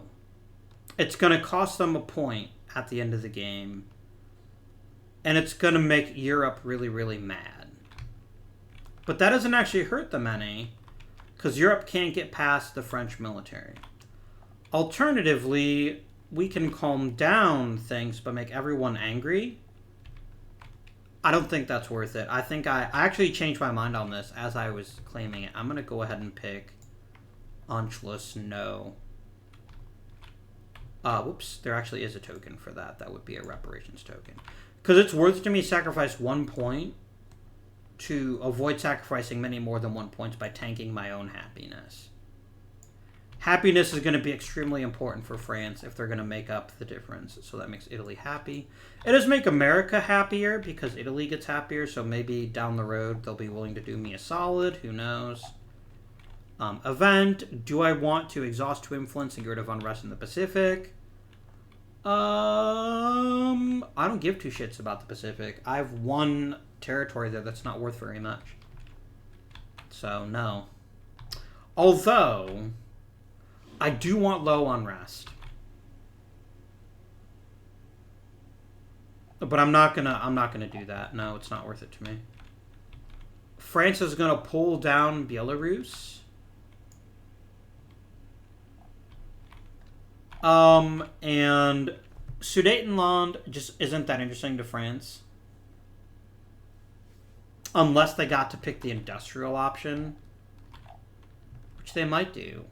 it's going to cost them a point at the end of the game. And it's going to make Europe really, really mad. But that doesn't actually hurt them any, because Europe can't get past the French military. Alternatively, we can calm down things but make everyone angry. I don't think that's worth it. I think I actually changed my mind on this as I was claiming it. I'm going to go ahead and pick Anschluss no. Whoops, there actually is a token for that. That would be a reparations token. Because it's worth to me sacrifice 1 point to avoid sacrificing many more than 1 point by tanking my own happiness. Happiness is going to be extremely important for France if they're going to make up the difference. So that makes Italy happy. It does make America happier because Italy gets happier. So maybe down the road they'll be willing to do me a solid. Who knows? Event. Do I want to exhaust to influence and get rid of unrest in the Pacific? I don't give 2 shits about the Pacific. I have 1 territory there that's not worth very much. So, no. Although, I do want low unrest. But I'm not gonna do that. No, it's not worth it to me. France is gonna pull down Belarus. And Sudetenland just isn't that interesting to France. Unless they got to pick the industrial option. Which they might do.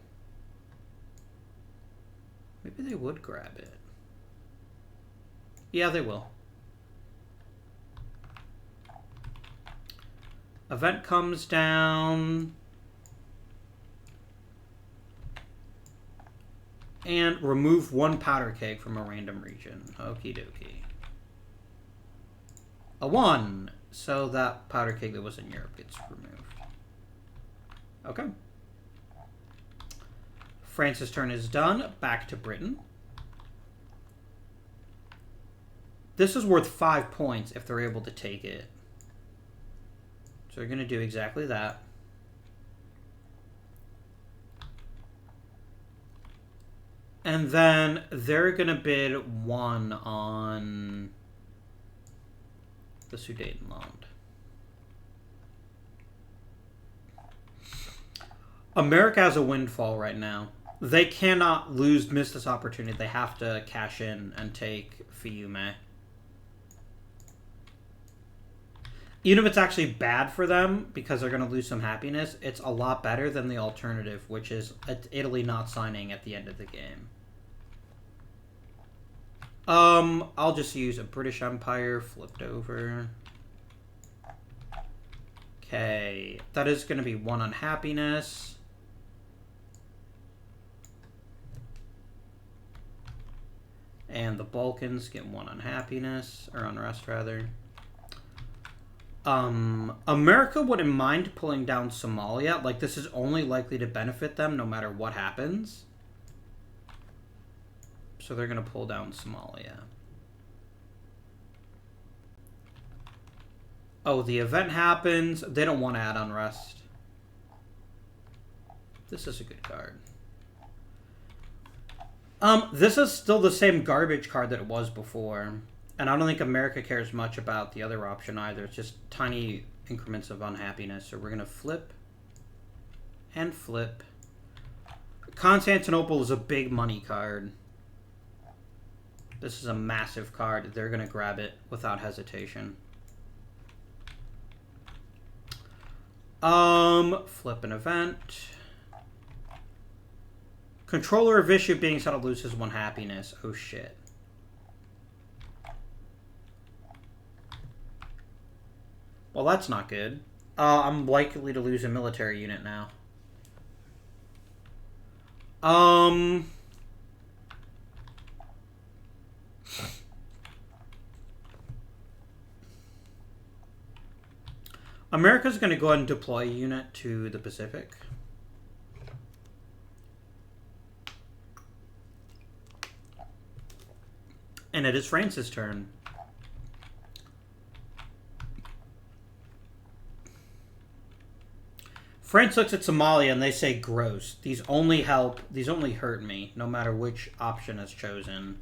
Maybe they would grab it. Yeah, they will. Event comes down. And remove 1 powder keg from a random region. Okie dokie. A 1. So that powder keg that was in Europe gets removed. Okay. France's turn is done. Back to Britain. This is worth 5 points if they're able to take it. So they're going to do exactly that. And then they're going to bid 1 on the Sudetenland. America has a windfall right now. They cannot miss this opportunity. They have to cash in and take Fiume. Even if it's actually bad for them because they're going to lose some happiness, it's a lot better than the alternative, which is Italy not signing at the end of the game. I'll just use a British Empire flipped over. Okay, that is going to be 1 on happiness. And the Balkans get 1 on happiness, or unrest rather. America wouldn't mind pulling down Somalia. Like, this is only likely to benefit them no matter what happens. So they're going to pull down Somalia. Oh, the event happens. They don't want to add unrest. This is a good card. This is still the same garbage card that it was before. And I don't think America cares much about the other option either. It's just tiny increments of unhappiness. So we're going to flip and flip. Constantinople is a big money card. This is a massive card. They're going to grab it without hesitation. Flip an event. Controller of issue being settled loses 1 happiness. Oh shit. Well, that's not good. I'm likely to lose a military unit now. America's going to go ahead and deploy a unit to the Pacific. And it is France's turn. France looks at Somalia and they say, gross. These only hurt me, no matter which option is chosen.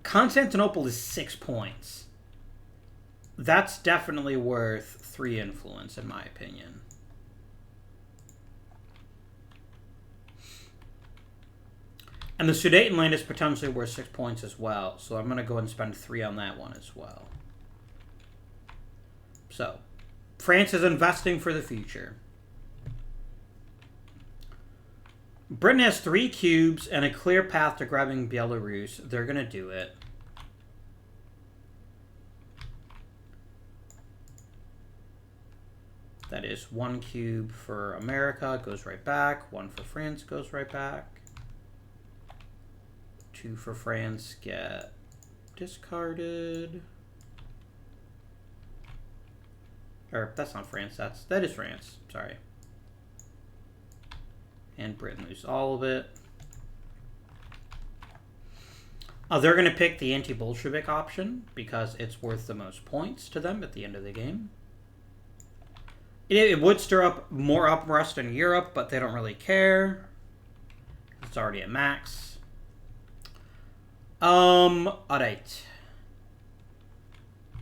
Constantinople is 6 points. That's definitely worth 3 influence, in my opinion. And the Sudetenland is potentially worth 6 points as well, so I'm going to go ahead and spend 3 on that one as well. So, France is investing for the future. Britain has 3 cubes and a clear path to grabbing Belarus. They're going to do it. That is 1 cube for America, goes right back. 1 for France, goes right back. 2 for France get discarded. Or, that's not France, that is France, sorry. And Britain loses all of it. They're going to pick the anti-Bolshevik option because it's worth the most points to them at the end of the game. It would stir up more unrest in Europe, but they don't really care. It's already at max. Alright.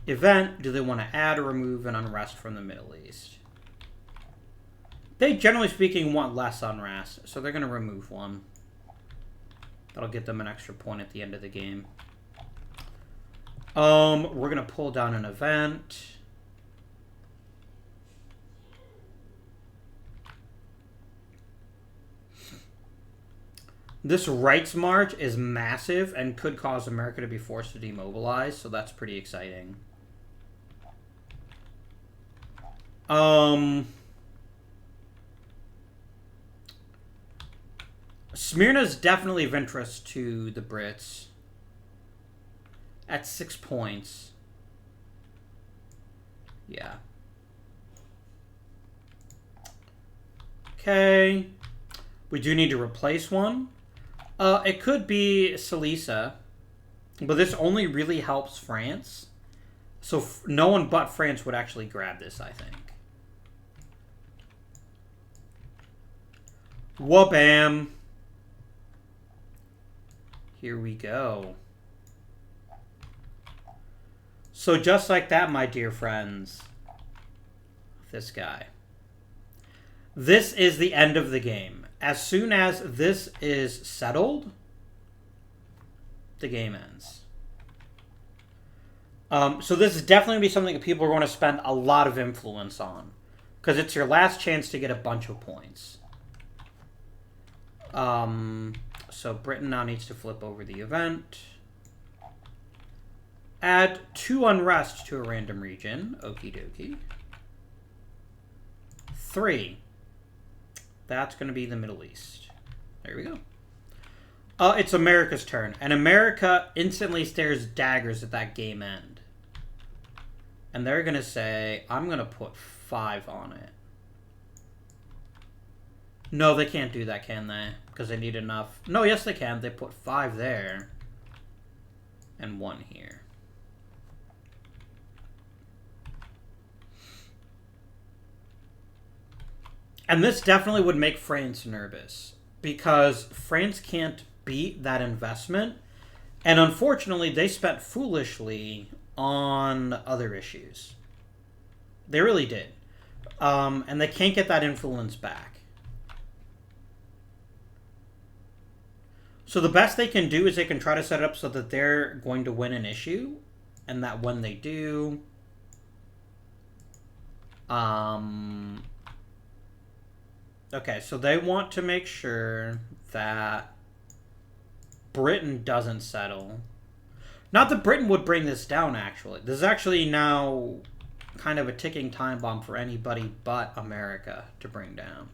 Event, do they want to add or remove an unrest from the Middle East? They, generally speaking, want less unrest, so they're going to remove 1. That'll get them an extra point at the end of the game. We're going to pull down an event. This rights march is massive and could cause America to be forced to demobilize, so that's pretty exciting. Smyrna is definitely of interest to the Brits. At 6 points. Yeah. Okay. We do need to replace one. It could be Silesia, but this only really helps France. So no one but France would actually grab this, I think. Whoa-bam. Here we go. So just like that, my dear friends, this guy. This is the end of the game. As soon as this is settled, the game ends. So this is definitely going to be something that people are going to spend a lot of influence on, because it's your last chance to get a bunch of points. So Britain now needs to flip over the event. Add 2 unrest to a random region. Okie dokie. 3. That's going to be the Middle East. There we go. It's America's turn. And America instantly stares daggers at that game end. And they're going to say, I'm going to put 5 on it. No, they can't do that, can they? Because they need enough. No, yes, they can. They put 5 there. And 1 here. And this definitely would make France nervous, because France can't beat that investment. And unfortunately, they spent foolishly on other issues. They really did. And they can't get that influence back. So the best they can do is they can try to set it up so that they're going to win an issue. And that when they do... Okay, so they want to make sure that Britain doesn't settle. Not that Britain would bring this down, actually. This is actually now kind of a ticking time bomb for anybody but America to bring down.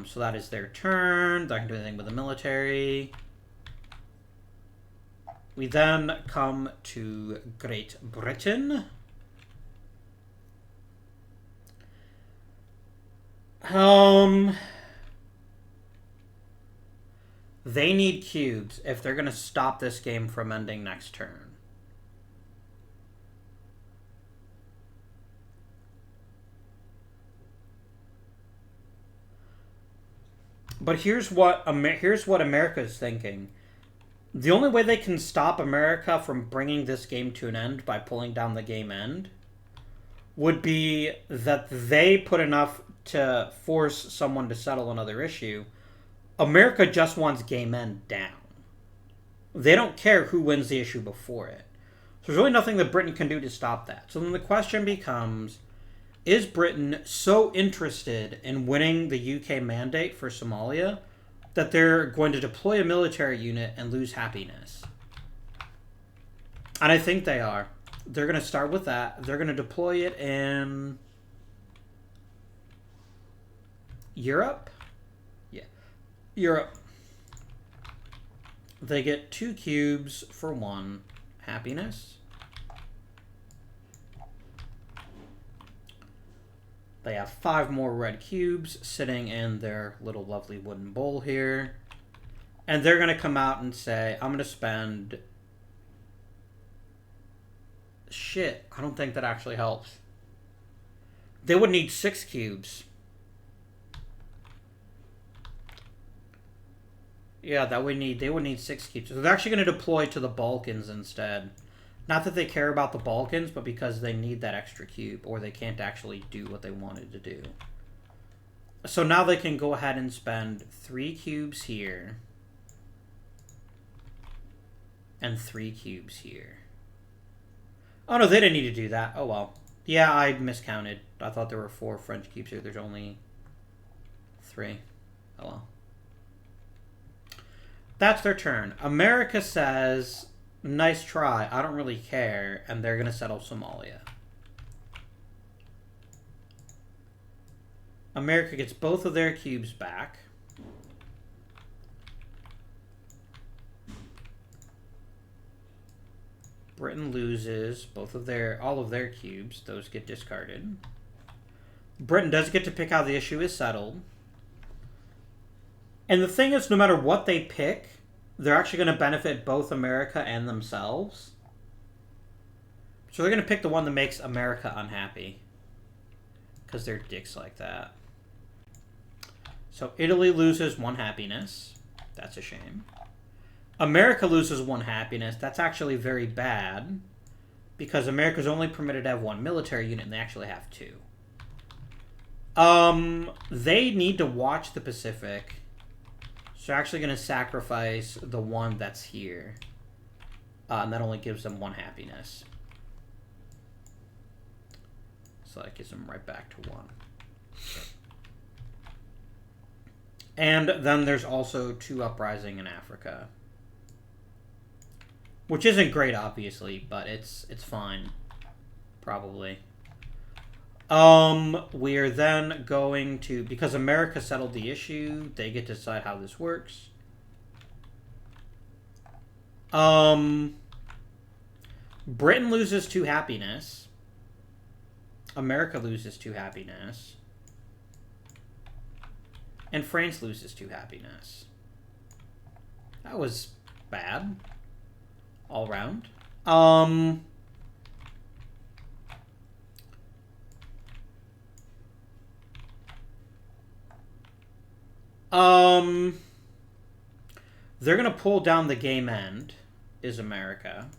So that is their turn. They're not going to do anything with the military. We then come to Great Britain. They need cubes if they're going to stop this game from ending next turn. But here's what America is thinking. The only way they can stop America from bringing this game to an end by pulling down the game end would be that they put enough to force someone to settle another issue. America just wants game end down. They don't care who wins the issue before it. So there's really nothing that Britain can do to stop that. So then the question becomes, is Britain so interested in winning the UK mandate for Somalia that they're going to deploy a military unit and lose happiness? And I think they are. They're going to start with that. They're going to deploy it in Europe. Yeah. Europe. They get 2 cubes for 1 happiness. They have 5 more red cubes sitting in their little lovely wooden bowl here. And they're going to come out and say, I'm going to spend... Shit, I don't think that actually helps. They would need 6 cubes. Yeah, they would need 6 cubes. So they're actually going to deploy to the Balkans instead. Not that they care about the Balkans, but because they need that extra cube, or they can't actually do what they wanted to do. So now they can go ahead and spend 3 cubes here. And 3 cubes here. Oh, no, they didn't need to do that. Oh, well. Yeah, I miscounted. I thought there were 4 French cubes here. There's only 3. Oh, well. That's their turn. America says, nice try. I don't really care. And they're going to settle Somalia. America gets both of their cubes back. Britain loses all of their cubes. Those get discarded. Britain does get to pick how the issue is settled. And the thing is, no matter what they pick, they're actually going to benefit both America and themselves. So they're going to pick the one that makes America unhappy. Because they're dicks like that. So Italy loses 1 happiness. That's a shame. America loses 1 happiness. That's actually very bad. Because America's only permitted to have 1 military unit, and they actually have 2. They need to watch the Pacific. So they're actually going to sacrifice the one that's here. And that only gives them 1 happiness. So that gives them right back to 1. And then there's also 2 uprising in Africa. Which isn't great, obviously, but it's fine. Probably. We're then going to... Because America settled the issue, they get to decide how this works. Britain loses 2 happiness. America loses 2 happiness. And France loses 2 happiness. That was bad. All round. They're gonna pull down the game end, is America.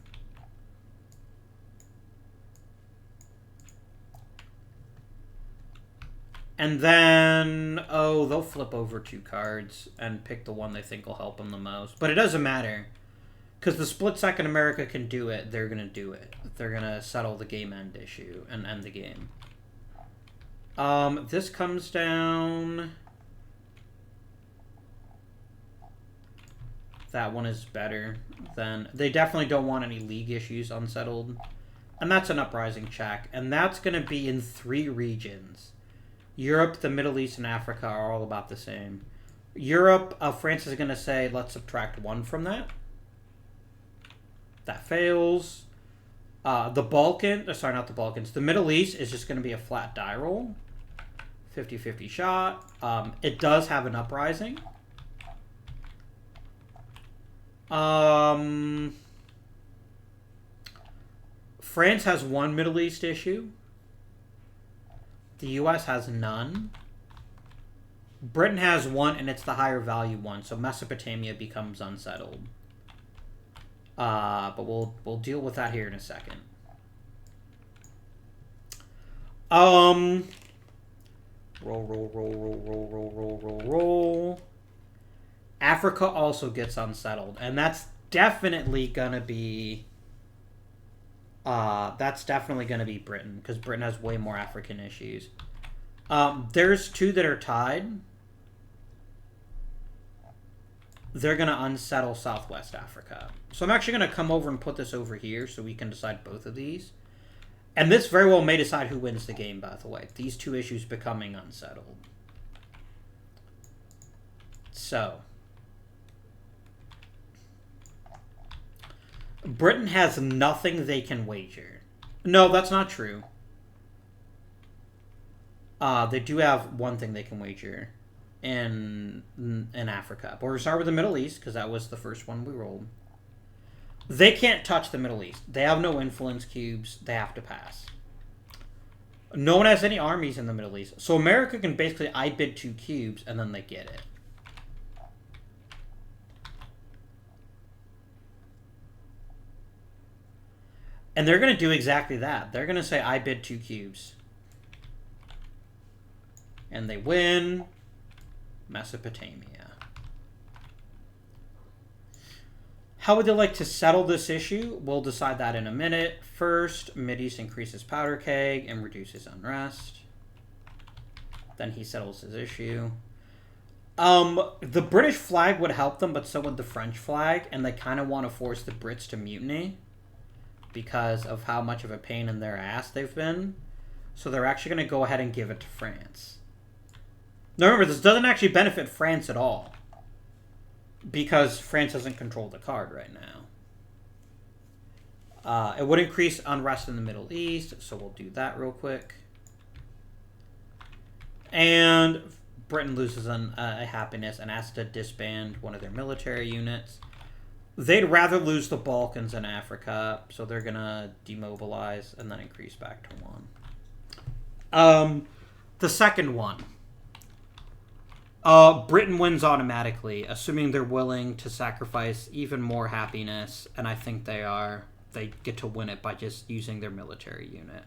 And then, oh, they'll flip over 2 cards and pick the one they think will help them the most. But it doesn't matter. Because the split second America can do it, they're going to do it. They're going to settle the game end issue and end the game. This comes down... That one is better than... They definitely don't want any league issues unsettled. And that's an uprising check. And that's going to be in 3 regions. Europe, the Middle East, and Africa are all about the same. Europe, France is going to say, let's subtract 1 from that. That fails. The Balkans, sorry, not the Balkans. The Middle East is just going to be a flat die roll. 50-50 shot. It does have an uprising. France has 1 Middle East issue. The U.S. has none. Britain has 1, and it's the higher value one, so Mesopotamia becomes unsettled. But we'll deal with that here in a second. Roll. Africa also gets unsettled, and that's definitely gonna be Britain, because Britain has way more African issues. There's 2 that are tied. They're going to unsettle Southwest Africa. So I'm actually going to come over and put this over here so we can decide both of these. And this very well may decide who wins the game, by the way. These 2 issues becoming unsettled. So. Britain has nothing they can wager. No, that's not true. They do have 1 thing they can wager. In Africa. But we're going to start with the Middle East, because that was the first one we rolled. They can't touch the Middle East. They have no influence cubes. They have to pass. No one has any armies in the Middle East. So America can basically I bid 2 cubes, and then they get it. And they're going to do exactly that. They're going to say I bid 2 cubes. And they win. Mesopotamia. How would they like to settle this issue? We'll decide that in a minute. First, Mideast increases powder keg and reduces unrest. Then he settles his issue. The British flag would help them, but so would the French flag, and they kind of want to force the Brits to mutiny because of how much of a pain in their ass they've been. So they're actually going to go ahead and give it to France. Now remember, this doesn't actually benefit France at all, because France doesn't control the card right now. It would increase unrest in the Middle East, so we'll do that real quick. And Britain loses a happiness and has to disband one of their military units. They'd rather lose the Balkans than Africa, so they're going to demobilize and then increase back to 1. The second one. Britain wins automatically, assuming they're willing to sacrifice even more happiness, and I think they are. They get to win it by just using their military unit.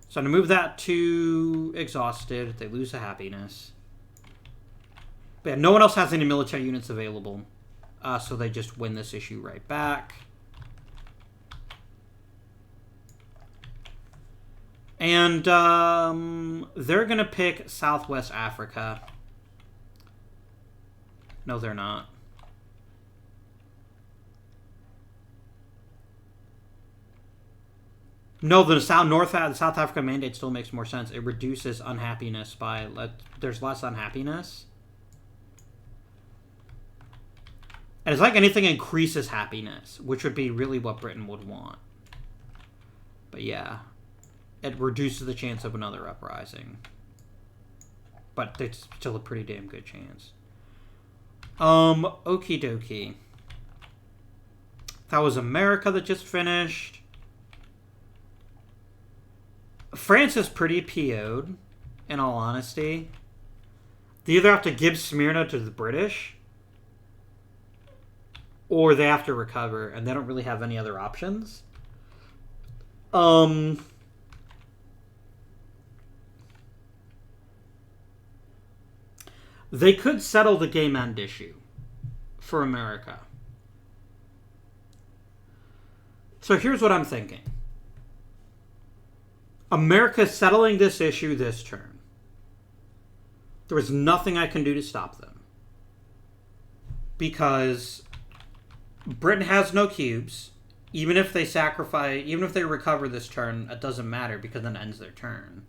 So I'm going to move that to exhausted. They lose a happiness. But yeah, no one else has any military units available. So they just win this issue right back. And they're going to pick Southwest Africa. No, they're not. No, the South Africa mandate still makes more sense. It reduces unhappiness by... there's less unhappiness. And it's like anything increases happiness, which would be really what Britain would want. But yeah, it reduces the chance of another uprising. But it's still a pretty damn good chance. Okie dokie. That was America that just finished. France is pretty PO'd, in all honesty. They either have to give Smyrna to the British, or they have to recover, and they don't really have any other options. They could settle the game end issue for America. So here's what I'm thinking. America settling this issue this turn. There is nothing I can do to stop them. Because Britain has no cubes. Even if they recover this turn, it doesn't matter because then it ends their turn.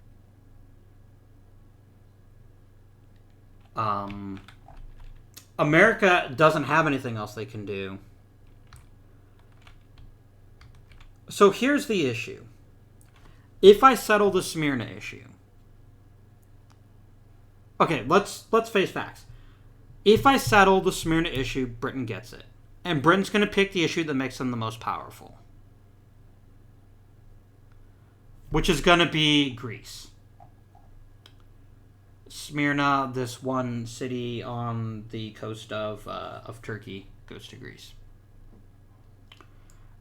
America doesn't have anything else they can do. So here's the issue. If I settle the Smyrna issue... Okay, let's face facts. If I settle the Smyrna issue, Britain gets it. And Britain's going to pick the issue that makes them the most powerful. Which is going to be Greece. Smyrna, this one city on the coast of Turkey, goes to Greece.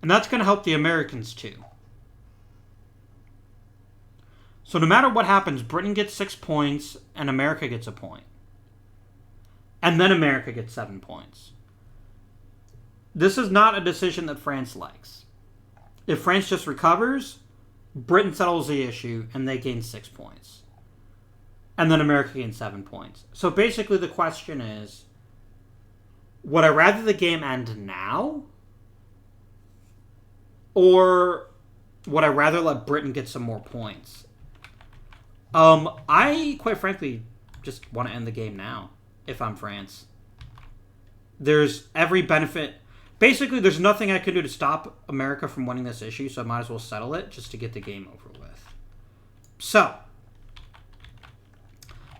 And that's going to help the Americans too. So no matter what happens, Britain gets 6 points and America gets a point. And then America gets 7 points. This is not a decision that France likes. If France just recovers, Britain settles the issue and they gain 6 points. And then America gains 7 points. So basically the question is, would I rather the game end now? Or would I rather let Britain get some more points? I, quite frankly, just want to end the game now, if I'm France. There's every benefit. Basically, there's nothing I can do to stop America from winning this issue, so I might as well settle it just to get the game over with. So,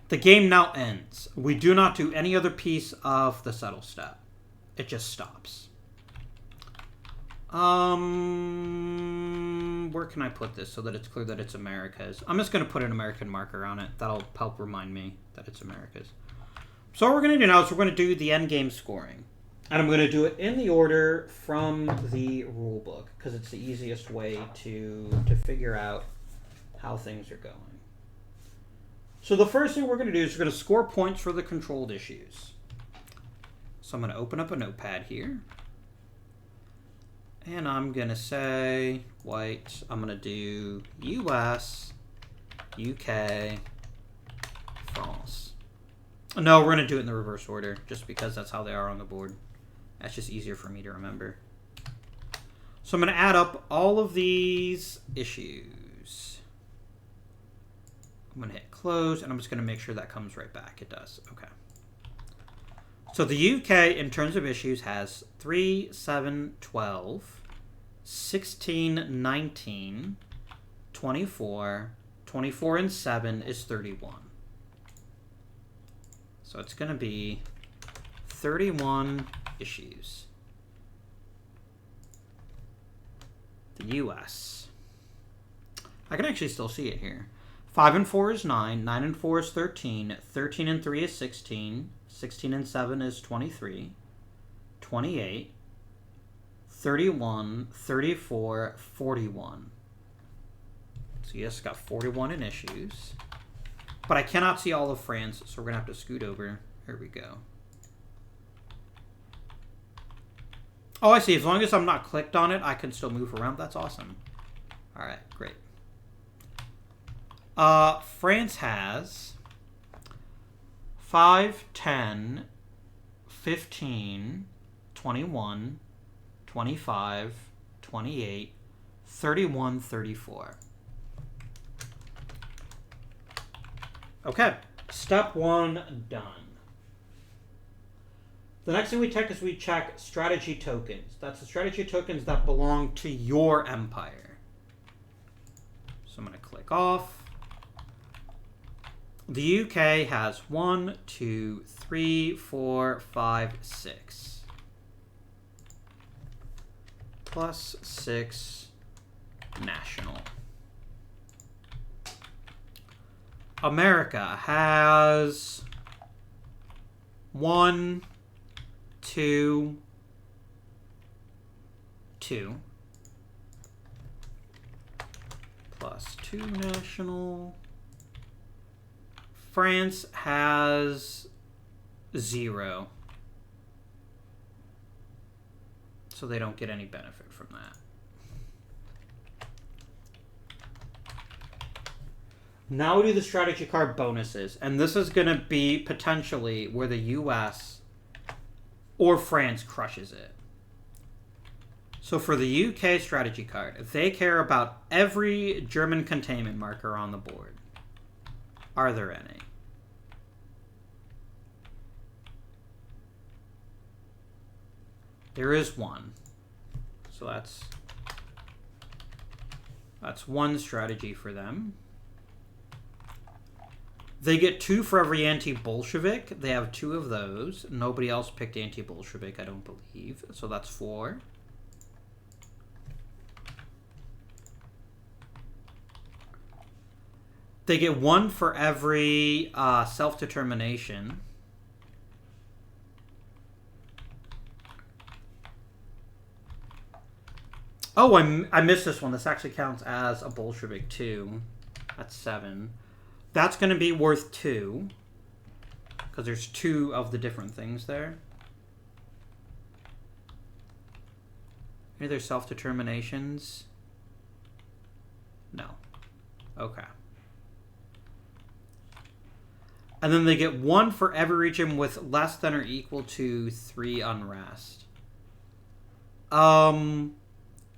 the game now ends. We do not do any other piece of the settle step. It just stops. Where can I put this so that it's clear that it's America's? I'm just going to put an American marker on it. That'll help remind me that it's America's. So what we're going to do now is we're going to do the end game scoring. And I'm going to do it in the order from the rule book, because it's the easiest way to figure out how things are going. So the first thing we're going to do is we're going to score points for the controlled issues. So I'm going to open up a notepad here. And I'm going to say, white, I'm going to do US, UK, France. No, we're going to do it in the reverse order, just because that's how they are on the board. That's just easier for me to remember. So I'm going to add up all of these issues. I'm going to hit close, and I'm just going to make sure that comes right back. It does. Okay. So the UK, in terms of issues, has 3, 7, 12, 16, 19, 24, 24 and 7 is 31. So it's going to be 31 issues. The U.S. I can actually still see it here. 5 and 4 is 9. 9 and 4 is 13. 13 and 3 is 16. 16 and 7 is 23. 28. 31. 34. 41. So yes, got 41 in issues. But I cannot see all of France, so we're going to have to scoot over. Here we go. Oh, I see. As long as I'm not clicked on it, I can still move around. That's awesome. All right, great. France has 5, 10, 15, 21, 25, 28, 31, 34. Okay, step 1 done. The next thing we check is we check strategy tokens. That's the strategy tokens that belong to your empire. So I'm going to click off. The UK has 1, 2, 3, 4, 5, 6. Plus 6 national. America has 1, 2, 2. Plus 2 national. France has 0. So they don't get any benefit from that. Now we do the strategy card bonuses. And this is going to be potentially where the US or France crushes it. So for the UK strategy card, they care about every German containment marker on the board. Are there any? There is one. So that's one strategy for them. They get 2 for every anti-Bolshevik. They have 2 of those. Nobody else picked anti-Bolshevik, I don't believe. So that's 4. They get 1 for every self-determination. Oh, I missed this one. This actually counts as a Bolshevik too. That's 7. That's going to be worth 2. Because there's 2 of the different things there. Any other self-determinations? No. Okay. And then they get 1 for every region with less than or equal to 3 unrest.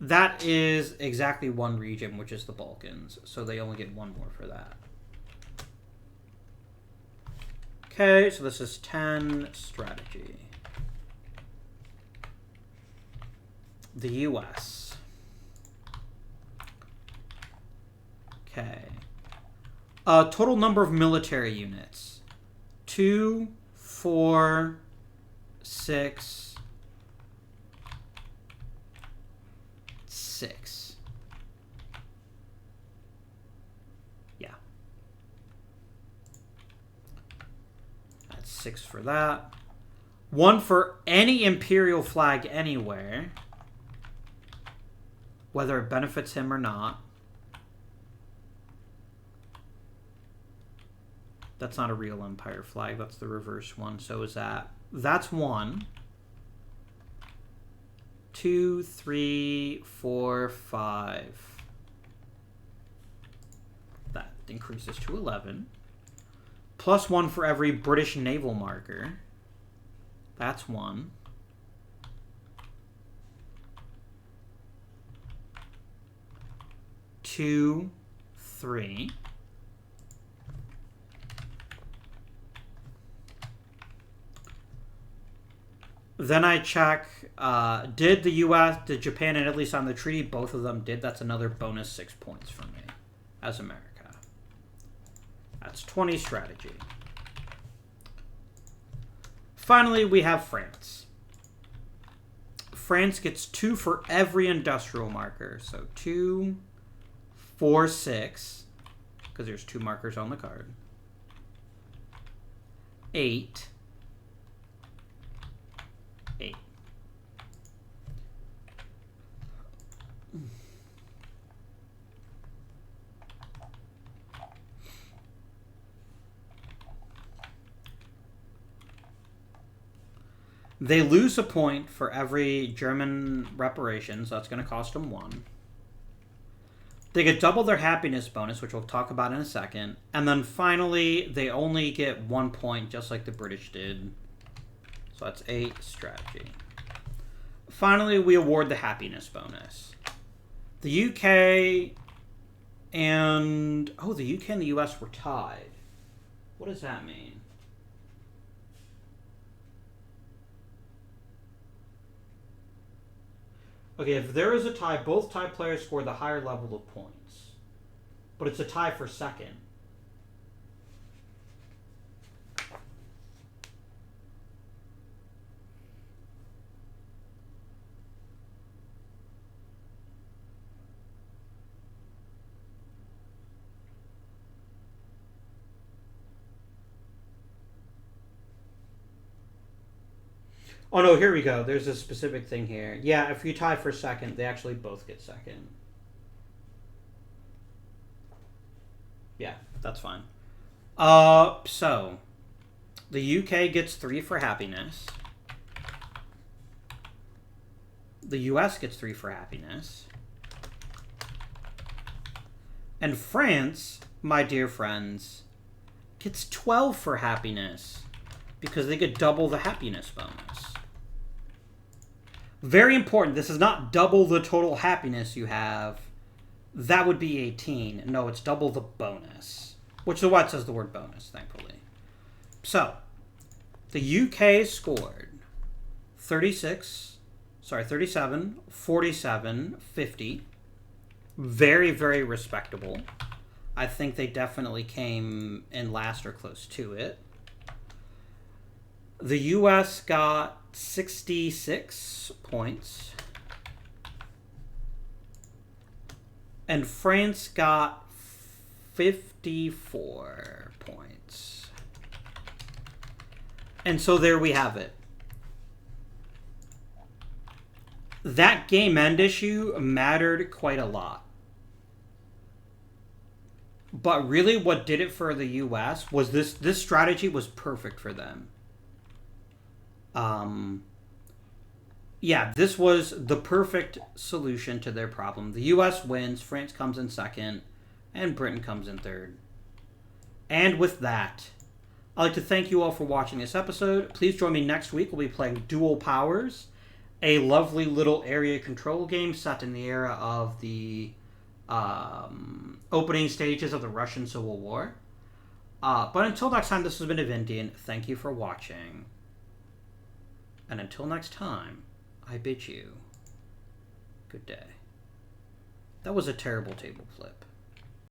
That is exactly 1 region, which is the Balkans. So they only get 1 more for that. Okay, so this is 10 strategy. The US. Okay. Total number of military units. 2, 4, 6, 6. Yeah. That's 6 for that. 1 for any imperial flag anywhere, whether it benefits him or not. That's not a real empire flag. That's the reverse one. So is that. That's 1. 2, 3, 4, 5. That increases to 11. Plus 1 for every British naval marker. That's 1. Two, 3. Then I check, did the US, did Japan and Italy sign the treaty? Both of them did. That's another bonus 6 points for me as America. That's 20 strategy. Finally, we have France. France gets 2 for every industrial marker. So 2, 4, 6, because there's 2 markers on the card. 8, 8. They lose a point for every German reparations. So that's going to cost them 1. They get double their happiness bonus, which we'll talk about in a second. And then finally, they only get 1 point, just like the British did. So that's 8 strategy. Finally, we award the happiness bonus. The UK and... Oh, the UK and the US were tied. What does that mean? Okay, if there is a tie, both tie players score the higher level of points. But it's a tie for second. Oh no, here we go. There's a specific thing here. Yeah, if you tie for second, they actually both get second. Yeah, that's fine. So the UK gets 3 for happiness. The US gets 3 for happiness. And France, my dear friends, gets 12 for happiness because they get double the happiness bonus. Very important. This is not double the total happiness you have. That would be 18. No, it's double the bonus. Which is why it says the word bonus, thankfully. So, the UK scored 37, 47, 50. Very, very respectable. I think they definitely came in last or close to it. The US got 66 points. And France got 54 points. And so there we have it. That game end issue mattered quite a lot. But really what did it for the US was this strategy was perfect for them. Yeah, this was the perfect solution to their problem. The US wins, France comes in second, and Britain comes in third. And with that, I'd like to thank you all for watching this episode. Please join me next week. We'll be playing Dual Powers, a lovely little area control game set in the era of the opening stages of the Russian Civil War. But until next time, this has been Avindian. Thank you for watching. And until next time, I bid you good day. That was a terrible table flip.